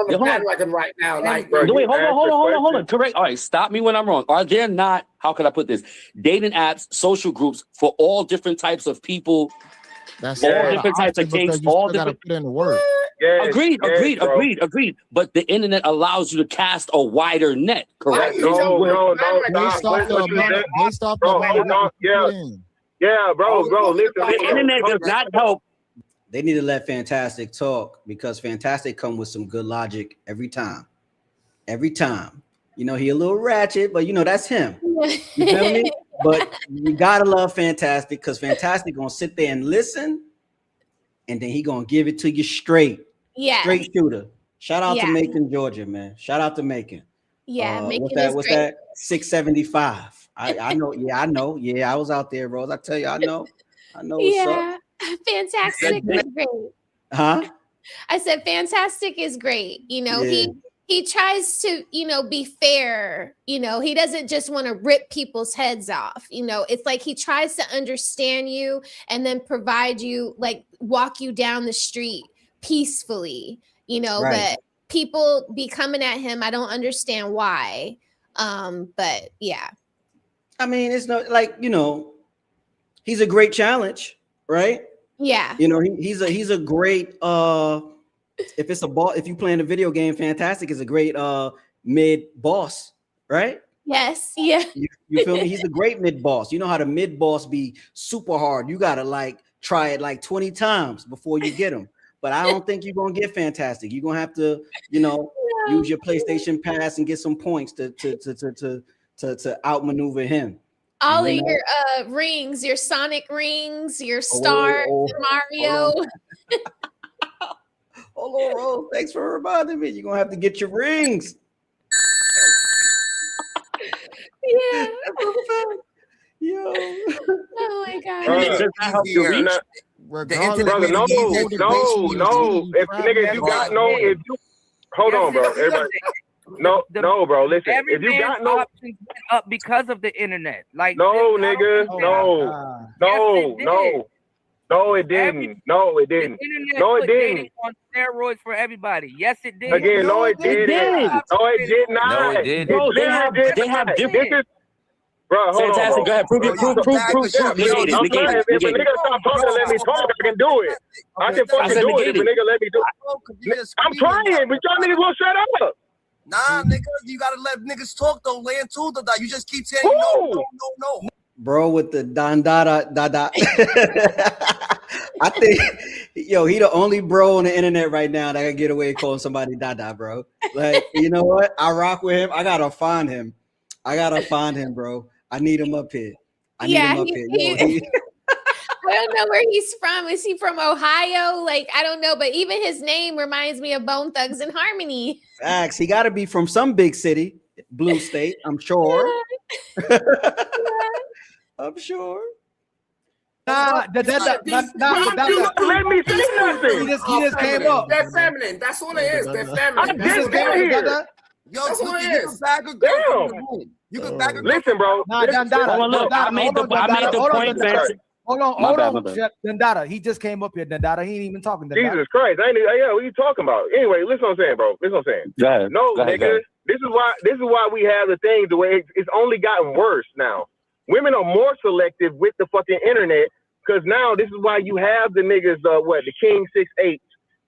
Right now, hold on. Correct. All right, stop me when I'm wrong. Are there not? How can I put this? Dating apps, social groups for all different types of people. All different types of kinks. All different. Put in the work. Agreed. But the internet allows you to cast a wider net. Correct. Yeah, bro. Listen, the internet does not help. They need to let Fantastic talk, because Fantastic come with some good logic every time. He a little ratchet, but that's him. You feel me? But you gotta love Fantastic, because Fantastic gonna sit there and listen, and then he gonna give it to you straight. Yeah. Straight shooter. Shout out to Macon, Georgia, man. Shout out to Macon. Yeah, Macon what's that? 675. I know. Yeah, I know. Yeah, I was out there, Rose. I tell you, I know what's up. Fantastic is great. Huh? I said Fantastic is great. he tries to, be fair. He doesn't just want to rip people's heads off. It's like he tries to understand you and then provide you, like, walk you down the street peacefully, but people be coming at him. I don't understand why. But yeah. I mean, it's not like, he's a great challenge, right? Yeah. He's a great if you play in a video game, Fantastic is a great mid boss, right? Yes. Yeah. You feel me? He's a great mid boss. You know how the mid boss be super hard. You gotta like try it like 20 times before you get him. But I don't think you're gonna get Fantastic. You're gonna have to, use your PlayStation Pass and get some points to outmaneuver him. All of your rings, your Sonic rings, your stars, Mario. Hold on, Rose. Thanks for reminding me. You're gonna have to get your rings. Yeah. Yo. Oh my God. Brother, no. If you got hold on, bro. Everybody. No, bro. Listen, if you got no options went up because of the internet, like no, nigga, no, it didn't. No, it didn't. No, it didn't. On steroids for everybody. Yes, it did. Again, no, it didn't. No, it did not. No, it didn't. No, they have different. Bro, hold Fantastic. on, Go ahead. Prove. If a nigga stop talking and let me talk, I can do it. I can fucking do it if a nigga let me do it. I'm trying, but y'all niggas won't shut up. Nah, nigga, you gotta let niggas talk though. Land too, you just keep saying no. Bro, with the da. I think, he the only bro on the internet right now that can get away calling somebody da, bro. Like, you know what? I rock with him. I gotta find him, bro. I need him up here. I don't know where he's from. Is he from Ohio? Like, I don't know, but even his name reminds me of Bone Thugs and Harmony. Facts. He got to be from some big city, blue state, I'm sure. Yeah. I'm sure. Let me say nothing. He just came up. They're feminine. That's all it is. They're feminine. I just got here. Yo, that's what it is. You can bag a girl. Listen, bro. I made the point, Vince. Hold on, Dundada. He just came up here, Dundada. He ain't even talking. Dundada. Jesus Christ! What are you talking about? Anyway, listen what I'm saying, bro. Listen what I'm saying. Go ahead. No, nigga. This is why we have the things the way it's only gotten worse now. Women are more selective with the fucking internet because now this is why you have the niggas, the King 6'8",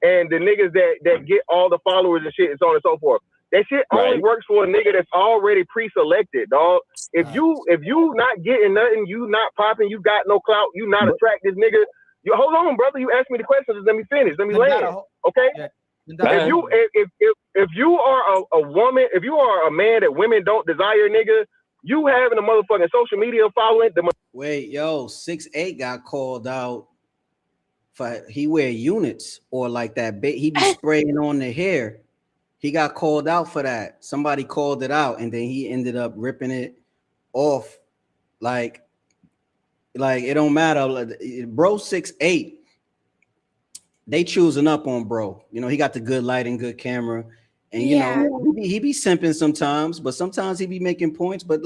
and the niggas that get all the followers and shit and so on and so forth. That shit only works for a nigga that's already pre-selected, dog. If you not getting nothing, you not popping, you got no clout, you not attract this nigga. Hold on, brother. You asked me the question. Just let me finish. Let me land. Okay. Yeah. If you are a woman, if you are a man that women don't desire, nigga, you having a motherfucking social media following. Wait, 6'8" got called out for he wear units or like that. He be spraying on the hair. He got called out for that. Somebody called it out, and then he ended up ripping it off. Like it don't matter. Bro, 6'8". They choosing up on bro. He got the good lighting, good camera, and he be simping sometimes, but sometimes he be making points. But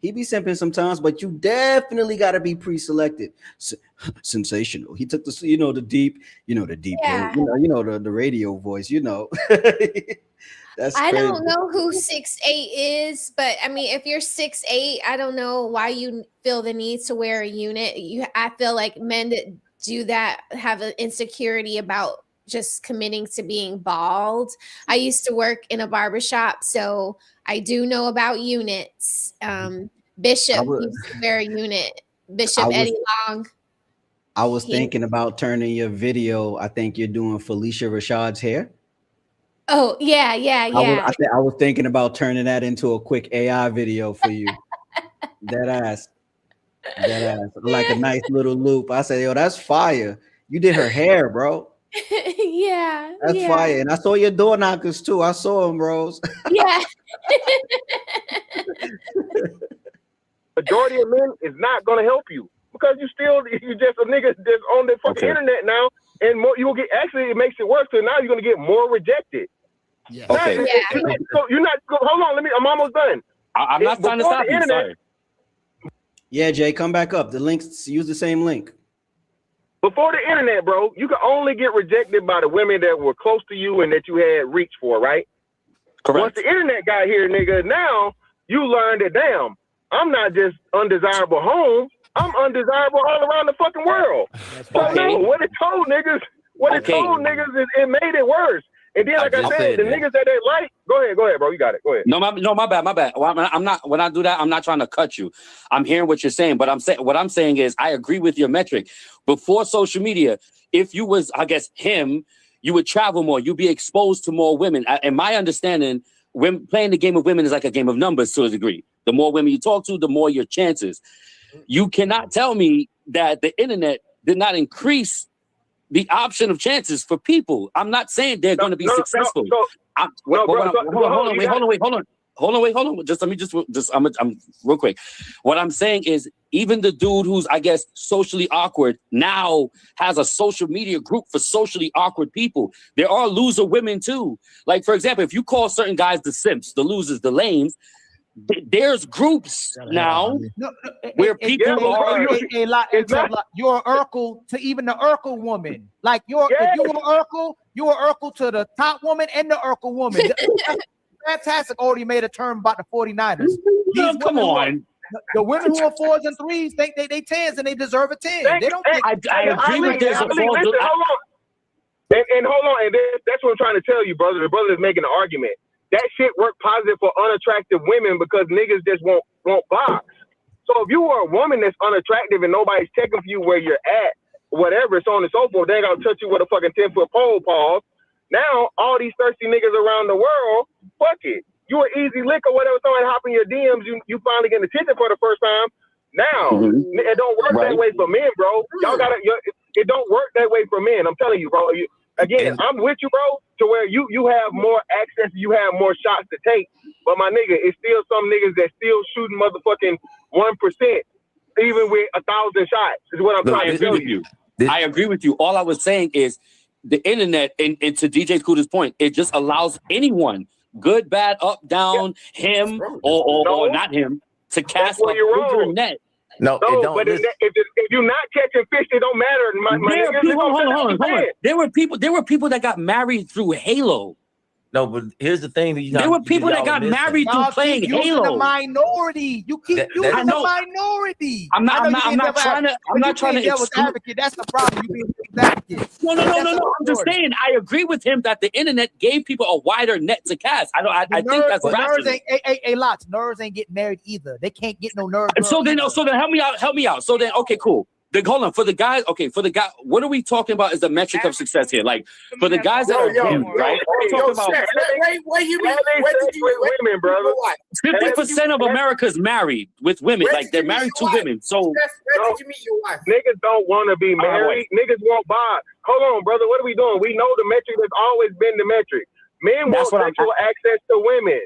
he be simping sometimes. But you definitely got to be pre-selected. Sensational. He took the the deep, Yeah. the radio voice. That's I crazy. don't know who 6'8" is, but I mean, if you're 6'8", I don't know why you feel the need to wear a unit. I feel like men that do that have an insecurity about just committing to being bald. I used to work in a barbershop, so I do know about units. Bishop used to wear a unit. Bishop Eddie Long. I was thinking about turning your video. I think you're doing Felicia Rashad's hair. Oh, yeah. I was thinking about turning that into a quick AI video for you. That ass. Like a nice little loop. I said, that's fire. You did her hair, bro. Yeah. That's fire. And I saw your door knockers too. I saw them, bros. Yeah. Majority of men is not going to help you because you just a nigga that's on the fucking internet now. And more, you will get, actually, it makes it worse because now you're going to get more rejected. Yeah. Okay. So you're not. Hold on. I'm almost done. I'm not trying to Before stop the you. internet- Sorry. Yeah, Jay, come back up. The links, use the same link. Before the internet, bro, you could only get rejected by the women that were close to you and that you had reach for, right? Correct. Once the internet got here, nigga, now you learned that, damn, I'm not just undesirable home, I'm undesirable all around the fucking world. So no, what it told niggas, is it made it worse. And then, like I said, the niggas that they like, go ahead, bro, you got it. Go ahead. No, my bad. Well, I'm not. When I do that, I'm not trying to cut you. I'm hearing what you're saying, but what I'm saying is I agree with your metric. Before social media, if you was, I guess, him, you would travel more. You'd be exposed to more women. And my understanding, when playing the game of women is like a game of numbers to a degree. The more women you talk to, the more your chances. You cannot tell me that the internet did not increase the option of chances for people. I'm not saying they're going to be successful. Hold on. Just let me I'm real quick. What I'm saying is even the dude who's, I guess, socially awkward now has a social media group for socially awkward people. There are loser women too. Like, for example, if you call certain guys the simps, the losers, the lames, there's groups now where people are. You're Urkel to even the Urkel woman. Like if you're Urkel, you're Urkel to the top woman and the Urkel woman. Fantastic already made a term about the 49ers. Come on. The women who are 4s and 3s think they 10s and they deserve a 10. They don't. I agree with this. Hold on. And hold on. And that's what I'm trying to tell you, brother. The brother is making an argument. That shit worked positive for unattractive women because niggas just won't box. So if you are a woman that's unattractive and nobody's checking for you where you're at, whatever, so on and so forth, they ain't gonna touch you with a fucking 10-foot pole, Paul. Now all these thirsty niggas around the world, fuck it. You an easy lick or whatever, somebody hop in your DMs, you finally getting attention for the first time. Now it don't work that way for men, bro. It don't work that way for men. I'm telling you, bro. Again, I'm with you, bro, to where you have more access, you have more shots to take. But my nigga, it's still some niggas that still shooting motherfucking 1%, even with 1,000 shots, is what I'm trying to tell you. I agree with you. All I was saying is the internet, and to DJ Scooter's point, it just allows anyone, good, bad, up, down, him or not him, to cast a bigger net. No, but if you're not catching fish, it don't matter. Hold on. There were people that got married through Halo. No, but here's the thing that there were people that got married through playing Halo. The minority. You keep using the minority. I'm not trying to advocate. That's the problem. You being advocate. No. I'm just saying. I agree with him that the internet gave people a wider net to cast. I think that's rational. Nerds ain't getting married either. They can't get no nerds. So then help me out. So then, okay, cool. Hold on, for the guys, what are we talking about is the metric of success here? Like, for the guys that are gay, right? Where did you women, brother? 50% of America's married with women. Like, they're married to women. So, where did you meet your wife? Niggas don't want to be married. Niggas won't buy. Hold on, brother. What are we doing? We know the metric has always been the metric. Men want sexual access to women.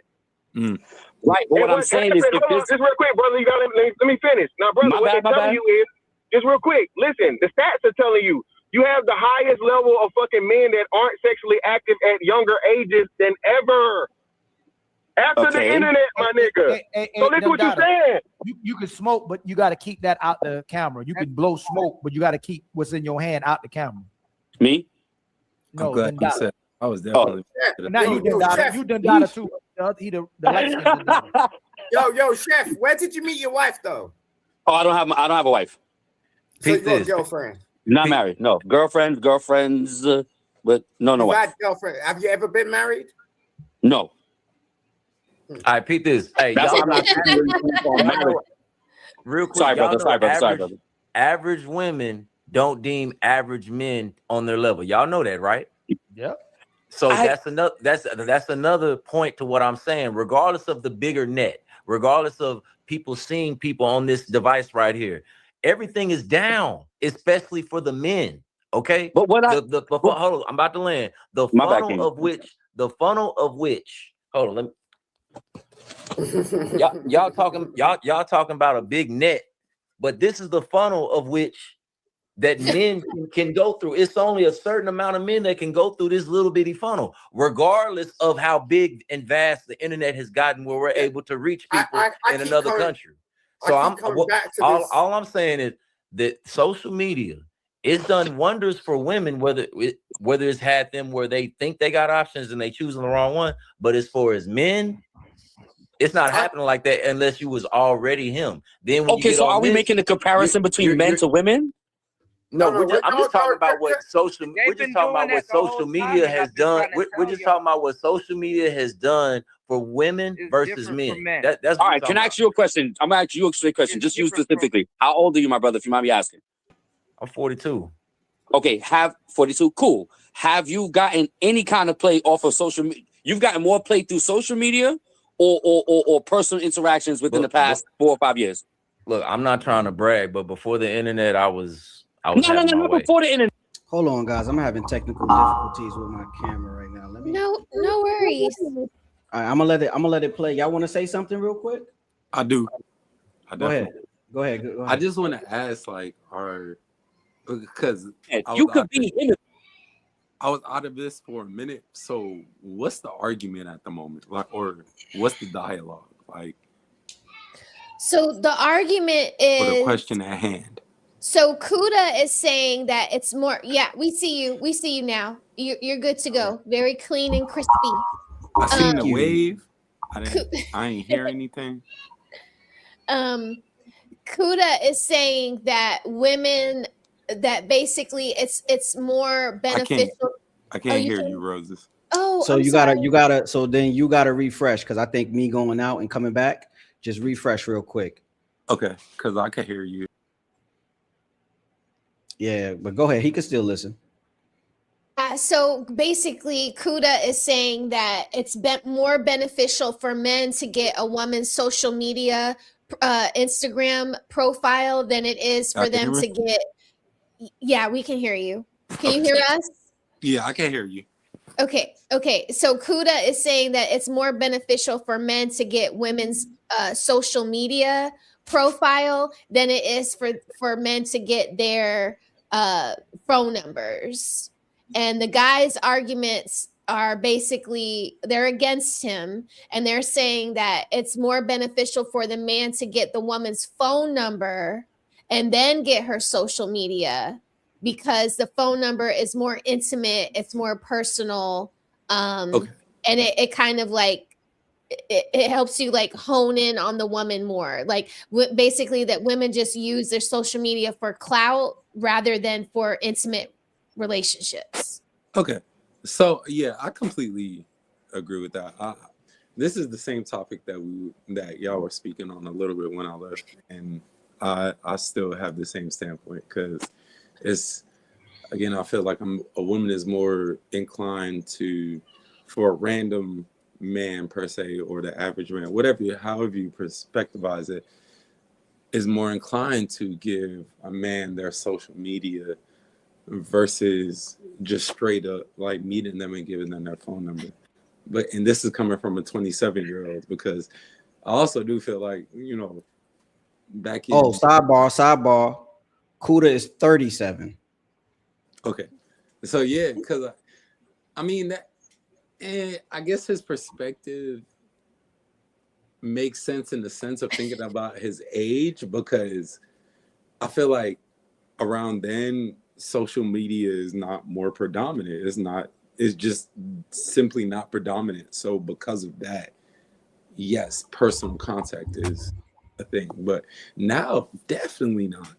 Right. But what I'm saying is, just real quick, brother. You gotta let me finish. Now, brother, what they're telling you is, just real quick, listen, the stats are telling you have the highest level of fucking men that aren't sexually active at younger ages than ever. After the internet, my nigga. So listen what you're saying. You can smoke, but you got to keep that out the camera. You can blow smoke, but you got to keep what's in your hand out the camera. Me? No, I'm glad you said. I was definitely. Now you done got it too. The light Yo, chef, where did you meet your wife though? Oh, I don't have a wife. So you got a girlfriend? Not married. No, girlfriends, but no wife. wife. Girlfriend. Have you ever been married? No. All right, Pete this. Hey, that's y'all not real quick. Sorry, brother. Average women don't deem average men on their level. Y'all know that, right? Yep. So that's another point to what I'm saying. Regardless of the bigger net, regardless of people seeing people on this device right here, everything is down, especially for the men. Okay, but what hold on, I'm about to land. The funnel of which. Hold on, let me. y'all talking about a big net, but this is the funnel of which that men can go through. It's only a certain amount of men that can go through this little bitty funnel, regardless of how big and vast the internet has gotten, where we're able to reach people in another country. So all I'm saying is that social media, it's done wonders for women, whether it's had them where they think they got options and they choosing the wrong one. But as far as men, it's not happening like that unless you was already him. Then when okay, so are we making a comparison between men to women? No, I'm just talking about what social. We're just talking about what social media has done. We're just talking about what social media has done for women versus men. That's all right. Can I ask you a question? I'm gonna ask you a straight question. Just you specifically. How old are you, my brother? If you mind me asking. I'm 42. Okay, 42. Cool. Have you gotten any kind of play off of social media? You've gotten more play through social media or personal interactions within the past 4 or 5 years? Look, I'm not trying to brag, but before the internet, I was no, before the internet. Hold on, guys. I'm having technical difficulties with my camera right now. Let me. No worries. All right, I'm gonna let it play. Y'all want to say something real quick? I do. Go ahead. Go ahead. I just want to ask, like, because you could be in it. I was out of this for a minute. So what's the argument at the moment? Like, or what's the dialogue? Like, so the argument is, or the question at hand. So Kuda is saying that it's more. Yeah, we see you. We see you now. You're good to go. Very clean and crispy. I seen the wave. I ain't hear anything. Kuda is saying that women, that basically it's more beneficial. I can't hear you, Roses. Oh, so you gotta. So then you gotta refresh, because I think me going out and coming back. Just refresh real quick. Okay, because I can hear you. Yeah, but go ahead. He can still listen. So basically, Kuda is saying that it's more beneficial for men to get a woman's social media Instagram profile than it is for them to get. Yeah, we can hear you. Can you hear us? Yeah, I can hear you. Okay. So Kuda is saying that it's more beneficial for men to get women's social media profile than it is for men to get their phone numbers. And the guys' arguments are basically, they're against him, and they're saying that it's more beneficial for the man to get the woman's phone number and then get her social media, because the phone number is more intimate, it's more personal, and it kind of like it helps you like hone in on the woman more. Like basically that women just use their social media for clout rather than for intimate relationships. Okay, so yeah, I completely agree with that. This is the same topic that y'all were speaking on a little bit when I left, and I still have the same standpoint, because it's, again, I feel like a woman is more inclined to, for a random man per se, or the average man, however you perspectivize it, is more inclined to give a man their social media versus just straight up like meeting them and giving them their phone number. And this is coming from a 27-year-old, because I also do feel like, back in sidebar. Kuda is 37. Okay. So yeah, because I mean that, and I guess his perspective makes sense in the sense of thinking about his age, because I feel like around then social media is not more predominant. It's just simply not predominant. So because of that, yes, personal contact is a thing, but now definitely not.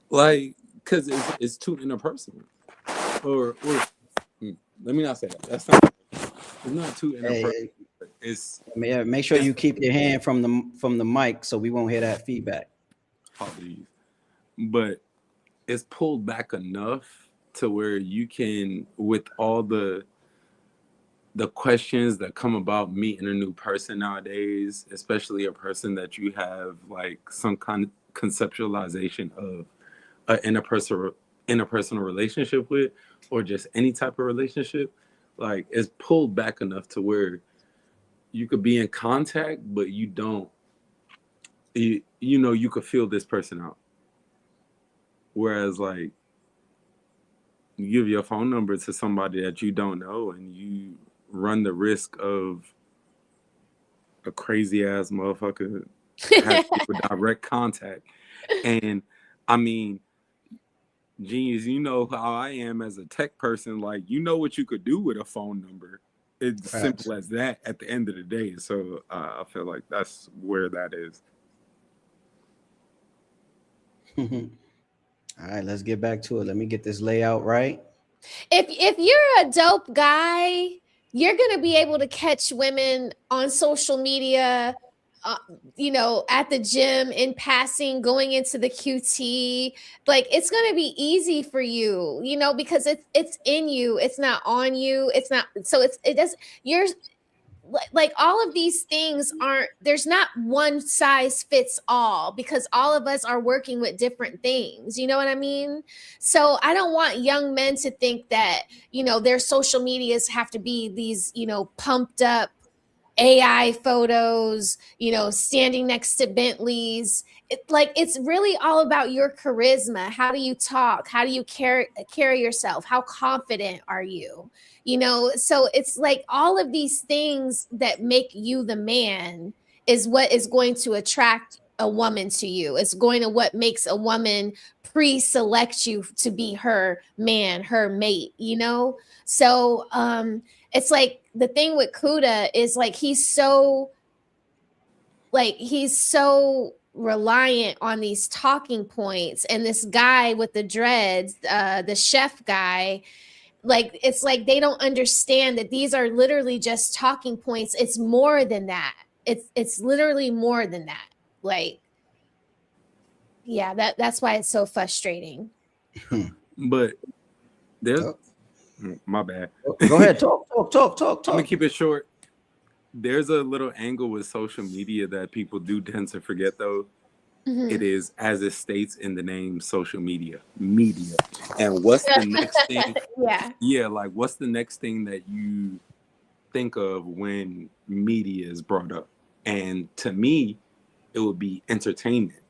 Like, because it's too interpersonal. Or let me not say that. It's not too interpersonal. It's make sure you keep your hand from the mic so we won't hear that feedback. Apologies. But it's pulled back enough to where you can, with all the questions that come about meeting a new person nowadays, especially a person that you have like some kind of conceptualization of an interpersonal relationship with, or just any type of relationship, like it's pulled back enough to where you could be in contact, but you don't, you could feel this person out. Whereas like you give your phone number to somebody that you don't know and you run the risk of a crazy ass motherfucker having direct contact. And I mean, Genius, you know how I am as a tech person. Like, you know what you could do with a phone number. It's simple as that at the end of the day. So I feel like that's where that is. All right, let's get back to it. Let me get this layout right. If you're a dope guy, you're gonna be able to catch women on social media, you know, at the gym, in passing, going into the QT. Like, it's gonna be easy for you, you know, because it's in you. It's not on you. It's not. So it does. You're like, all of these things aren't. There's not one size fits all, because all of us are working with different things. You know what I mean? So I don't want young men to think that, you know, their social medias have to be these, you know, pumped up AI photos, you know, standing next to Bentleys. It's really all about your charisma. How do you talk? How do you carry yourself? How confident are you? You know, so it's like all of these things that make you the man is what is going to attract a woman to you. It's going to what makes a woman pre-select you to be her man, her mate, you know? So it's like the thing with Kuda is like he's so reliant on these talking points, and this guy with the dreads, the chef guy, like, it's like they don't understand that these are literally just talking points. It's more than that. It's literally more than that. Like, yeah, that's why it's so frustrating. But there's my bad. Go ahead, talk. I'm gonna keep it short. There's a little angle with social media that people do tend to forget, though. Mm-hmm. It is, as it states in the name, social media. And what's the next thing? Like, what's the next thing that you think of when media is brought up? And to me, it would be entertainment.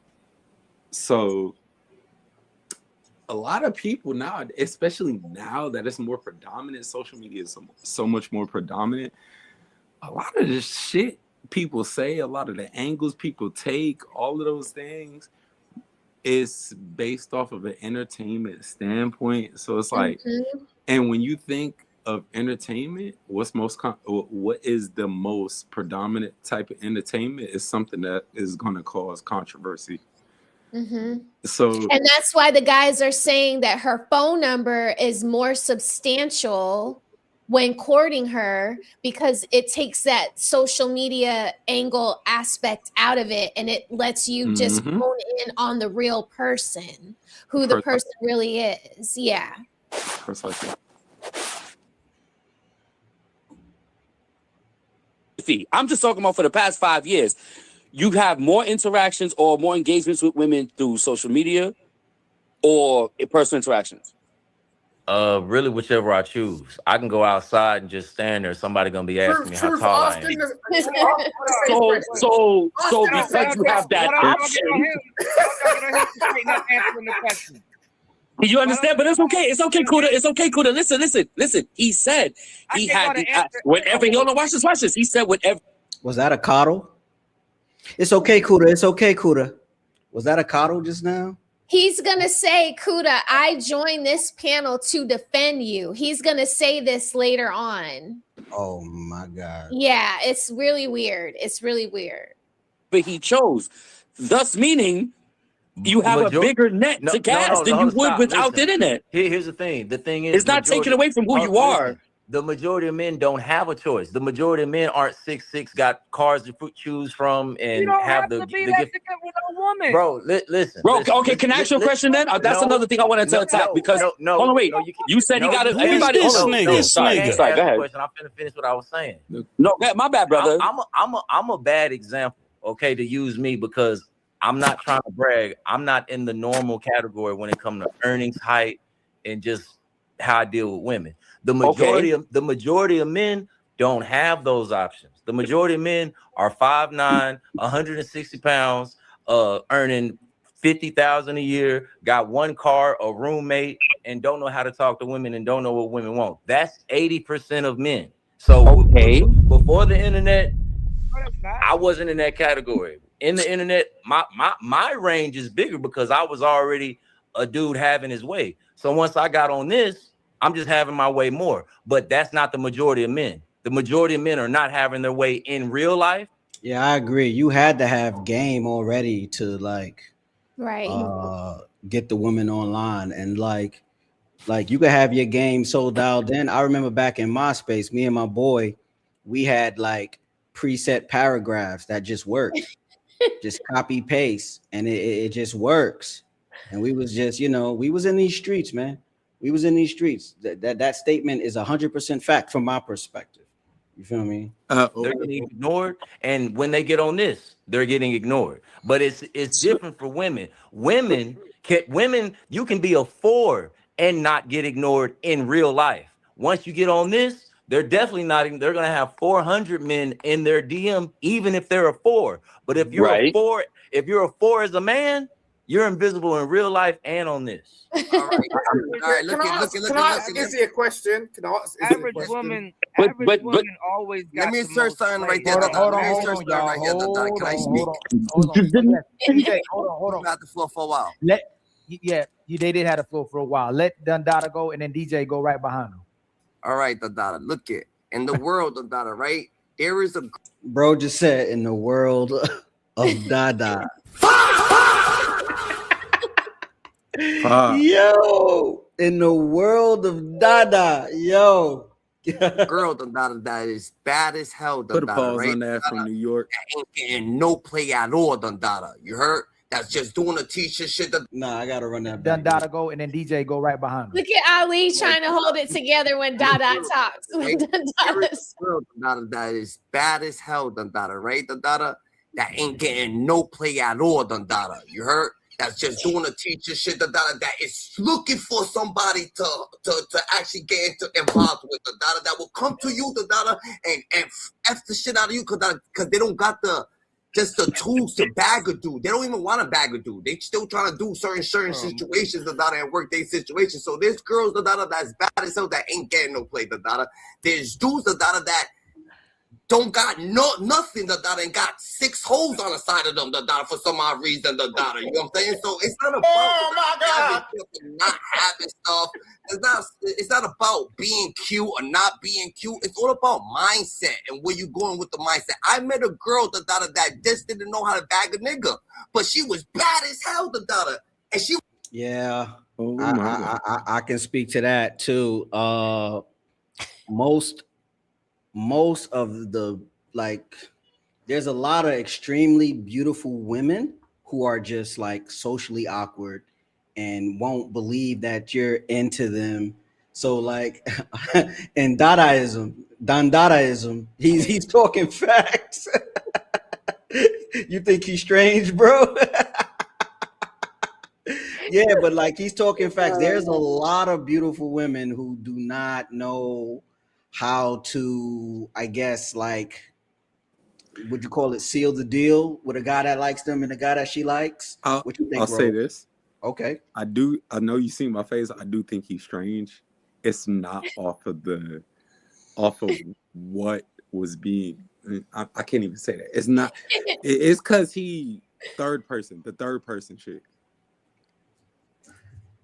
So a lot of people now, especially now that it's more predominant, social media is so much more predominant. A lot of this shit people say, a lot of the angles people take, all of those things is based off of an entertainment standpoint. So it's like, and when you think of entertainment, what is the most predominant type of entertainment is something that is going to cause controversy. So, and that's why the guys are saying that her phone number is more substantial when courting her, because it takes that social media angle aspect out of it, and it lets you just hone in on the real person, who the person really is. Yeah. Precisely. I'm just talking about for the past 5 years. You have more interactions or more engagements with women through social media or in personal interactions? Really, whichever I choose. I can go outside and just stand there. Somebody gonna be asking me how tall I am. So because you have that option. You understand? But it's okay. It's okay, Kuda. It's okay, Kuda. Listen. He said he had whenever. Hold on, watch this. He said whenever. Was that a coddle? It's okay, Kuda. It's okay, Kuda. Was that a coddle just now? He's going to say, Kuda, I joined this panel to defend you. He's going to say this later on. Oh, my God. Yeah, it's really weird. But he chose, thus meaning you have a bigger net to cast than you would without the internet. Here's the thing. The thing is, it's not taken away from who you are. The majority of men don't have a choice. The majority of men aren't 6'6", got cars to choose from, and you don't have to be that to get with a woman. Bro, listen. Bro, okay, can I ask you a question then? That's another thing I wanted to attack because hold on, wait. You said he got it. Everybody, This nigga. Sorry, go ahead. I'm finna finish what I was saying. No, my bad, brother. I'm a bad example, okay, to use me because I'm not trying to brag. I'm not in the normal category when it comes to earnings, height, and just how I deal with women. The majority of men don't have those options. The majority of men are 5'9", 160 pounds, earning $50,000 a year, got one car, a roommate, and don't know how to talk to women and don't know what women want. That's 80% of men. So before the internet, I wasn't in that category. In the internet, my range is bigger because I was already a dude having his way. So once I got on this, I'm just having my way more. But that's not the majority of men. The majority of men are not having their way in real life. Yeah, I agree. You had to have game already to like get the women online, and like you could have your game so dialed in. I remember back in MySpace, me and my boy, we had like preset paragraphs that just worked. Just copy paste, and it just works. And we was just, you know, we was in these streets, man. We was in these streets. That statement is 100% fact from my perspective. You feel me? They're getting ignored, and when they get on this, they're getting ignored. But it's different for women. Women, you can be a 4 and not get ignored in real life. Once you get on this, they're definitely not. They're gonna have 400 men in their DM, even if they're a 4. But if you're a 4, if you're a 4 as a man, you're invisible in real life and on this. All right. Look at this here question. Can I ask average woman always got let me the insert most something right play. there. Hold on, Can I speak? DJ, hold on. Got the floor for a while. They did have the floor for a while. Let Dundada go, and then DJ go right behind him. All right, Dundada. Look at in the world, Dundada, right? There is a bro just said in the world of Dada. Yo, in the world of Dada, yo. Girl, Dundada, that is bad as hell, Put a Dundada, pause right? on that from New York. That ain't getting no play at all, Dundada. You heard? That's just doing a teacher shit. Nah, I gotta run that back. Dundada go, and then DJ go right behind him. Look at Ali trying to hold it together when Dada talks. When Dundada's- Girl, Dundada, that is bad as hell, Dundada, right? Dundada, that ain't getting no play at all, Dundada. You heard? That's just doing a teacher shit, Dundada, that is looking for somebody to actually get involved with, Dundada, that will come to you, Dundada, and F the shit out of you, because they don't got just the tools to bag a dude. They don't even want to bag a dude. They still trying to do certain situations, Dundada, and work their situations. So there's girls, Dundada, that's bad as hell that ain't getting no play, Dundada. There's dudes, Dundada, that don't got nothing, Dundada, and got 6 holes on the side of them, Dundada, for some odd reason, Dundada. You know what I'm saying? So it's not about not having stuff. It's not about being cute or not being cute. It's all about mindset and where you going with the mindset. I met a girl, Dundada, that just didn't know how to bag a nigga, but she was bad as hell, Dundada, and she. Yeah, I can speak to that too. Most of the there's a lot of extremely beautiful women who are just like socially awkward and won't believe that you're into them. So like in Dadaism, he's talking facts. You think he's strange, bro? Yeah, but like he's talking facts. There's a lot of beautiful women who do not know how to, I guess, like, would you call it, seal the deal with a guy that likes them and a guy that she likes? What you think, I'll bro? say this. Okay. I know you see my face. I do think he's strange. It's not off of what was being. I can't even say that. It's not. It's because the third person shit.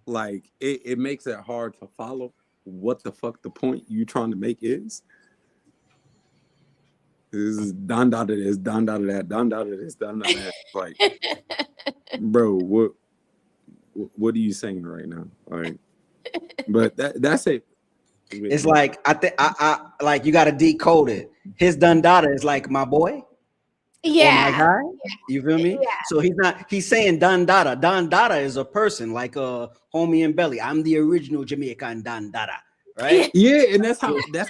Like it makes it hard to follow what the fuck the point you trying to make is. This is Dundada this, Dundada that, Dundada this, Dundada that. Like, bro, what are you saying right now? Like, but that's it. It's like I like you got to decode it. His Dundada is like my boy. Yeah. Or my guy. You feel me? Yeah. So he's saying Dundada. Dundada is a person like a homie and belly. I'm the original Jamaican Dundada. Right? Yeah, and that's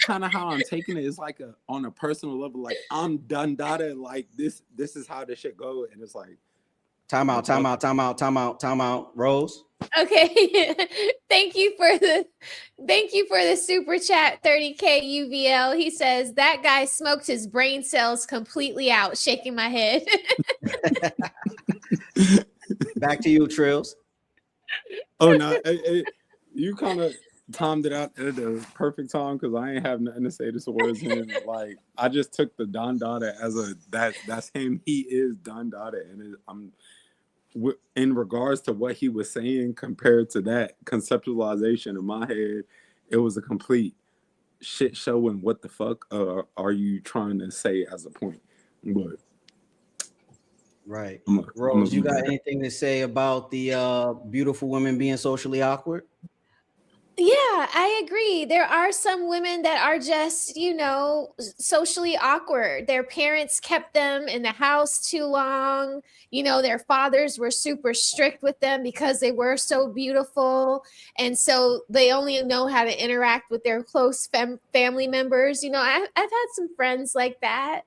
kind of how I'm taking it. It's like on a personal level, like I'm Dundada, like this is how this shit go, and it's like time out, Rose. Okay. Thank you for the super chat, 30K UVL. He says that guy smoked his brain cells completely out, shaking my head. Back to you, Trills. Oh no, you kind of timed it out at the perfect time because I ain't have nothing to say towards him. Like I just took the Don Dada as that's him. He is Don Dada, and I'm in regards to what he was saying compared to that conceptualization in my head, it was a complete shit show. And what the fuck are you trying to say as a point? But right, Rose, you got anything to say about the beautiful women being socially awkward? Yeah, I agree. There are some women that are just, socially awkward. Their parents kept them in the house too long. Their fathers were super strict with them because they were so beautiful. And so they only know how to interact with their close family members. I've had some friends like that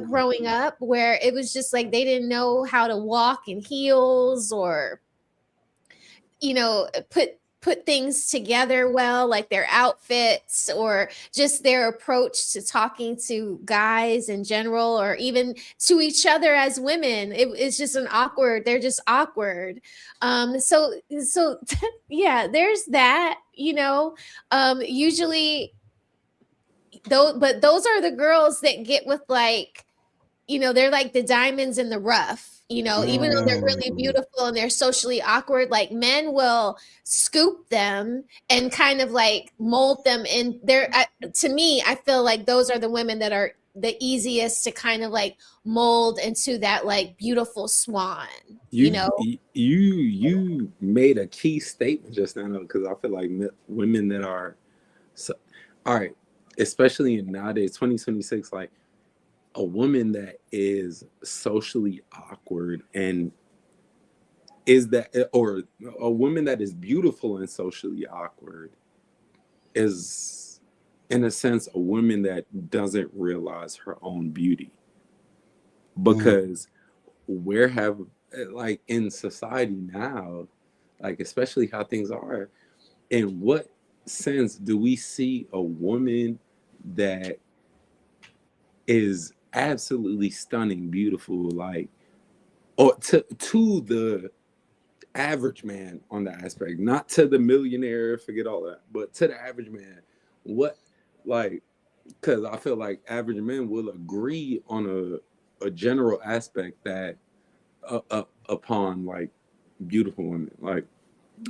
growing up where it was just like they didn't know how to walk in heels or, put things together well, like their outfits or just their approach to talking to guys in general, or even to each other as women. It's just they're just awkward. So yeah, there's that, usually but those are the girls that get with they're like the diamonds in the rough. Even though they're really beautiful and they're socially awkward, like men will scoop them and kind of like mold them in there. To me, I feel like those are the women that are the easiest to kind of like mold into that like beautiful swan. You made a key statement just now, because I feel like women that are all right, especially in nowadays 2026, like a woman that is socially awkward and or a woman that is beautiful and socially awkward is, in a sense, a woman that doesn't realize her own beauty. Because where have, like, in society now, like, especially how things are, in what sense do we see a woman that is absolutely stunning, beautiful, like, or to the average man on the aspect, not to the millionaire, forget all that, but to the average man, what, like, because I feel like average men will agree on a general aspect that upon like beautiful women, like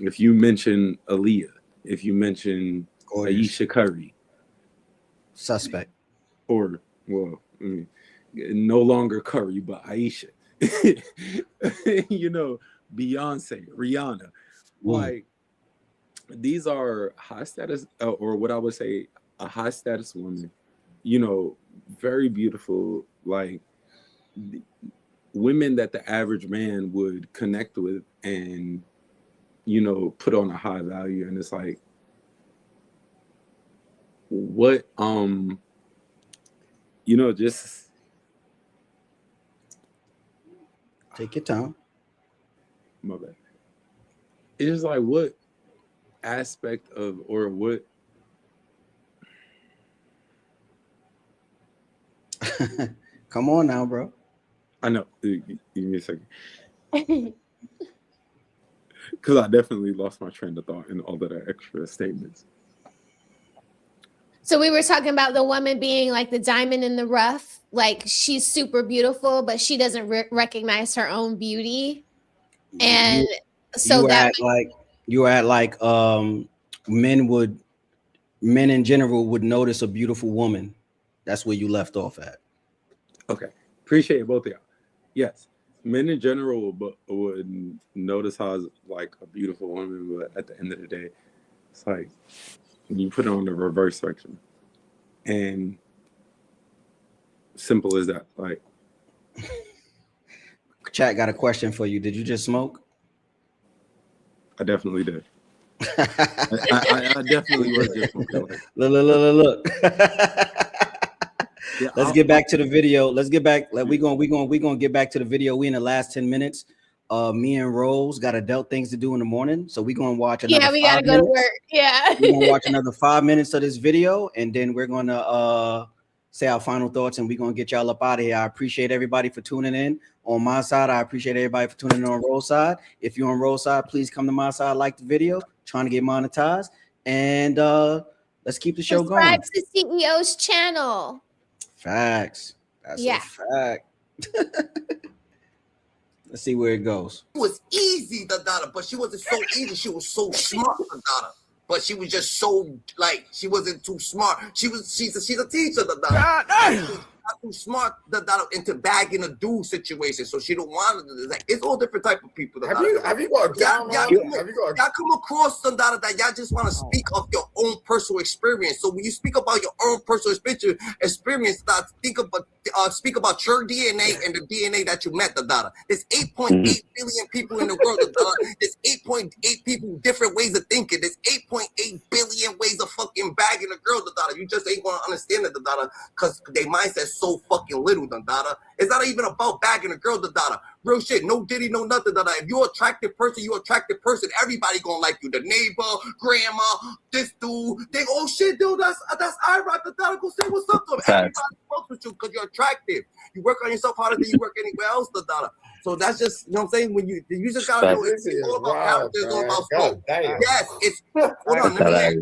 if you mention Aaliyah, if you mention Ayesha Curry, suspect, or well, I mean, no longer Curry, but Aisha, Beyonce, Rihanna, like these are high status, or what I would say a high status woman, very beautiful, like women that the average man would connect with and, put on a high value. And it's like, what, just take your time. My bad. It's just like, what aspect of, or what? Come on now, bro. I know. Give me a second. Because I definitely lost my train of thought in all of the extra statements. So we were talking about the woman being like the diamond in the rough, like she's super beautiful, but she doesn't recognize her own beauty. And men in general would notice a beautiful woman. That's where you left off at. Okay. Appreciate both of y'all. Yes. Men in general would notice how like a beautiful woman, but at the end of the day, it's like you put it on the reverse spectrum. And simple as that. Like, chat got a question for you. Did you just smoke? I definitely did. I definitely was just smoking. Look. Yeah, let's get back to the video. Let's get back. Like we're gonna get back to the video. We in the last 10 minutes. Me and Rose got adult things to do in the morning, so we're gonna watch another. Yeah, we gotta go to work. Yeah, we're gonna watch another 5 minutes of this video, and then we're gonna say our final thoughts, and we're gonna get y'all up out of here. I appreciate everybody for tuning in. On my side, I appreciate everybody for tuning in on Roll Side. If you're on Roll Side, please come to my side, like the video, trying to get monetized, and let's keep the show going. Subscribe to CEO's channel. Facts. That's a fact. Let's see where it goes. It was easy, but she wasn't so easy. She was so smart, but she was just so like she wasn't too smart. She's a teacher, not too smart, into bagging a dude situation. So she don't want to. Like, it's all different type of people. Have you got down? Y'all come across that y'all just want to speak of your own personal experience. So when you speak about your own personal experience, speak about your DNA and the DNA that you met. There's 8.8 billion people in the world. There's 8.8 people different ways of thinking. There's 8.8 billion ways of fucking bagging a girl. You just ain't gonna understand it, because their mindset's so fucking little. It's not even about bagging a girl. Real shit. No Diddy, no nothing. If you're an attractive person, everybody gonna like you. The neighbor, grandma, this dude. They oh shit, dude, that's I-Rock. Go say what's up to him. Everybody fucks with you because you're attractive. You work on yourself harder than you work anywhere else. So that's just, you know what I'm saying? When you just gotta know it's all about character, it's all about scope. Yes, it's hold on, let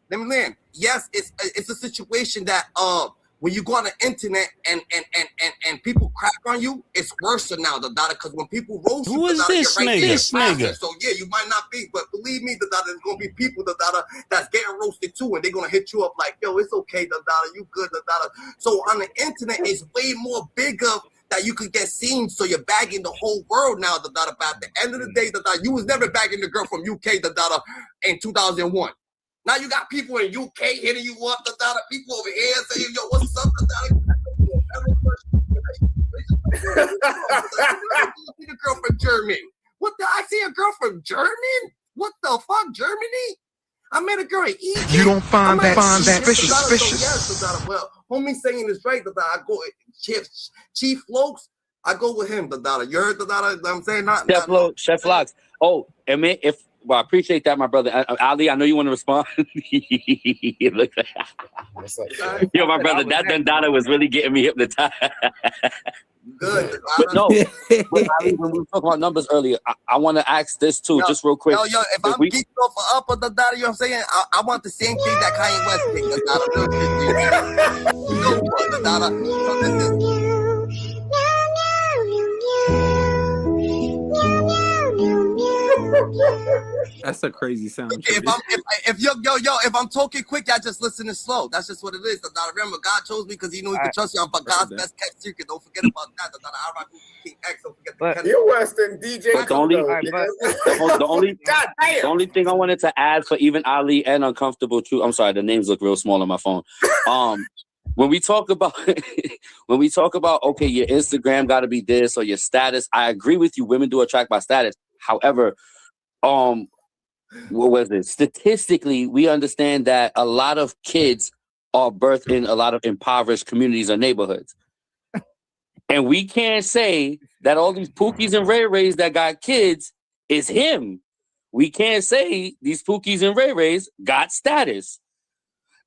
me land. Yes, it's a situation that when you go on the internet and people crack on you, it's worse now, because when people roast you, who is this nigga? So yeah, you might not be, but believe me, there's gonna be people that's getting roasted too, and they're gonna hit you up like, yo, it's okay, you good, So on the internet, it's way more bigger that you could get seen, so you're bagging the whole world now, But at the end of the day, you was never bagging the girl from UK, in 2001. Now you got people in UK hitting you up, people over here saying, yo, what's up, the girl from Germany. What the? I see a girl from Germany? What the fuck, Germany? I met a girl in Egypt. You don't find that suspicious? Yes, well, homie saying is right, I go Chief Lokes, I go with him, You heard I'm saying not Chef Locks. Oh, I mean, I appreciate that, my brother. Ali, I know you want to respond. Yo, my brother, that Dundada was really getting me hypnotized. Good. But no, when we were talking about numbers earlier, I want to ask this too, just real quick. Yo, if I'm geeked off for up or you know what I'm saying? I want the same thing that Kanye West did. That's a crazy sound. If I'm talking quick, I just listen to slow. That's just what it is. Remember, God chose me because He knew He could trust you. I'm God's best kept secret. Don't forget about that. I-Rock King X. Don't forget. You're worse than DJ. The only thing I wanted to add for even Ali and Uncomfortable Truth. I'm sorry, the names look real small on my phone. When we talk about okay, your Instagram got to be this or your status, I agree with you. Women do attract by status. However, what was it? Statistically, we understand that a lot of kids are birthed in a lot of impoverished communities or neighborhoods. And we can't say that all these Pookies and Ray Rays that got kids is him. We can't say these Pookies and Ray Rays got status.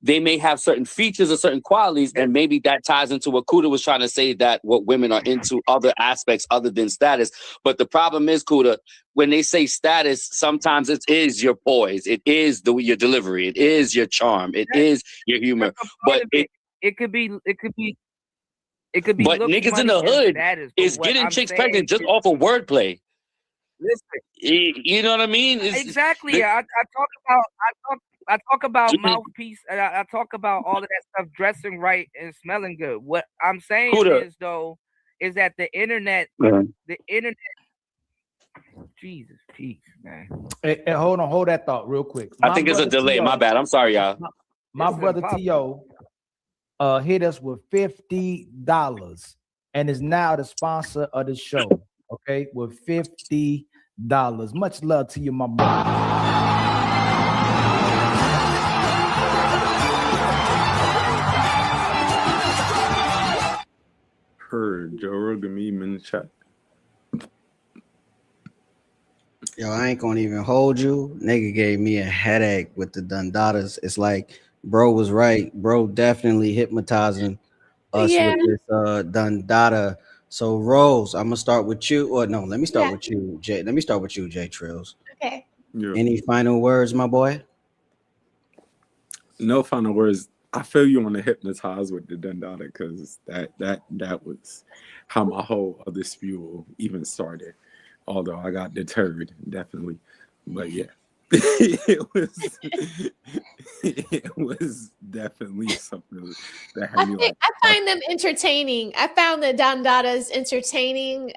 They may have certain features or certain qualities, and maybe that ties into what Kuda was trying to say, that what women are into other aspects other than status. But the problem is, Kuda, when they say status, sometimes it is your poise, it is your delivery, it is your charm, it is your humor. But it could be. But niggas in the hood is getting chicks pregnant just off of wordplay. Listen, you know what I mean? Exactly. I talk about mouthpiece, and I talk about all of that stuff, dressing right and smelling good. What I'm saying is that the internet, Jesus, peace, man. Hey, hold that thought real quick. I think it's a delay. My bad. I'm sorry, y'all. My brother T.O. hit us with $50 and is now the sponsor of the show. Okay, with $50. Much love to you, my brother. Heard Joe Rogan meme in the chat. Yo, I ain't gonna even hold you. Nigga gave me a headache with the Dundadas. It's like, bro was right. Bro definitely hypnotizing us Yeah. with this Dundada. So Rose, I'm gonna start with you. Or no, let me start with you, Jay. Let me start with you, Jay Trills. Okay. Yeah. Any final words, my boy? No final words. I feel you want to hypnotize with the Dundada because that was how my whole other spew even started. Although I got deterred, definitely. But yeah. it was definitely something that had me like. I find them entertaining. I found the Dandadas entertaining.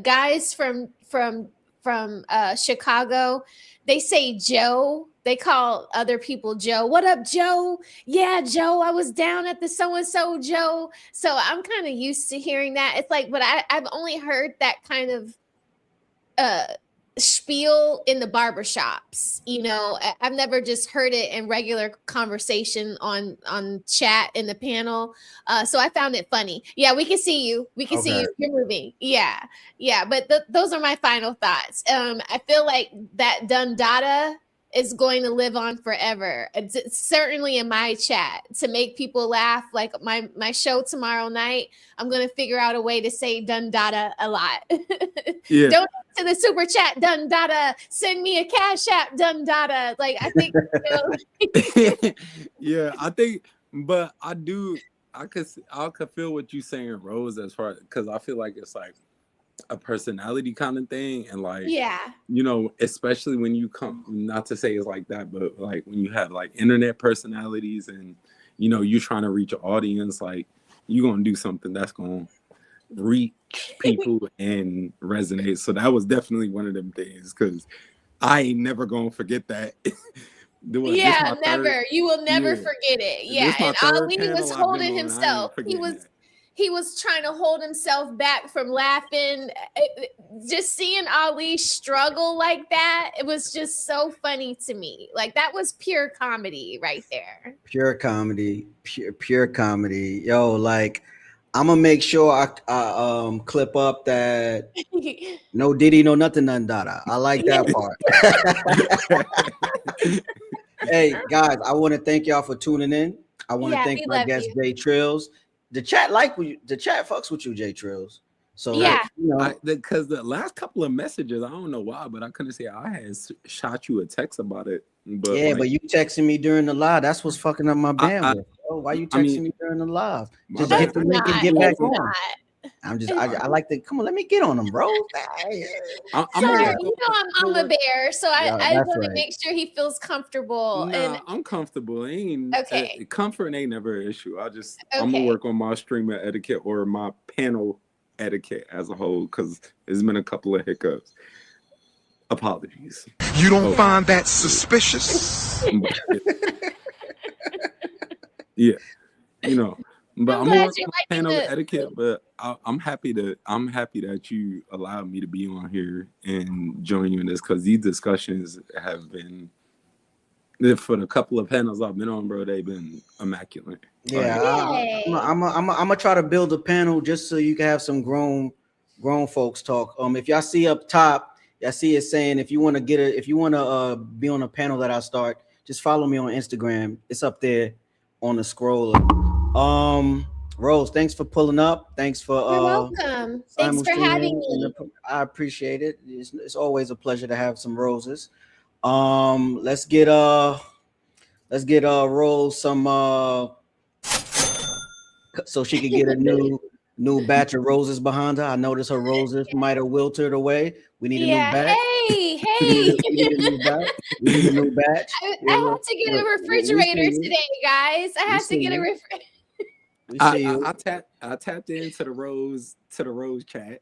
Guys from Chicago, they say Joe. They call other people Joe. What up, Joe? Yeah, Joe. I was down at the so and so, Joe. So I'm kind of used to hearing that. It's like, but I've only heard that kind of spiel in the barbershops. You know, I've never just heard it in regular conversation on chat in the panel. So I found it funny. Yeah, we can see you. We can see you. You're moving. Yeah. But those are my final thoughts. I feel like that Dundada is going to live on forever. It's certainly in my chat to make people laugh. Like my show tomorrow night, I'm going to figure out a way to say Dundada a lot. Yeah. Donate to the super chat, Dundada. Send me a cash app, Dundada. Like, I think, Yeah, I think, but I could feel what you're saying, Rose, as far, because I feel like it's like a personality kind of thing, and like, yeah, you know, especially when you come, not to say it's like that, but like when you have like internet personalities and, you know, you're trying to reach an audience, like you're gonna do something that's gonna reach people and resonate. So that was definitely one of them things, because I ain't never gonna forget that. Yeah, never. You will never forget it. Yeah, and Ali was holding himself. He was trying to hold himself back from laughing. Just seeing Ali struggle like that, it was just so funny to me. Like, that was pure comedy right there. Pure comedy. Pure comedy. Yo, like, I'm gonna make sure I clip up that no Diddy, no nothing, Dundada. I like that part. Hey guys, I want to thank y'all for tuning in. I want to thank my guest Jay Trills. The chat fucks with you, Jay Trills. So yeah, you know, because the last couple of messages, I don't know why, but I couldn't say I had shot you a text about it. But yeah, like, but you texting me during the live. That's what's fucking up my bandwidth. Why you texting me during the live? Just hit the link and get back on. I like to come on. Let me get on them, bro. Sorry, you know I'm a bear, so I want to make sure he feels comfortable. Nah, I'm comfortable. Comfort ain't never an issue. I'm gonna work on my streamer etiquette or my panel etiquette as a whole, because there's been a couple of hiccups. Apologies. You don't find that suspicious? Yeah, you know. But I'm working on panel etiquette. But I'm happy that you allowed me to be on here and join you in this, because these discussions have been, for the couple of panels I've been on, bro, they've been immaculate. Yeah, I'm gonna try to build a panel just so you can have some grown folks talk. If y'all see up top, y'all see it saying if you want to be on a panel that I start, just follow me on Instagram. It's up there on the scroller. Rose, thanks for pulling up. Thanks for You're welcome. Thanks for having me. I appreciate it. It's always a pleasure to have some roses. Let's get Rose some so she could get a new batch of roses behind her. I noticed her roses might have wilted away. We need a new batch. Hey. We need a new batch. I had to get a refrigerator today, guys. I had to get a refrigerator. I tapped into the Rose chat.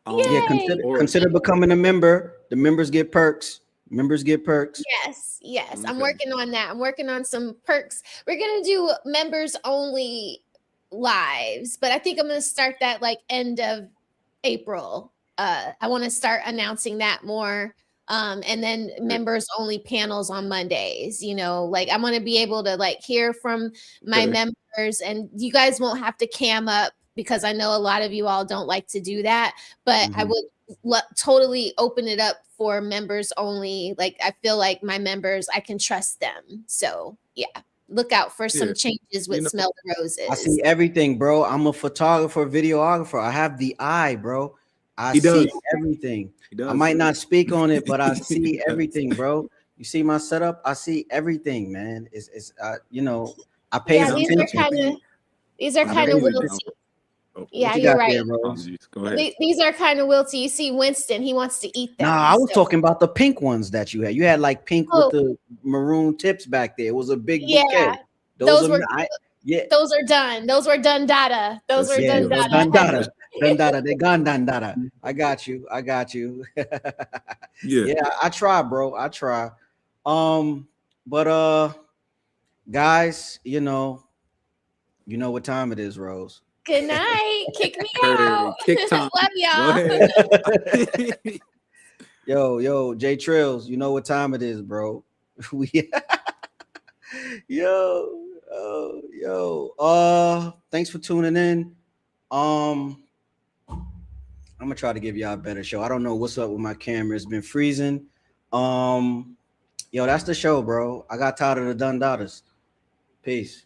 Consider becoming a member. The members get perks. Yes. Okay. I'm working on that. I'm working on some perks. We're gonna do members only lives, but I think I'm gonna start that like end of April. I want to start announcing that more. And then members only panels on Mondays, you know, like I want to be able to like hear from my members, and you guys won't have to cam up, because I know a lot of you all don't like to do that, but I would totally open it up for members only. Like, I feel like my members, I can trust them. So yeah. look out for some Yeah. changes with Smell the Roses. I see everything, bro. I'm a photographer, videographer. I have the eye, bro. I He see does. everything. He does. I might not speak on it, but I see He does. everything, bro. You see my setup? I see everything, man. It's you know, I pay Yeah, these are attention. kind of wilty. Yeah, you're right. Go ahead. These are kind of wilty. You see Winston, he wants to eat them. Nah, I was talking about the pink ones that you had. You had like pink Oh. with the maroon tips back there. It was a big Yeah, bouquet. those were yeah. those are done. Those were done data. Those were Yeah, done those data. done data. Done data. They gone done data. I got you. I got you. Yeah, I try, bro. I try. But guys, you know what time it is, Rose. Good night. Kick me Hey, out. kick time. Love y'all. Go ahead. Yo, Jay Trills, you know what time it is, bro. We thanks for tuning in. I'm gonna try to give y'all a better show. I don't know what's up with my camera. It's been freezing. Yo, that's the show, bro. I got tired of the done daughters. Peace.